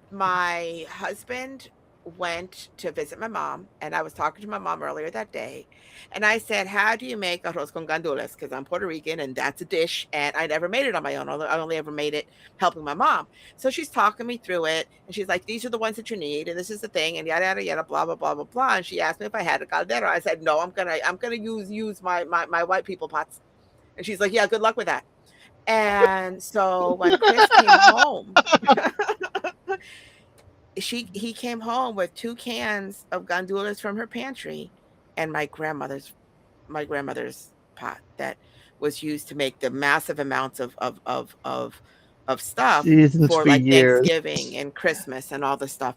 Speaker 2: my husband went to visit my mom, and I was talking to my mom earlier that day, and I said, "How do you make arroz con gandules?" Because I'm Puerto Rican, and that's a dish, and I never made it on my own. Although I only ever made it helping my mom. So she's talking me through it, and she's like, "These are the ones that you need, and this is the thing, and yada yada yada, blah blah blah blah blah." And she asked me if I had a caldero. I said, "No, I'm gonna use my white people pots." And she's like, "Yeah, good luck with that." And so when Chris came home, he came home with 2 cans of gandules from her pantry and my grandmother's pot that was used to make the massive amounts of stuff
Speaker 3: Seasons
Speaker 2: for,
Speaker 3: for
Speaker 2: like,
Speaker 3: years.
Speaker 2: Thanksgiving and Christmas and all this stuff,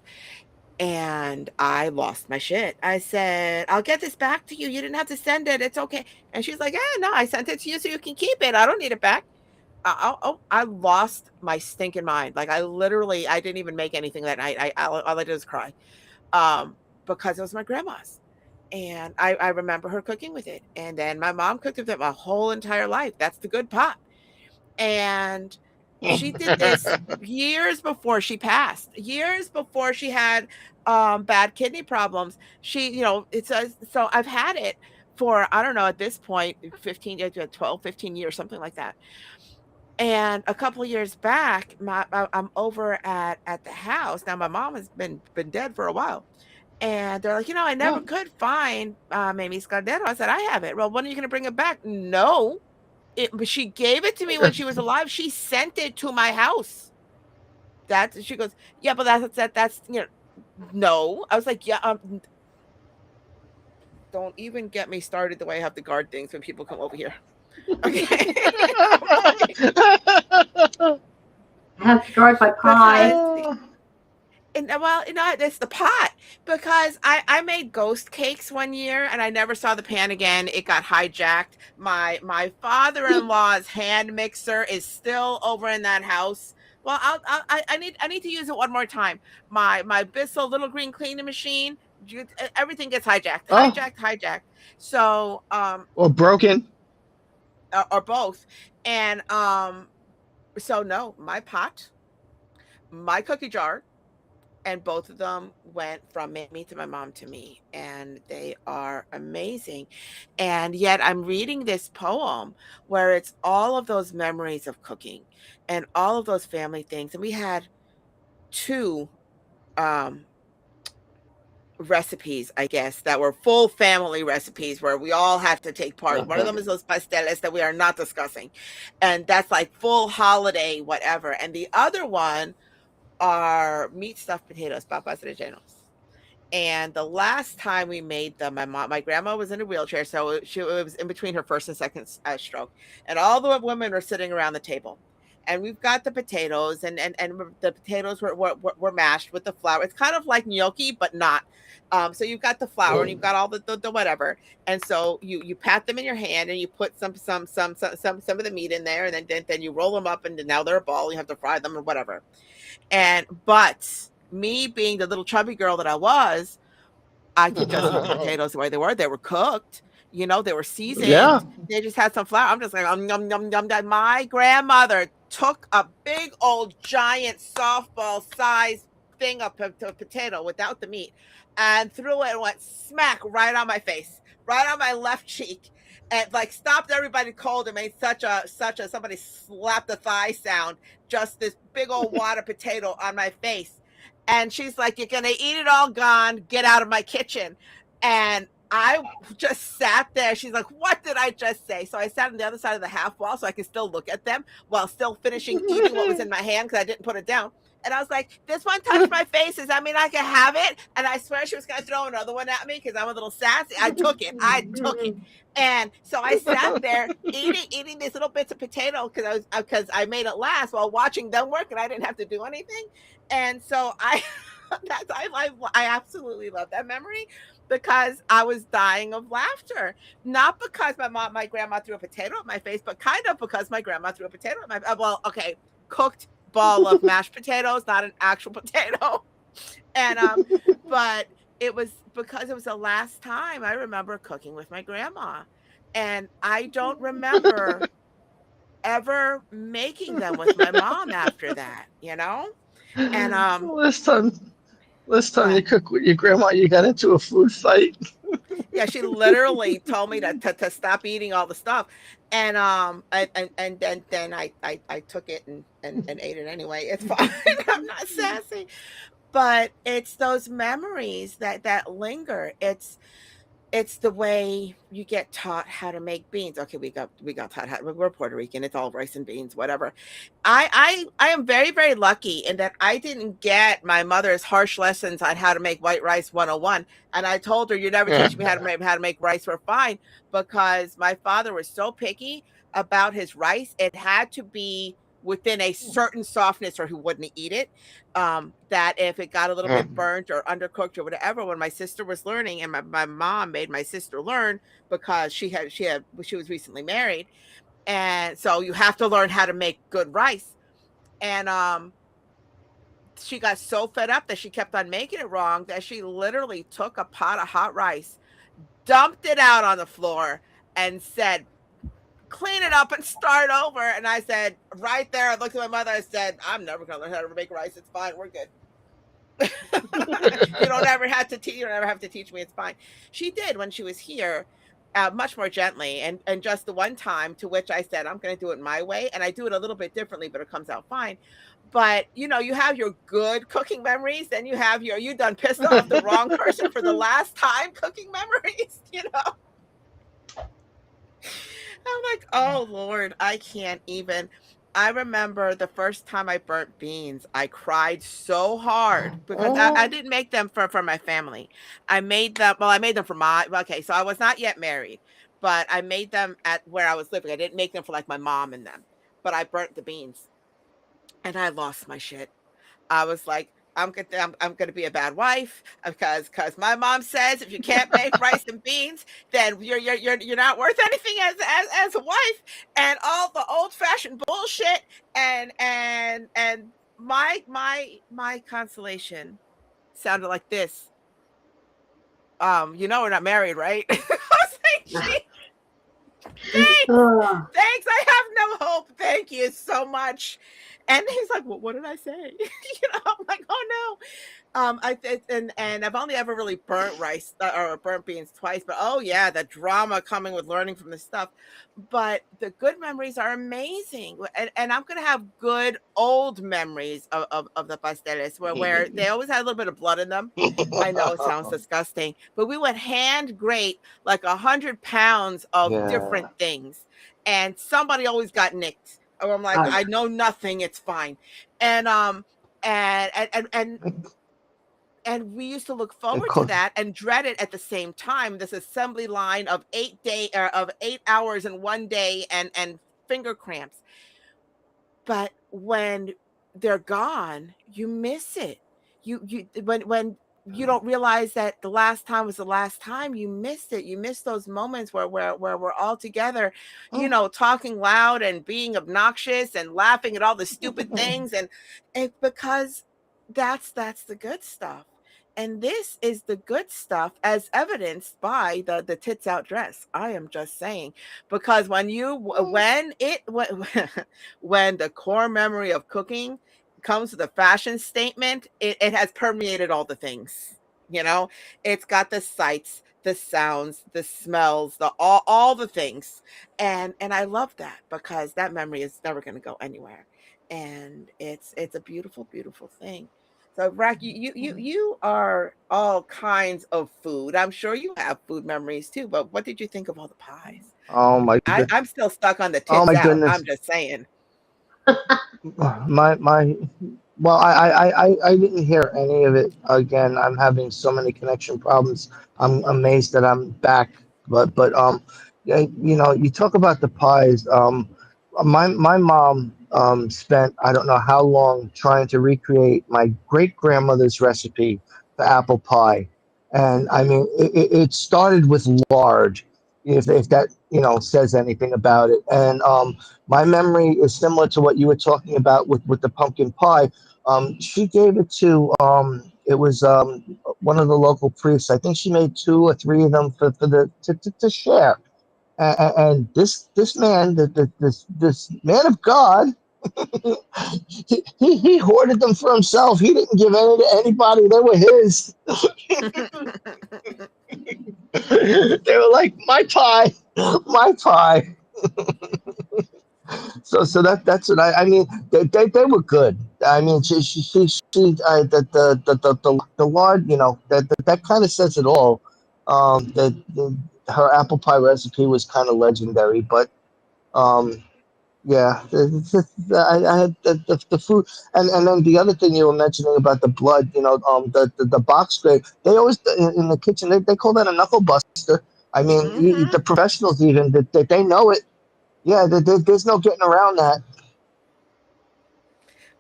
Speaker 2: and I lost my shit. I said, "I'll get this back to you. You didn't have to send it. It's okay." And she's like, "Eh, no, I sent it to you so you can keep it. I don't need it back." I lost my stinking mind. Like, I didn't even make anything that night. All I did was cry, because it was my grandma's, and I remember her cooking with it, and then my mom cooked with it my whole entire life. That's the good pot, and she did this years before she passed, years before she had, bad kidney problems. It says so I've had it for, I don't know, at this point, 15 years, 12, 15 years, something like that. And a couple of years back, I'm over at the house. Now my mom has been dead for a while, and they're like, I never
Speaker 3: Oh.
Speaker 2: could find Mamie's Caldero. I said, I have it. Well, when are you going to bring it back? No, but she gave it to me when she was alive. She sent it to my house. She goes, yeah, but that's. No. I was like, yeah. Don't even get me started the way I have to guard things when people come over here. Okay.
Speaker 1: I have to guard my
Speaker 2: Because
Speaker 1: pie.
Speaker 2: And well, it's the pot, because I made ghost cakes one year and I never saw the pan again. It got hijacked. My father-in-law's hand mixer is still over in that house. Well, I need to use it one more time. My Bissell little green cleaning machine, everything gets hijacked,
Speaker 3: Oh,
Speaker 2: hijacked, hijacked. So
Speaker 3: well, broken.
Speaker 2: or both. And so no, my pot, my cookie jar, and both of them went from Mamie to my mom to me, and they are amazing. And yet I'm reading this poem where it's all of those memories of cooking and all of those family things. And we had two um recipes, I guess, that were full family recipes where we all had to take part. One of them is those pasteles that we are not discussing, and that's like full holiday whatever. And the other one are meat stuffed potatoes, papas rellenos. And the last time we made them, my grandma was in a wheelchair, so it was in between her first and second stroke, and all the women were sitting around the table. And we've got the potatoes, and the potatoes were mashed with the flour. It's kind of like gnocchi, but not. So you've got the flour and you've got all the whatever, and so you pat them in your hand and you put some of the meat in there, and then you roll them up, and now they're a ball. You have to fry them or whatever. But me being the little chubby girl that I was, I could just eat the potatoes the way they were. They were cooked, they were
Speaker 3: Yeah.
Speaker 2: seasoned. They just had some flour. I'm just like, yum, yum, yum, yum. My grandmother took a big old giant softball size thing of potato without the meat, and threw it and went smack right on my face, right on my left cheek, and like stopped everybody cold and made such a somebody slapped the thigh sound. Just this big old wad of potato on my face, and she's like, "You're gonna eat it all, gone. Get out of my kitchen." And I just sat there. She's like, "What did I just say?" So I sat on the other side of the half wall so I could still look at them while still finishing eating what was in my hand because I didn't put it down. And I was like, "This one touched my face. Does that mean I can have it?" And I swear she was going to throw another one at me because I'm a little sassy. I took it. I took it. And so I sat there eating these little bits of potato because I made it last while watching them work and I didn't have to do anything. And so I absolutely love that memory because I was dying of laughter, not because my grandma threw a potato at my face, but kind of because my grandma threw a potato at my well, okay, cooked ball of mashed potatoes, not an actual potato. And but it was because it was the last time I remember cooking with my grandma. And I don't remember ever making them with my mom after that, you know? And
Speaker 3: Last time you
Speaker 2: what?
Speaker 3: cook with your grandma, you got into a food fight.
Speaker 2: Yeah, she literally told me to stop eating all the stuff. And then I took it and ate it anyway. It's fine. I'm not sassy. But it's those memories that linger. It's the way you get taught how to make beans. Okay, we got taught how we're Puerto Rican. It's all rice and beans, whatever. I am very, very lucky in that I didn't get my mother's harsh lessons on how to make white rice 101. And I told her, "You never
Speaker 3: Yeah.
Speaker 2: teach me how to make rice for fine," because my father was so picky about his rice. It had to be within a certain softness or he wouldn't eat it. That if it got a little
Speaker 3: Yeah.
Speaker 2: bit burnt or undercooked or whatever, when my sister was learning, and my mom made my sister learn because she was recently married, and so you have to learn how to make good rice. And she got so fed up that she kept on making it wrong that she literally took a pot of hot rice, dumped it out on the floor, and said, "Clean it up and start over." And I said, right there, I looked at my mother, I said, "I'm never gonna learn how to make rice. It's fine, we're good." You don't ever have to teach. You don't ever have to teach me. It's fine. She did when she was here, much more gently, and just the one time to which I said, "I'm going to do it my way," and I do it a little bit differently, but it comes out fine. But you have your good cooking memories, then you have your you done pissed off the wrong person for the last time cooking memories. I'm like, "Oh Lord, I can't even." I remember the first time I burnt beans, I cried so hard because I didn't make them for my family. I made them for okay, so I was not yet married, but I made them at where I was living. I didn't make them for like my mom and them, but I burnt the beans and I lost my shit. I was like, I'm gonna be a bad wife because my mom says if you can't make rice and beans, then you're not worth anything as a wife, and all the old fashioned bullshit. And my consolation sounded like this. We're not married, right? I was like, "Gee, thanks,
Speaker 1: Oh,
Speaker 2: thanks. I have no hope. Thank you so much." And he's like, "Well, what did I say?" I'm like, "Oh no." And I've only ever really burnt rice or burnt beans twice, but oh yeah, the drama coming with learning from this stuff. But the good memories are amazing, and I'm gonna have good old memories of the pasteles where they always had a little bit of blood in them. I know it sounds disgusting, but we would hand grate like 100 pounds of
Speaker 3: Yeah.
Speaker 2: different things, and somebody always got nicked. Or I'm like,
Speaker 1: oh
Speaker 2: "I
Speaker 1: yeah.
Speaker 2: know nothing, it's fine," and and we used to look
Speaker 3: And
Speaker 2: forward to
Speaker 3: cook.
Speaker 2: that and dread it at the same time. This assembly line of 8 hours in one day and finger cramps. But when they're gone, you miss it. When you don't realize that the last time was the last time, you missed it. You miss those moments where we're all together, talking loud and being obnoxious and laughing at all the stupid things, and because that's the good stuff. And this is the good stuff as evidenced by the tits out dress. I am just saying, because when the core memory of cooking comes to the fashion statement, it has permeated all the things you know? It's got the sights, the sounds, the smells, the all the things. And I love that because that memory is never going to go anywhere. And it's a beautiful, beautiful thing. So, Rack, you are all kinds of food. I'm sure you have food memories too. But what did you think of all the pies?
Speaker 3: Oh my good.
Speaker 2: I'm still stuck on the
Speaker 3: Oh
Speaker 2: tits
Speaker 3: my
Speaker 2: out.
Speaker 3: goodness.
Speaker 2: I'm just saying.
Speaker 3: My well, I didn't hear any of it. Again, I'm having so many connection problems. I'm amazed that I'm back. But yeah, you talk about the pies. My mom spent I don't know how long trying to recreate my great grandmother's recipe for apple pie, and I
Speaker 2: Mhm.
Speaker 3: mean it started with lard, if that says anything about it, and my memory is similar to what you were talking about with the pumpkin pie. She gave it to it was one of the local priests. I think she made two or three of them for the to share. And this man, this man of God, he hoarded them for himself. He didn't give any to anybody. They were his. They were like my pie, my pie. So that's what I mean. They were good. I mean, she the Lord, that kind of says it all. Her apple pie recipe was kind of legendary, but um, yeah, I had the food, and then the other thing you were mentioning about the blood, the box grade. They always in the kitchen they call that a knuckle buster. I mean,
Speaker 2: Mhm.
Speaker 3: the professionals even they know it. Yeah, there's no getting around that.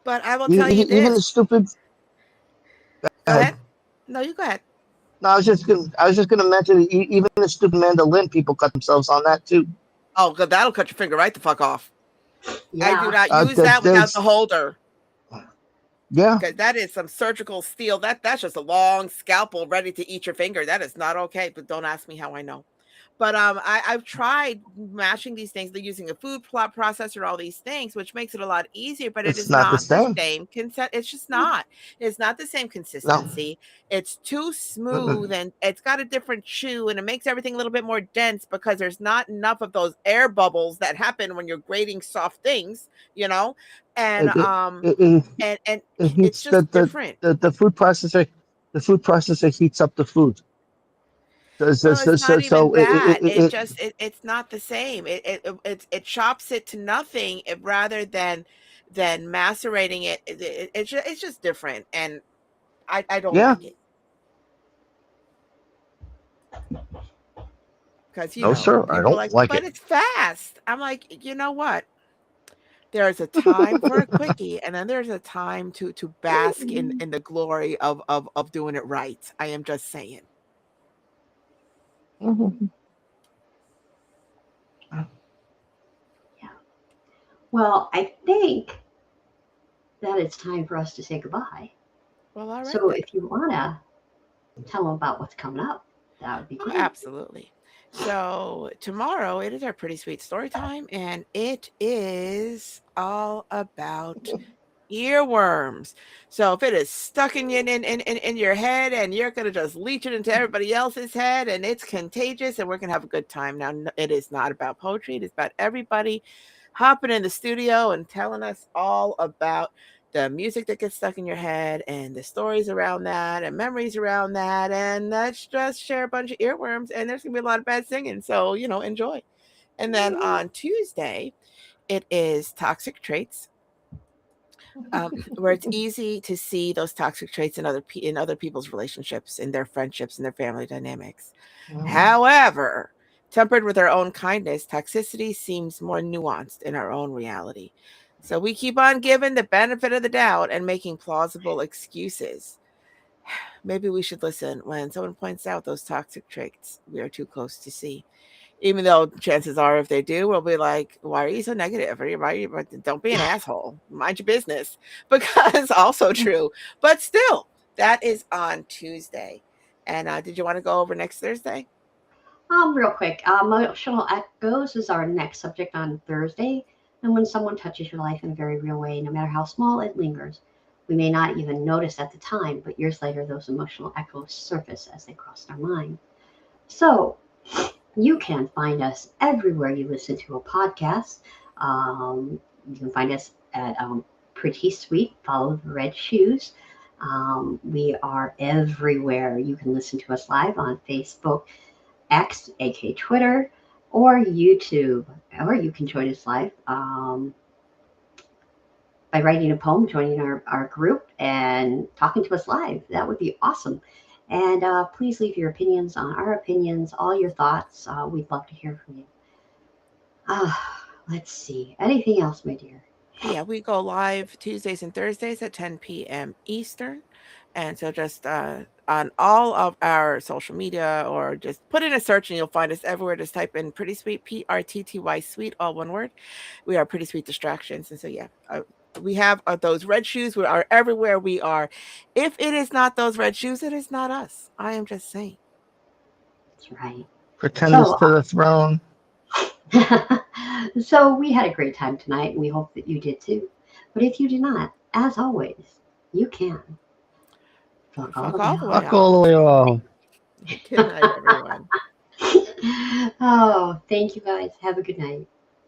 Speaker 2: But I will tell you
Speaker 3: Even
Speaker 2: this.
Speaker 3: the stupid.
Speaker 2: Go
Speaker 3: Uh,
Speaker 2: ahead. No, you go ahead.
Speaker 3: no, I was just gonna mention even the stupid mandolin people cut themselves on that too.
Speaker 2: Oh, 'cause that'll cut your finger right the fuck off. I do
Speaker 1: Yeah.
Speaker 2: not use that without the
Speaker 3: There's
Speaker 2: holder
Speaker 3: yeah,
Speaker 2: because that is some surgical steel. That's just a long scalpel ready to eat your finger. That is not okay. But don't ask me how I know. But I've tried mashing these things, they're using a food plot processor, all these things, which makes it a lot easier, but it
Speaker 3: it's
Speaker 2: is
Speaker 3: not the
Speaker 2: not the
Speaker 3: same.
Speaker 2: same consent. It's just not. It's not the same
Speaker 3: No,
Speaker 2: consistency. It's too smooth
Speaker 3: mm-mm.
Speaker 2: and it's got a different chew and it makes everything a little bit more dense because there's not enough of those air bubbles that happen when you're grating soft things, you know? And
Speaker 3: It, it,
Speaker 2: um
Speaker 3: it, it,
Speaker 2: and
Speaker 3: it
Speaker 2: it's
Speaker 3: heats
Speaker 2: just different.
Speaker 3: the food processor. The food processor heats up the food.
Speaker 2: Well, it's not even
Speaker 3: So
Speaker 2: that. It
Speaker 3: it
Speaker 2: just it's not the same. It chops it to nothing rather than macerating it. It's just different, and I don't
Speaker 3: yeah.
Speaker 2: like it because
Speaker 3: No, sir, I
Speaker 2: people are
Speaker 3: don't
Speaker 2: like,
Speaker 3: like
Speaker 2: but
Speaker 3: it.
Speaker 2: it's fast. I'm like, you know what? There's a time for a quickie, and then there's a time to bask in the glory of doing it right. I am just saying.
Speaker 3: Mhm.
Speaker 1: Yeah. Well, I think that it's time for us to say goodbye.
Speaker 2: Well, all right
Speaker 1: So
Speaker 2: then.
Speaker 1: if you wanna tell them about what's coming up, that would be
Speaker 2: Oh,
Speaker 1: great.
Speaker 2: absolutely. So tomorrow it is our pretty sweet story time, and it is all about earworms. So if it is stuck in your head and you're gonna just leech it into everybody else's head and it's contagious and we're gonna have a good time. Now it is not about poetry, it is about everybody hopping in the studio and telling us all about the music that gets stuck in your head and the stories around that and memories around that. And let's just share a bunch of earworms and there's gonna be a lot of bad singing. So, enjoy. And then on Tuesday, it is toxic traits, where it's easy to see those toxic traits in in other people's relationships, in their friendships, in their family dynamics. However, tempered with our own kindness, toxicity seems more nuanced in our own reality. So we keep on giving the benefit of the doubt and making plausible excuses. Maybe we should listen when someone points out those toxic traits we are too close to see. Even though chances are, if they do, we'll be like, "Why are you so negative? Don't be an asshole. Mind your business." Because also true, but still, that is on Tuesday. And did you want to go over next Thursday?
Speaker 1: Real quick, emotional echoes is our next subject on Thursday. And when someone touches your life in a very real way, no matter how small, it lingers. we may not even notice at the time, but years later, those emotional echoes surface as they cross our mind. So, you can find us everywhere you listen to a podcast. You can find us at Pretty Sweet, follow the red shoes. We are everywhere. You can listen to us live on Facebook, X, aka Twitter, or YouTube, or you can join us live by writing a poem, joining our group, and talking to us live. That would be awesome. And please leave your opinions on our opinions, all your thoughts. We'd love to hear from you. Let's see. Anything else, my dear?
Speaker 2: Yeah, we go live Tuesdays and Thursdays at 10 p.m. Eastern. And so just on all of our social media, or just put in a search and you'll find us everywhere. Just type in Pretty Sweet, PRTTY Sweet, all one word. We are Pretty Sweet Distractions. And so, yeah, we have those red shoes. We are everywhere we are. If it is not those red shoes, it is not us. I am just saying.
Speaker 1: That's right.
Speaker 3: Pretenders
Speaker 1: So,
Speaker 3: to the throne.
Speaker 1: so we had a great time tonight, and we hope that you did too. But if you did not, as always, you can fuck all the
Speaker 2: Fuck
Speaker 1: way
Speaker 2: all the way
Speaker 1: off.
Speaker 3: Fuck all the
Speaker 2: off.
Speaker 3: way off.
Speaker 2: Good night, everyone.
Speaker 1: Oh, thank you guys. Have a good night.